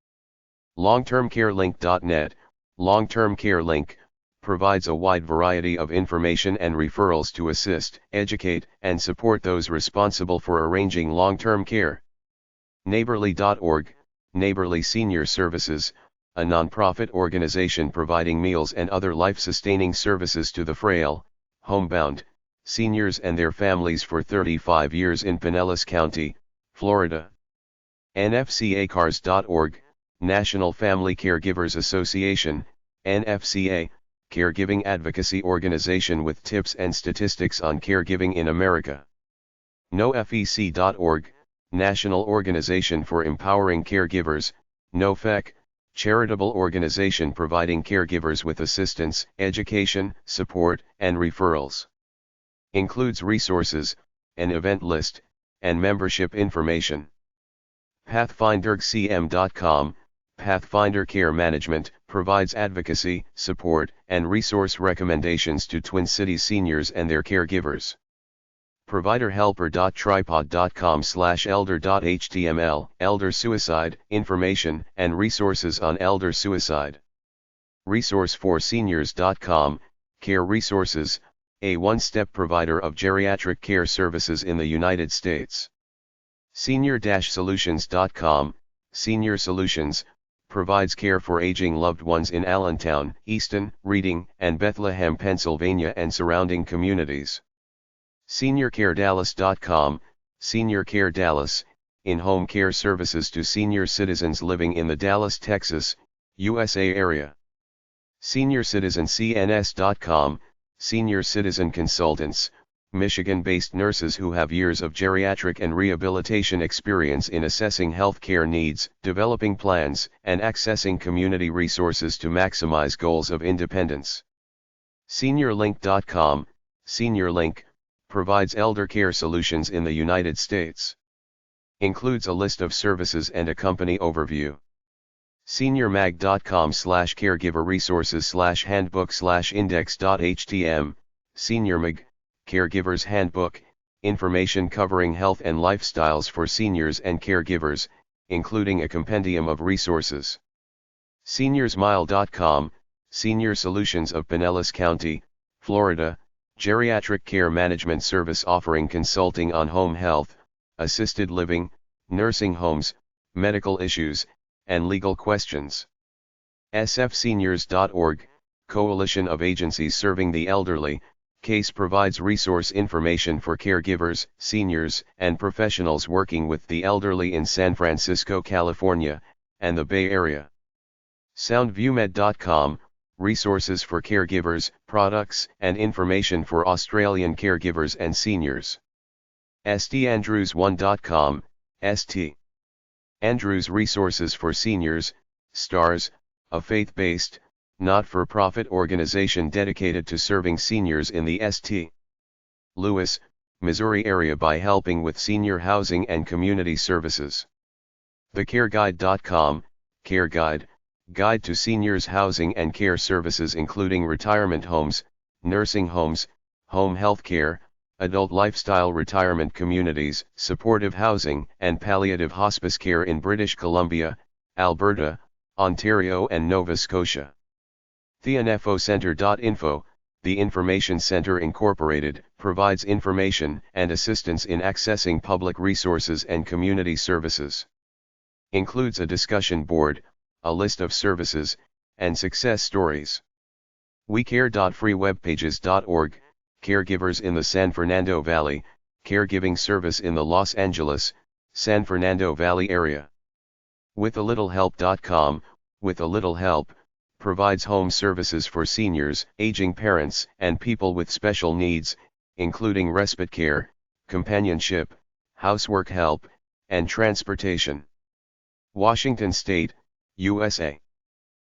LongTermCareLink.net, Long-Term Care Link, provides a wide variety of information and referrals to assist, educate, and support those responsible for arranging long-term care. Neighborly.org, Neighborly Senior Services, a nonprofit organization providing meals and other life-sustaining services to the frail, homebound, seniors and their families for 35 years in Pinellas County, Florida. NFCACARS.org, National Family Caregivers Association, NFCA, caregiving advocacy organization with tips and statistics on caregiving in America. NoFEC.org, National Organization for Empowering Caregivers, NOFEC, charitable organization providing caregivers with assistance, education, support, and referrals. Includes resources, an event list, and membership information. PathfinderCM.com, Pathfinder Care Management, provides advocacy, support, and resource recommendations to Twin Cities seniors and their caregivers. Providerhelper.tripod.com/elder.html, elder suicide, information and resources on elder suicide. Resourceforseniors.com, care resources, a one-step provider of geriatric care services in the United States. Senior-solutions.com, Senior Solutions, provides care for aging loved ones in Allentown, Easton, Reading, and Bethlehem, Pennsylvania and surrounding communities. SeniorCareDallas.com, Senior Care Dallas, in-home care services to senior citizens living in the Dallas, Texas, USA area. SeniorCitizenCNS.com, Senior Citizen Consultants, Michigan-based nurses who have years of geriatric and rehabilitation experience in assessing healthcare needs, developing plans, and accessing community resources to maximize goals of independence. SeniorLink.com, SeniorLink, provides elder care solutions in the United States. Includes a list of services and a company overview. seniormag.com/caregiver resources/handbook/index.htm, seniormag, Caregiver's Handbook, information covering health and lifestyles for seniors and caregivers, including a compendium of resources. seniorsmile.com, Senior Solutions of Pinellas County, Florida, geriatric care management service offering consulting on home health, assisted living, nursing homes, medical issues, and legal questions. sfseniors.org, Coalition of Agencies Serving the Elderly, CASE provides resource information for caregivers, seniors, and professionals working with the elderly in San Francisco, California, and the Bay Area. soundviewmed.com, resources for caregivers, products, and information for Australian caregivers and seniors. standrews1.com, St. Andrews Resources for Seniors, STARS, a faith-based, not-for-profit organization dedicated to serving seniors in the St. Louis, Missouri area by helping with senior housing and community services. TheCareGuide.com, Care Guide, guide to seniors housing and care services including retirement homes, nursing homes, home health care, adult lifestyle retirement communities, supportive housing and palliative hospice care in British Columbia, Alberta, Ontario and Nova Scotia. TheInfoCenter.info, the Information Center Incorporated, provides information and assistance in accessing public resources and community services. Includes a discussion board, a list of services, and success stories. WeCare.freewebpages.org, Caregivers in the San Fernando Valley, caregiving service in the Los Angeles, San Fernando Valley area. WithALittleHelp.com, With a Little Help, provides home services for seniors, aging parents, and people with special needs, including respite care, companionship, housework help, and transportation. Washington State, USA.